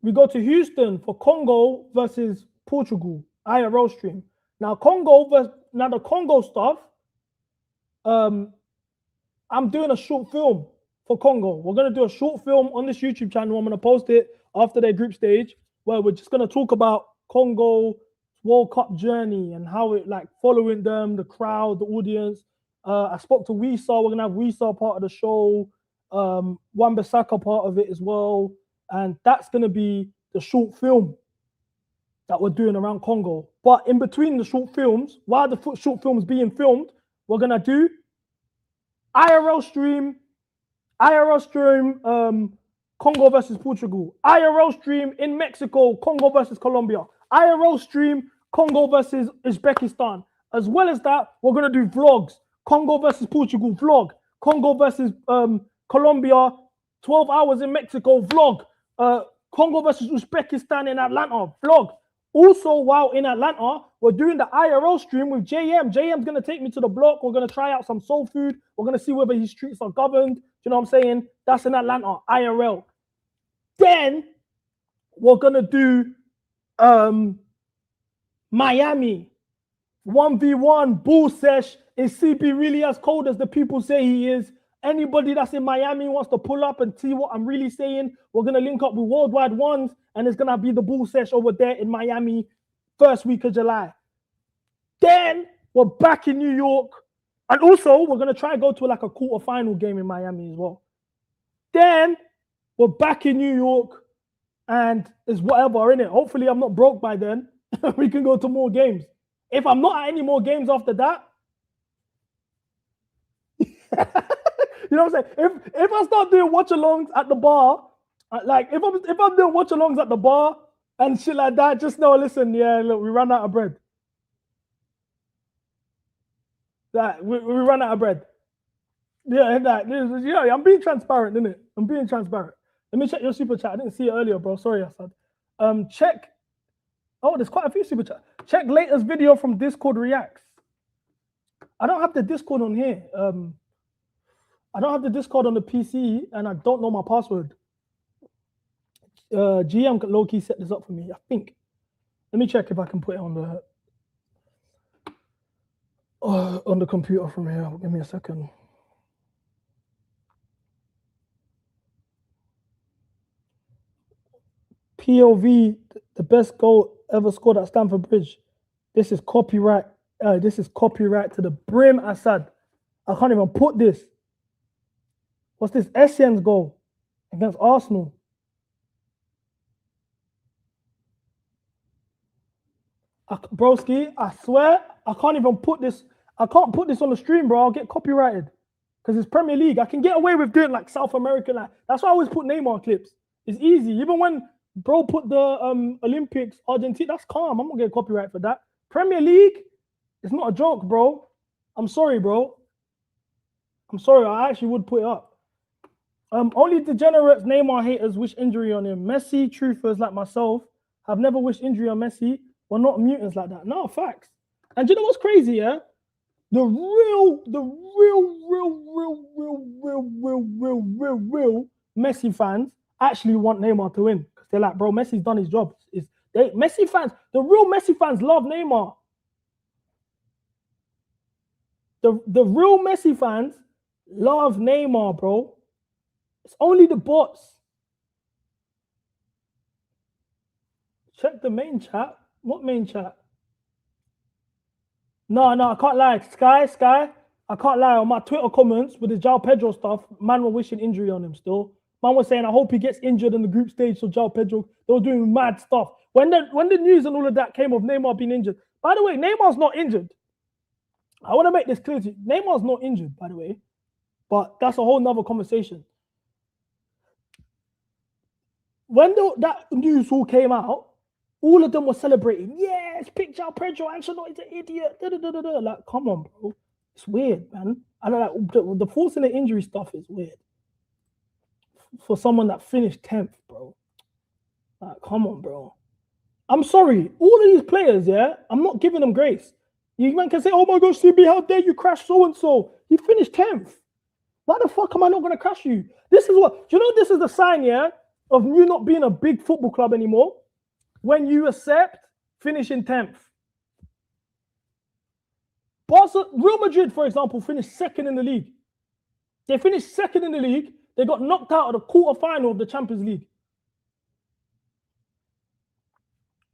we go to Houston for Congo versus Portugal, IRL stream. Now the Congo stuff, I'm doing a short film for Congo. We're going to do a short film on this YouTube channel. I'm going to post it after their group stage where we're just going to talk about Congo World Cup journey and how it like following them, the crowd, the audience. I spoke to Wisa. We're going to have Wisa part of the show, Wan-Bissaka part of it as well. And that's going to be the short film that we're doing around Congo. But in between the short films, while the short films being filmed, we're going to do IRL stream, Congo versus Portugal, IRL stream in Mexico, Congo versus Colombia, IRL stream, Congo versus Uzbekistan. As well as that, we're going to do vlogs, Congo versus Portugal, vlog, Congo versus Colombia, 12 hours in Mexico, vlog, Congo versus Uzbekistan in Atlanta, vlog. Also, while in Atlanta, we're doing the IRL stream with JM. JM's going to take me to the block. We're going to try out some soul food. We're going to see whether his streets are governed. Do you know what I'm saying? That's in Atlanta, IRL. Then we're going to do Miami. 1v1 bull sesh. Is CB really as cold as the people say he is? Anybody that's in Miami wants to pull up and see what I'm really saying, we're going to link up with Worldwide Ones, and it's going to be the bull sesh over there in Miami first week of July. Then we're back in New York. And also, we're going to try and go to like a quarterfinal game in Miami as well. Then we're back in New York, and it's whatever, innit? Hopefully, I'm not broke by then. We can go to more games. If I'm not at any more games after that, you know what I'm saying? If I start doing watch-alongs at the bar, like if I'm doing watch-alongs at the bar and shit like that, just know, listen, yeah, look, we ran out of bread. That we ran out of bread. Yeah, yeah, I'm being transparent, innit? I'm being transparent. Let me check your super chat. I didn't see it earlier, bro. Sorry, Assad. Check. Oh, there's quite a few super chats. Check latest video from Discord Reacts. I don't have the Discord on here. I don't have the Discord on the PC, and I don't know my password. GM low-key set this up for me, I think. Let me check if I can put it on the computer from here. Give me a second. POV, the best goal ever scored at Stamford Bridge. This is copyright. This is copyright to the brim, Assad. I can't even put this. What's this? Essien's goal against Arsenal. Broski, I swear, I can't even put this. I can't put this on the stream, bro. I'll get copyrighted because it's Premier League. I can get away with doing like South American. Like, that's why I always put Neymar clips. It's easy. Even when bro put the Olympics, Argentina, that's calm. I'm not getting copyright for that. Premier League, it's not a joke, bro. I'm sorry, bro. I'm sorry. I actually would put it up. Only degenerates, Neymar haters wish injury on him. Messi truthers like myself have never wished injury on Messi. We're not mutants like that. No, facts. And you know what's crazy, yeah? The real Messi fans actually want Neymar to win. Because they're like, bro, Messi's done his job. Messi fans, the real Messi fans love Neymar. The real Messi fans love Neymar, bro. It's only the bots. Check the main chat. What main chat? No, I can't lie. Sky, I can't lie. On my Twitter comments with the João Pedro stuff, man were wishing injury on him still. Man was saying, I hope he gets injured in the group stage so João Pedro. They were doing mad stuff. When the news and all of that came of Neymar being injured. By the way, Neymar's not injured. I want to make this clear to you. Neymar's not injured, by the way. But that's a whole nother conversation. When that news all came out, all of them were celebrating. Yes, pick João Pedro. Ancelotti's an idiot. Like, come on, bro. It's weird, man. I don't like the forcing the injury stuff is weird. For someone that finished 10th, bro. Like, come on, bro. I'm sorry. All of these players, yeah, I'm not giving them grace. You man can say, oh my gosh, CB, how dare you crash so-and-so? He finished 10th. Why the fuck am I not going to crash you? This is what, do you know this is the sign, yeah, of you not being a big football club anymore? When you accept finishing 10th. Real Madrid, for example, finished second in the league. They finished second in the league. They got knocked out of the quarterfinal of the Champions League.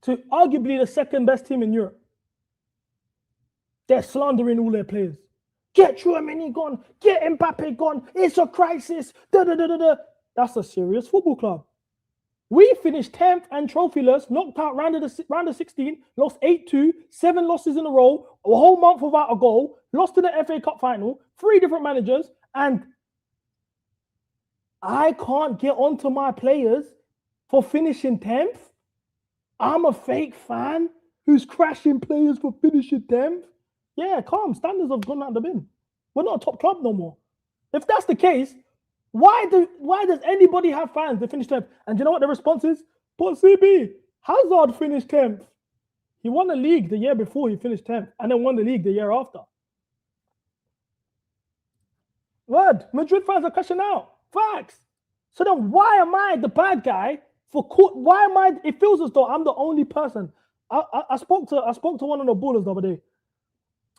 To arguably the second best team in Europe. They're slandering all their players. Get Tchouaméni gone. Get Mbappe gone. It's a crisis. That's a serious football club. We finished 10th and trophyless, knocked out round of 16, lost 8-2, 7 losses in a row, a whole month without a goal, lost to the FA Cup final, 3 different managers, and I can't get onto my players for finishing 10th. I'm a fake fan who's crashing players for finishing 10th. Yeah, calm. Standards have gone out the bin. We're not a top club no more. If that's the case, why does anybody have fans that finish 10th? And you know what the response is? But CB, Hazard finished 10th. He won the league the year before he finished 10th, and then won the league the year after. Word. Madrid fans are crashing out. Facts. So then why am I the bad guy why am I? It feels as though I'm the only person. I spoke to one of the ballers the other day.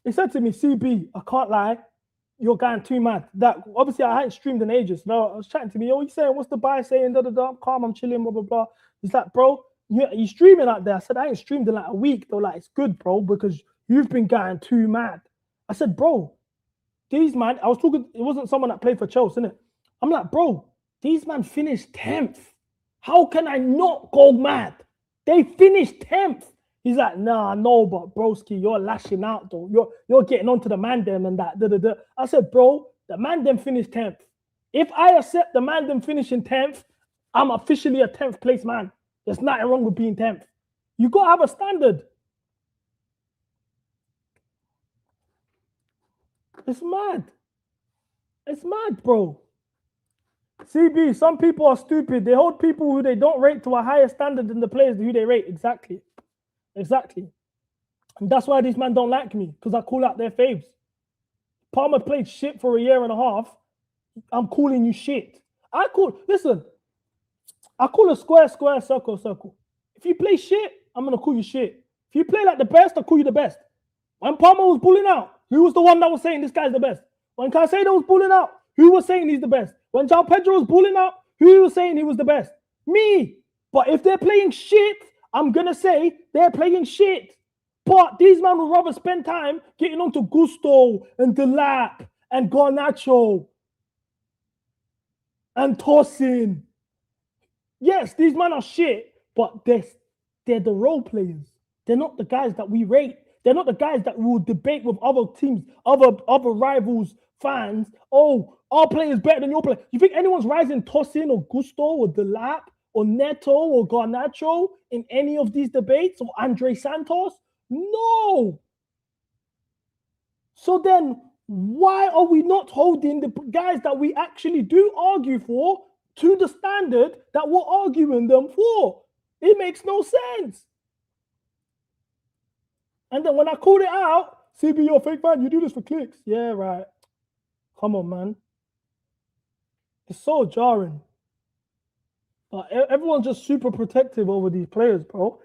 He said to me, CB, I can't lie, you're going too mad. That obviously I hadn't streamed in ages. No, I was chatting to me, yo, you saying, what's the buy saying? Da, da, da, I'm calm, I'm chilling, blah, blah, blah. He's like, bro, you streaming out there. I said, I ain't streamed in like a week. They're like, it's good, bro, because you've been going too mad. I said, bro, these man, I was talking, it wasn't someone that played for Chelsea, innit? I'm like, bro, these man finished 10th. How can I not go mad? They finished 10th. He's like, nah, no, but broski, you're lashing out though. You're getting onto the man them and that. Da, da, da. I said, bro, the man them finished 10th. If I accept the man them finishing 10th, I'm officially a 10th place man. There's nothing wrong with being 10th. You got to have a standard. It's mad. It's mad, bro. CB, some people are stupid. They hold people who they don't rate to a higher standard than the players who they rate. Exactly. And that's why these men don't like me, because I call out their faves. Palmer played shit for a year and a half. I'm calling you shit. I call a square, circle. If you play shit, I'm going to call you shit. If you play like the best, I'll call you the best. When Palmer was bullying out, who was the one that was saying this guy's the best? When Caicedo was bullying out, who was saying he's the best? When João Pedro was bullying out, who was saying he was the best? Me. But if they're playing shit, I'm going to say they're playing shit. But these men would rather spend time getting on to Gusto and Delap and Garnacho and Tosin. Yes, these men are shit, but they're the role players. They're not the guys that we rate. They're not the guys that we will debate with other teams, other rivals, fans. Oh, our player is better than your player. You think anyone's rising Tosin or Gusto or Delap or Neto or Garnacho in any of these debates, or Andre Santos? No. So then why are we not holding the guys that we actually do argue for to the standard that we're arguing them for? It makes no sense. And then when I called it out, CB, you're a fake fan, you do this for clicks. Yeah, right. Come on, man. It's so jarring. But everyone's just super protective over these players, bro.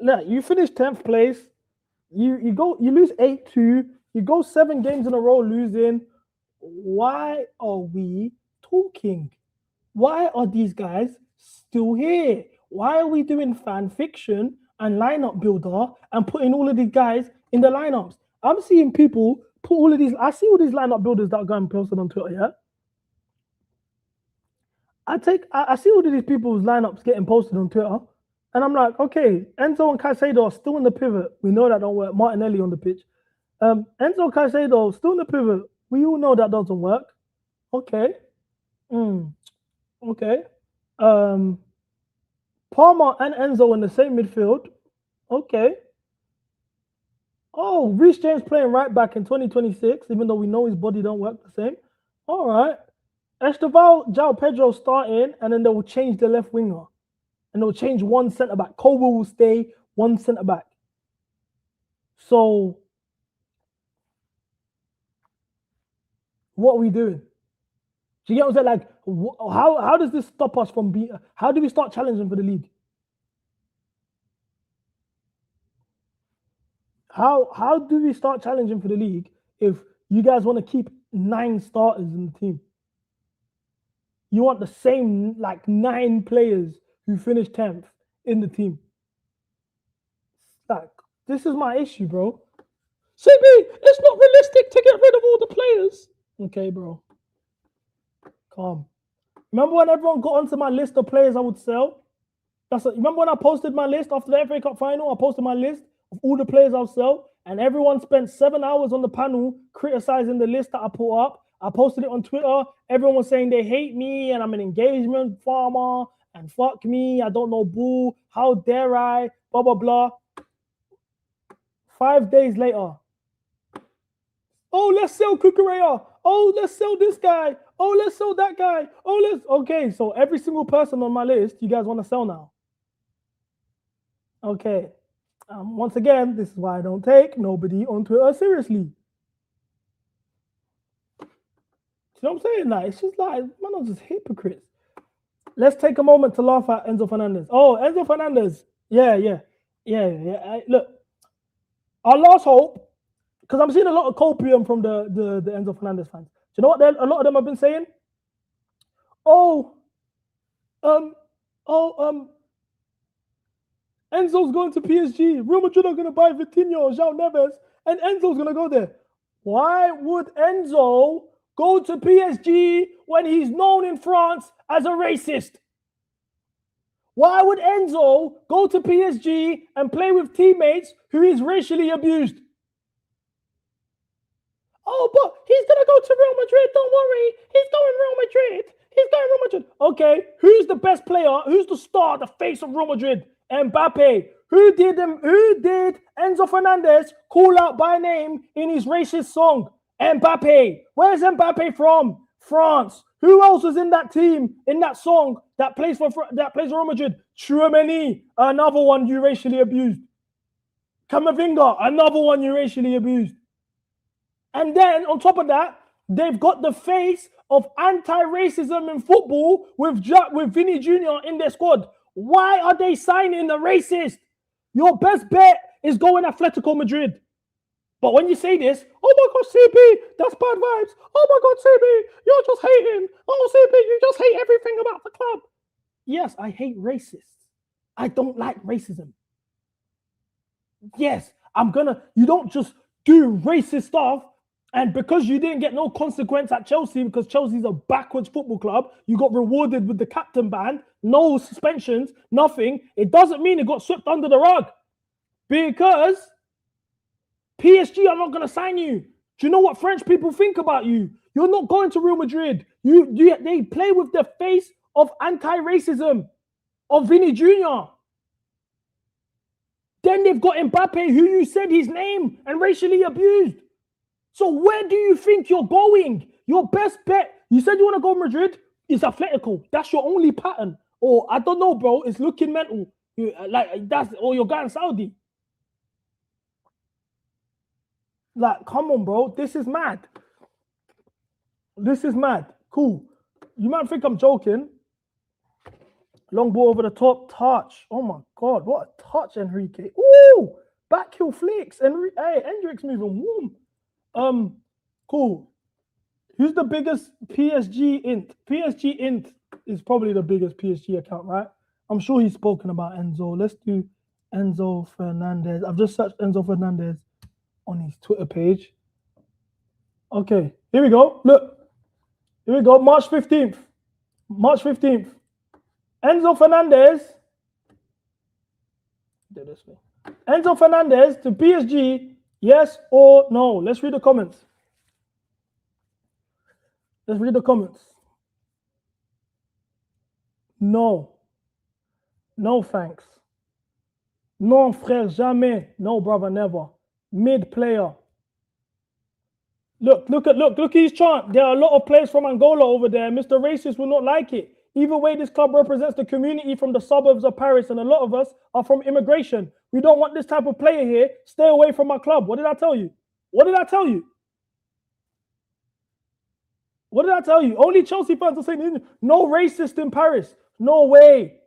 Look, you finish 10th place. You lose 8-2. You go 7 games in a row losing. Why are we talking? Why are these guys still here? Why are we doing fan fiction and lineup builder and putting all of these guys in the lineups? I'm seeing people put all of these. I see all these lineup builders that are going posted on Twitter. Yeah, I see all of these people's lineups getting posted on Twitter, and I'm like, okay, Enzo and Caicedo are still in the pivot. We know that don't work. Martinelli on the pitch. Enzo Caicedo still in the pivot. We all know that doesn't work. Okay. Okay. Palmer and Enzo in the same midfield. Okay. Oh, Reece James playing right back in 2026, even though we know his body don't work the same. All right. Esteval, João Pedro starting, and then they will change the left winger. And they'll change one centre-back. Colwell will stay, one centre-back. So, what are we doing? Do you get what I'm saying? Like, how does this stop us from being... How do we start challenging for the league? How do we start challenging for the league if you guys want to keep 9 starters in the team? You want the same, 9 players who finished 10th in the team. Like, this is my issue, bro. CB, it's not realistic to get rid of all the players. Okay, bro. Calm. Remember when everyone got onto my list of players I would sell? Remember when I posted my list after the FA Cup final? I posted my list of all the players I'll sell, and everyone spent 7 hours on the panel criticizing the list that I put up. I posted it on Twitter. Everyone was saying they hate me and I'm an engagement farmer and fuck me. I don't know boo. How dare I? Blah, blah, blah. 5 days later. Oh, let's sell Kukurea. Oh, let's sell this guy. Oh, let's sell that guy. Okay, so every single person on my list, you guys want to sell now. Okay. Once again, this is why I don't take nobody on Twitter seriously. You know what I'm saying? Like, it's just like, man, I'm just hypocrites. Let's take a moment to laugh at Enzo Fernandez. Oh, Enzo Fernandez. Yeah. Look, our last hope, because I'm seeing a lot of copium from the Enzo Fernandez fans. Do you know what a lot of them have been saying? Enzo's going to PSG. Real Madrid are going to buy Vitinho, João Neves, and Enzo's going to go there. Why would Enzo go to PSG when he's known in France as a racist? Why would Enzo go to PSG and play with teammates who is racially abused? Oh, but he's going to go to Real Madrid. Don't worry. He's going Real Madrid. He's going Real Madrid. Okay, who's the best player? Who's the star, the face of Real Madrid? Mbappe. Who did Enzo Fernandez call out by name in his racist song? Mbappe. Where's Mbappe from? France. Who else was in that team, in that song, that plays for Real Madrid? Tchouameni, another one you racially abused. Camavinga, another one you racially abused. And then, on top of that, they've got the face of anti-racism in football with Vinny Jr. in their squad. Why are they signing the racist? Your best bet is going Atletico Madrid. But when you say this, oh my God, CB, that's bad vibes. Oh my God, CB, you're just hating. Oh, CB, you just hate everything about the club. Yes, I hate racists. I don't like racism. Yes, you don't just do racist stuff, and because you didn't get no consequence at Chelsea, because Chelsea's a backwards football club, you got rewarded with the captain ban, no suspensions, nothing. It doesn't mean it got swept under the rug. Because PSG are not going to sign you. Do you know what French people think about you? You're not going to Real Madrid. They play with the face of anti-racism, of Vinny Jr. Then they've got Mbappe, who you said his name and racially abused. So where do you think you're going? Your best bet, you said you want to go Madrid, is Atletico. That's your only pattern. Or I don't know, bro. It's looking mental. Or you're going Saudi. Like, come on, bro. This is mad. This is mad. Cool. You might think I'm joking. Long ball over the top. Touch. Oh, my God. What a touch, Enrique. Ooh! Back heel flicks. Hey, Hendrick's moving warm. Cool. Who's the biggest PSG int? PSG int is probably the biggest PSG account, right? I'm sure he's spoken about Enzo. Let's do Enzo Fernandez. I've just searched Enzo Fernandez on his Twitter page. Okay, here we go. Look. Here we go. March 15th. Enzo Fernandez. Do this way. Enzo Fernandez to PSG. Yes or no? Let's read the comments. No. No, thanks. Non, frère, jamais. No, brother, never. Mid player. Look at his chant. There are a lot of players from Angola over there. Mr. Racist will not like it. Either way, this club represents the community from the suburbs of Paris, and a lot of us are from immigration. We don't want this type of player here. Stay away from our club. What did I tell you? Only Chelsea fans are saying no racist in Paris. No way.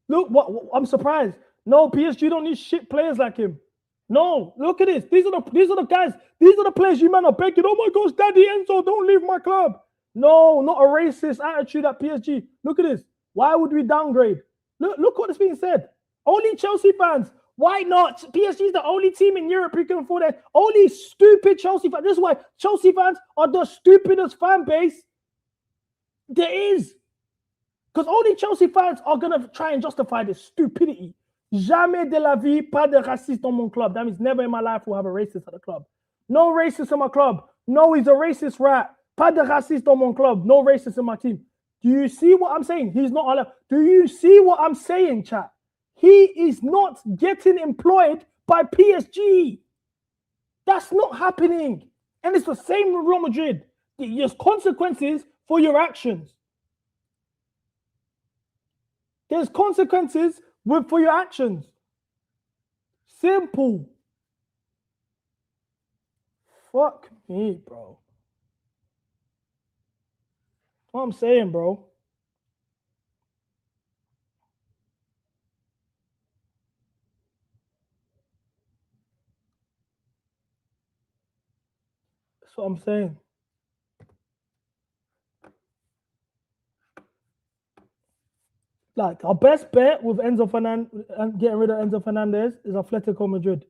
Look, I'm surprised. No, PSG don't need shit players like him. No, look at this. These are the guys. These are the players you men are begging. Oh my gosh, Daddy Enzo, don't leave my club. No, not a racist attitude at PSG. Look at this. Why would we downgrade? Look what is being said. Only Chelsea fans. Why not? PSG is the only team in Europe who can afford that. Only stupid Chelsea fans. This is why Chelsea fans are the stupidest fan base there is. Because only Chelsea fans are going to try and justify this stupidity. Jamais de la vie, pas de raciste dans mon club. That means never in my life will have a racist at the club. No racist in my club. No, he's a racist rat. Pas de raciste dans mon club. No racist in my team. Do you see what I'm saying? He's not allowed. Do you see what I'm saying, chat? He is not getting employed by PSG. That's not happening. And it's the same with Real Madrid. There's consequences for your actions. There's consequences for your actions. Simple. Fuck me, bro. What I'm saying, bro. That's what I'm saying. Like, our best bet with Enzo Fernandez and getting rid of Enzo Fernandez is Atletico Madrid.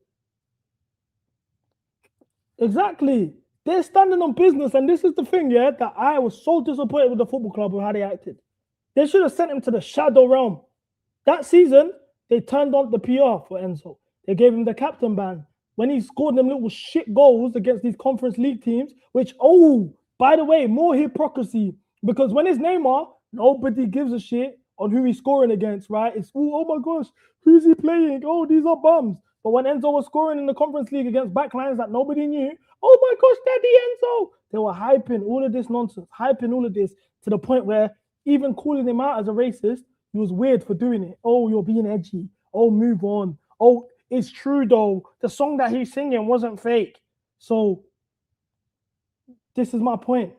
Exactly. They're standing on business, and this is the thing, yeah, that I was so disappointed with the football club with how they acted. They should have sent him to the shadow realm. That season, they turned on the PR for Enzo. They gave him the captain ban. When he scored them little shit goals against these Conference League teams, which, oh, by the way, more hypocrisy. Because when it's Neymar, nobody gives a shit on who he's scoring against, right? It's, oh my gosh, who's he playing? Oh, these are bums. But when Enzo was scoring in the Conference League against backlines that nobody knew, oh my gosh, Daddy Enzo. They were hyping all of this nonsense, hyping all of this to the point where even calling him out as a racist, he was weird for doing it. Oh, you're being edgy. Oh, move on. Oh, it's true though. The song that he's singing wasn't fake. So this is my point.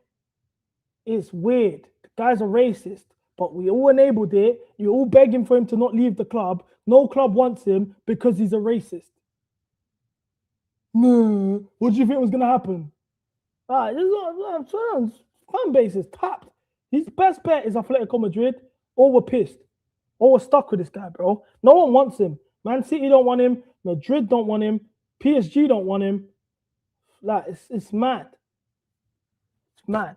It's weird. The guy's a racist, but we all enabled it. You're all begging for him to not leave the club. No club wants him because he's a racist. No. What do you think was going to happen? Fan base is tapped. His best bet is Atletico Madrid, or we're pissed. Or we're stuck with this guy, bro. No one wants him. Man City don't want him. Madrid don't want him. PSG don't want him. Like, it's mad. It's mad.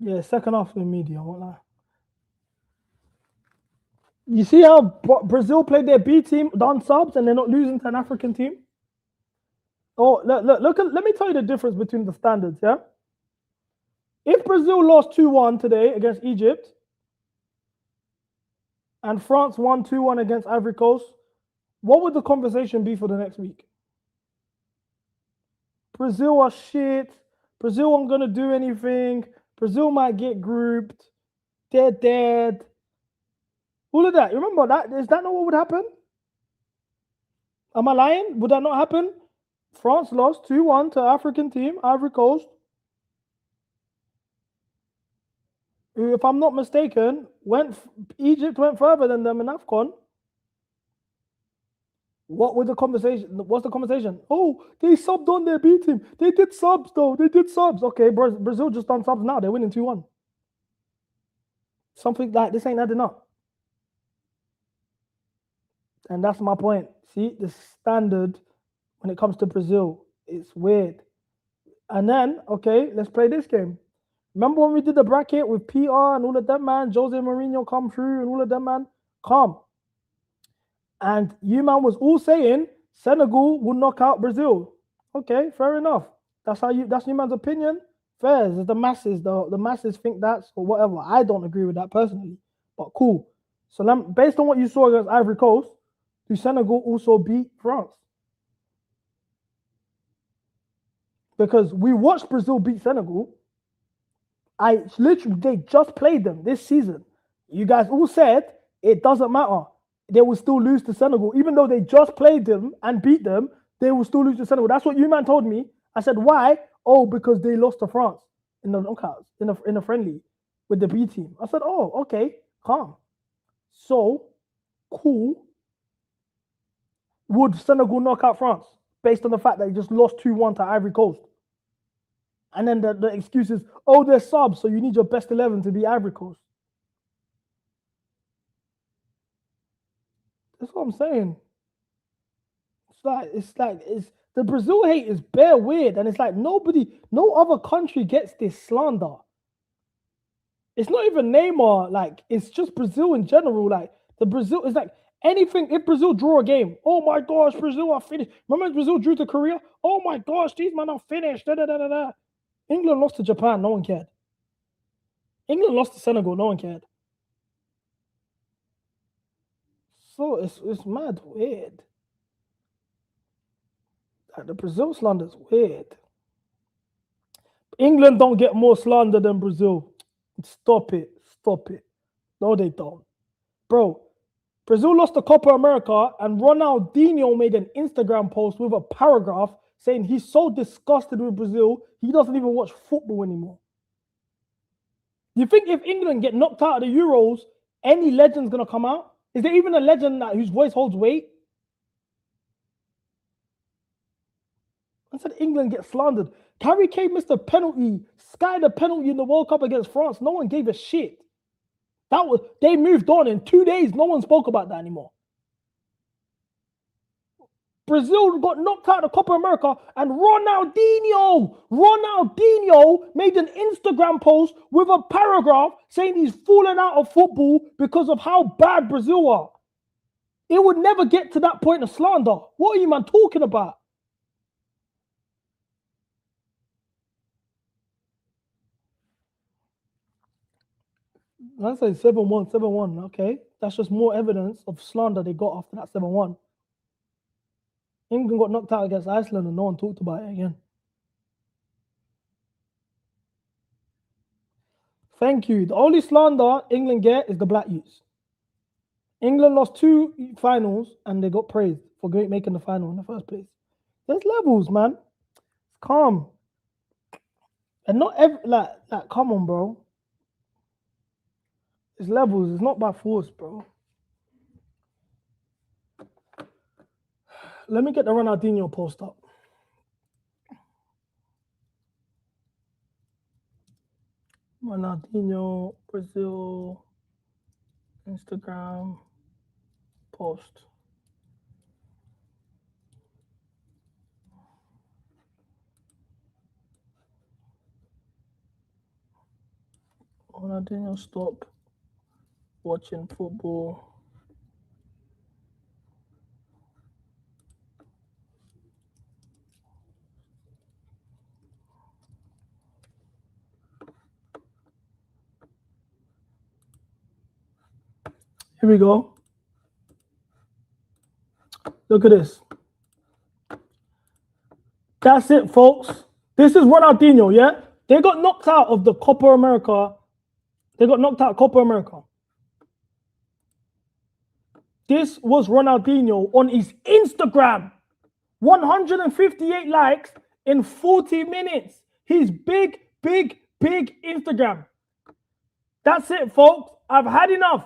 Yeah, second half of the media, I won't lie. You see how Brazil played their B team, done subs, and they're not losing to an African team? Oh, look, let me tell you the difference between the standards, yeah? If Brazil lost 2-1 today against Egypt, and France won 2-1 against Ivory Coast, what would the conversation be for the next week? Brazil are shit. Brazil aren't going to do anything. Brazil might get grouped. They're dead. All of that. You remember that? Is that not what would happen? Am I lying? Would that not happen? France lost 2-1 to African team, Ivory Coast. If I'm not mistaken, Egypt went further than them in AFCON. What's the conversation? Oh, they subbed on their B team. They did subs though. They did subs. Okay, Brazil just done subs now. They're winning 2-1. Something like this ain't adding up. And that's my point. See, the standard when it comes to Brazil, it's weird. And then, okay, let's play this game. Remember when we did the bracket with PR and all of them, man? Jose Mourinho come through and all of them, man? Come. And you, man, was all saying Senegal will knock out Brazil. Okay, fair enough. That's you man's opinion. Fair. It's the masses. The masses think that's or whatever. I don't agree with that personally. But cool. So based on what you saw against Ivory Coast, do Senegal also beat France? Because we watched Brazil beat Senegal. They just played them this season. You guys all said it doesn't matter. They will still lose to Senegal. Even though they just played them and beat them, they will still lose to Senegal. That's what you man told me. I said, why? Oh, because they lost to France in the knockouts, in a friendly with the B team. I said, oh, okay, calm. So, cool. Would Senegal knock out France based on the fact that they just lost 2-1 to Ivory Coast? And then the excuse is, oh, they're subs, so you need your best 11 to be Ivory Coast. That's what I'm saying. It's like the Brazil hate is bare weird, and it's like no other country gets this slander. It's not even Neymar, like it's just Brazil in general. Like the Brazil is like anything. If Brazil draw a game, oh my gosh, Brazil are finished. Remember Brazil drew to Korea? Oh my gosh, these men are finished. Da, da, da, da, da. England lost to Japan, no one cared. England lost to Senegal, no one cared. So it's mad weird. Like the Brazil slander is weird. England don't get more slander than Brazil. Stop it. No, they don't. Bro, Brazil lost the Copa America and Ronaldinho made an Instagram post with a paragraph saying he's so disgusted with Brazil, he doesn't even watch football anymore. You think if England get knocked out of the Euros, any legend's going to come out? Is there even a legend whose voice holds weight? I said England gets slandered. Harry Kane missed a penalty, skied a penalty in the World Cup against France. No one gave a shit. They moved on in 2 days. No one spoke about that anymore. Brazil got knocked out of Copa America and Ronaldinho made an Instagram post with a paragraph saying he's fallen out of football because of how bad Brazil are. It would never get to that point of slander. What are you, man, talking about? I say 7-1, 7-1. Okay, that's just more evidence of slander they got after that 7-1. England got knocked out against Iceland and no one talked about it again. Thank you. The only slander England get is the black youths. England lost 2 finals and they got praised for making the final in the first place. There's levels, man. It's calm. And not like come on, bro. It's levels. It's not by force, bro. Let me get the Ronaldinho post up. Ronaldinho, Brazil, Instagram, post. Ronaldinho, stop watching football. Here we go. Look at this. That's it, folks. This is Ronaldinho, yeah? They got knocked out of the Copa America. They got knocked out of Copa America. This was Ronaldinho on his Instagram. 158 likes in 40 minutes. His big Instagram. That's it, folks. I've had enough.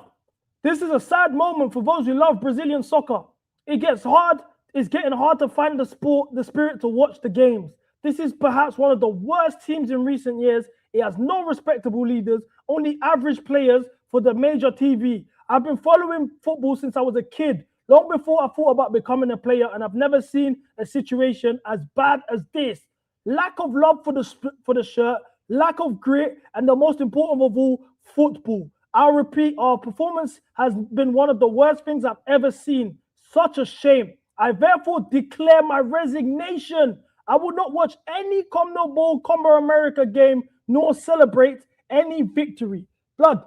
This is a sad moment for those who love Brazilian soccer. It gets hard. It's getting hard to find the spirit to watch the games. This is perhaps one of the worst teams in recent years. It has no respectable leaders, only average players for the major TV. I've been following football since I was a kid, long before I thought about becoming a player, and I've never seen a situation as bad as this. Lack of love for the shirt, lack of grit, and the most important of all, football. I'll repeat, our performance has been one of the worst things I've ever seen. Such a shame. I therefore declare my resignation. I will not watch any Copa America game nor celebrate any victory. Blood,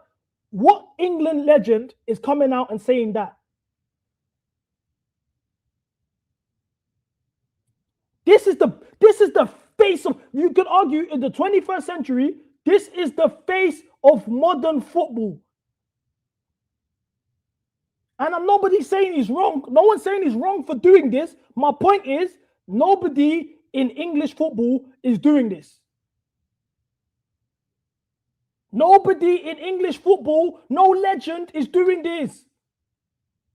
what England legend is coming out and saying that? This is the face of, you could argue in the 21st century, this is the face of modern football. And nobody's saying he's wrong. No one's saying he's wrong for doing this. My point is, nobody in English football is doing this. Nobody in English football, no legend is doing this.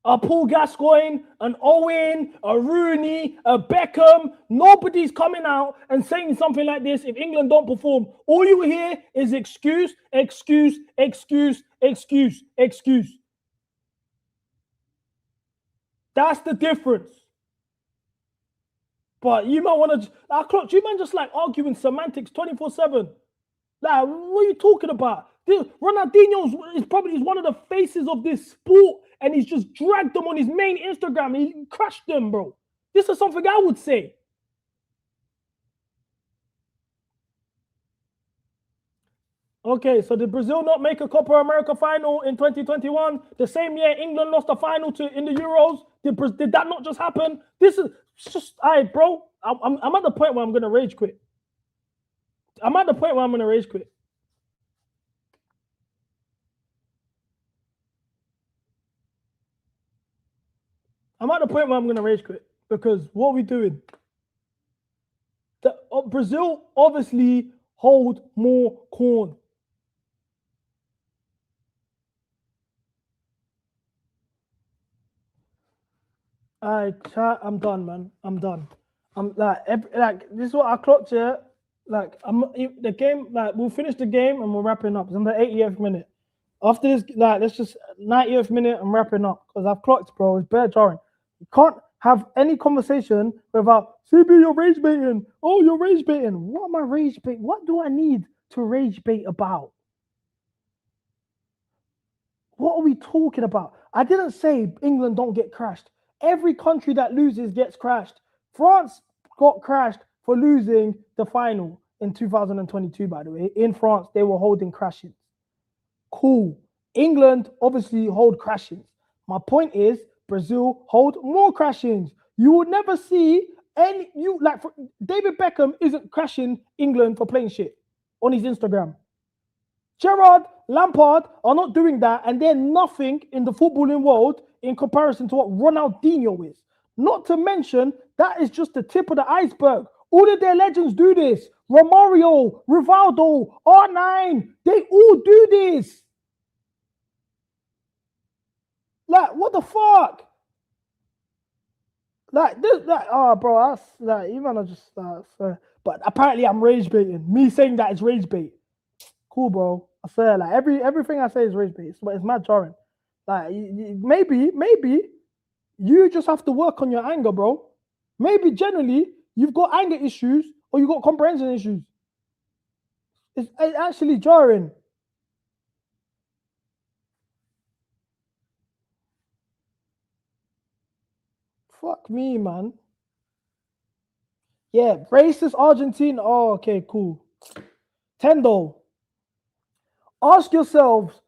A Paul Gascoigne, an Owen, a Rooney, a Beckham. Nobody's coming out and saying something like this if England don't perform. All you hear is excuse, excuse, excuse, excuse, excuse. That's the difference. But you might want to, you man just like arguing semantics 24/7. Like, what are you talking about? Ronaldinho is probably one of the faces of this sport, and he's just dragged them on his main Instagram. He crashed them, bro. This is something I would say. Okay, so did Brazil not make a Copa America final in 2021? The same year England lost a final in the Euros? Did that not just happen? This is just, bro. I'm at the point where I'm going to rage quit. I'm at the point where I'm going to rage quit. I'm at the point where I'm going to rage quit because what are we doing? Brazil obviously hold more corn. Chat, I'm done, man. I'm done. I'm like, this is what I clocked here. Like, the game, like, we'll finish the game and we're wrapping up. It's on the 80th minute. After this, like, let's just 90th minute, I'm wrapping up because I've clocked, bro. It's bare jarring. You can't have any conversation without CB, you're rage baiting. Oh, you're rage baiting. What am I rage baiting? What do I need to rage bait about? What are we talking about? I didn't say England don't get crashed. Every country that loses gets crashed. France got crashed for losing the final in 2022, by the way. In France, they were holding crashings. Cool. England obviously hold crashings. My point is, Brazil hold more crashings. You would never see David Beckham isn't crashing England for playing shit on his Instagram. Gerrard, Lampard are not doing that, and they're nothing in the footballing world in comparison to what Ronaldinho is. Not to mention, that is just the tip of the iceberg. All of their legends do this. Romario, Rivaldo, R9, they all do this. Like, what the fuck? Like, this, like, oh, bro, that's, like, you man are just, but apparently I'm rage baiting. Me saying that is rage bait. Cool, bro. I swear, like, everything I say is rage bait, but it's mad jarring. Like, maybe you just have to work on your anger, bro. Maybe generally you've got anger issues or you've got comprehension issues. It's actually jarring. Fuck me, man. Yeah, racist Argentina. Oh, okay, cool. Tendo. Ask yourselves,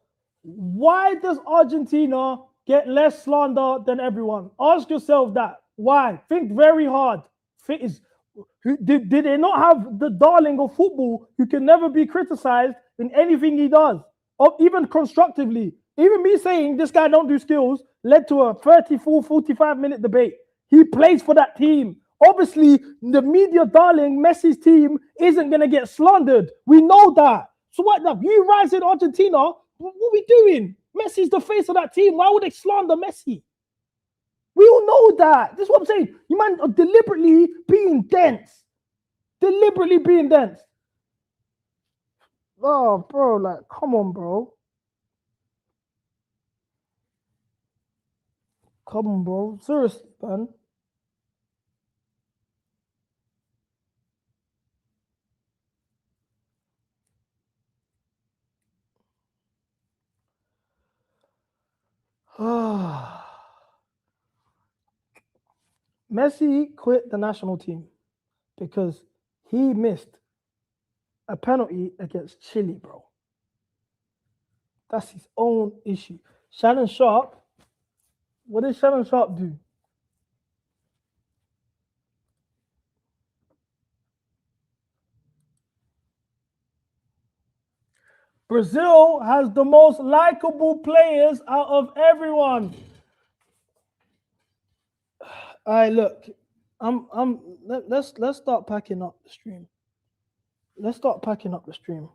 why does Argentina get less slander than everyone? Ask yourself that. Why? Think very hard. Did they not have the darling of football who can never be criticized in anything he does, or even constructively? Even me saying this guy don't do skills led to a 34, 45-minute debate. He plays for that team. Obviously, the media darling, Messi's team, isn't going to get slandered. We know that. So what? You rise in Argentina, what are we doing? Messi's the face of that team. Why would they slander Messi? We all know that. This is what I'm saying. You man are deliberately being dense. Deliberately being dense. Oh, bro, like, come on, bro. Come on, bro. Seriously, man. Messi quit the national team because he missed a penalty against Chile, bro. That's his own issue. Shannon Sharp, what did Shannon Sharp do? Brazil has the most likable players out of everyone. All right, look, let's start packing up the stream. Let's start packing up the stream.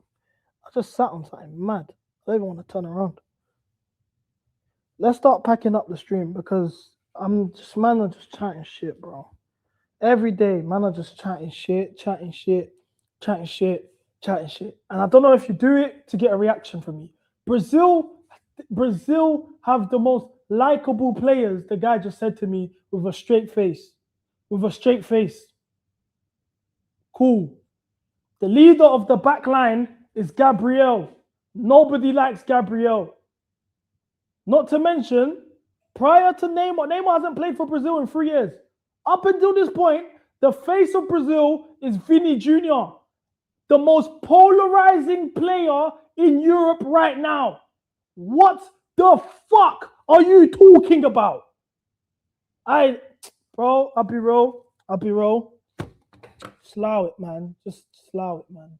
I just sat on something mad. I don't even want to turn around. Let's start packing up the stream because man are just chatting shit, bro. Every day, man are just chatting shit. And I don't know if you do it to get a reaction from me. Brazil have the most likable players, the guy just said to me with a straight face. Cool. The leader of the back line is Gabriel. Nobody likes Gabriel. Not to mention, prior to Neymar hasn't played for Brazil in 3 years. Up until this point, the face of Brazil is Vini Jr., the most polarizing player in Europe right now. What the fuck are you talking about? Bro, I'll be real. Slow it, man. Just slow it, man.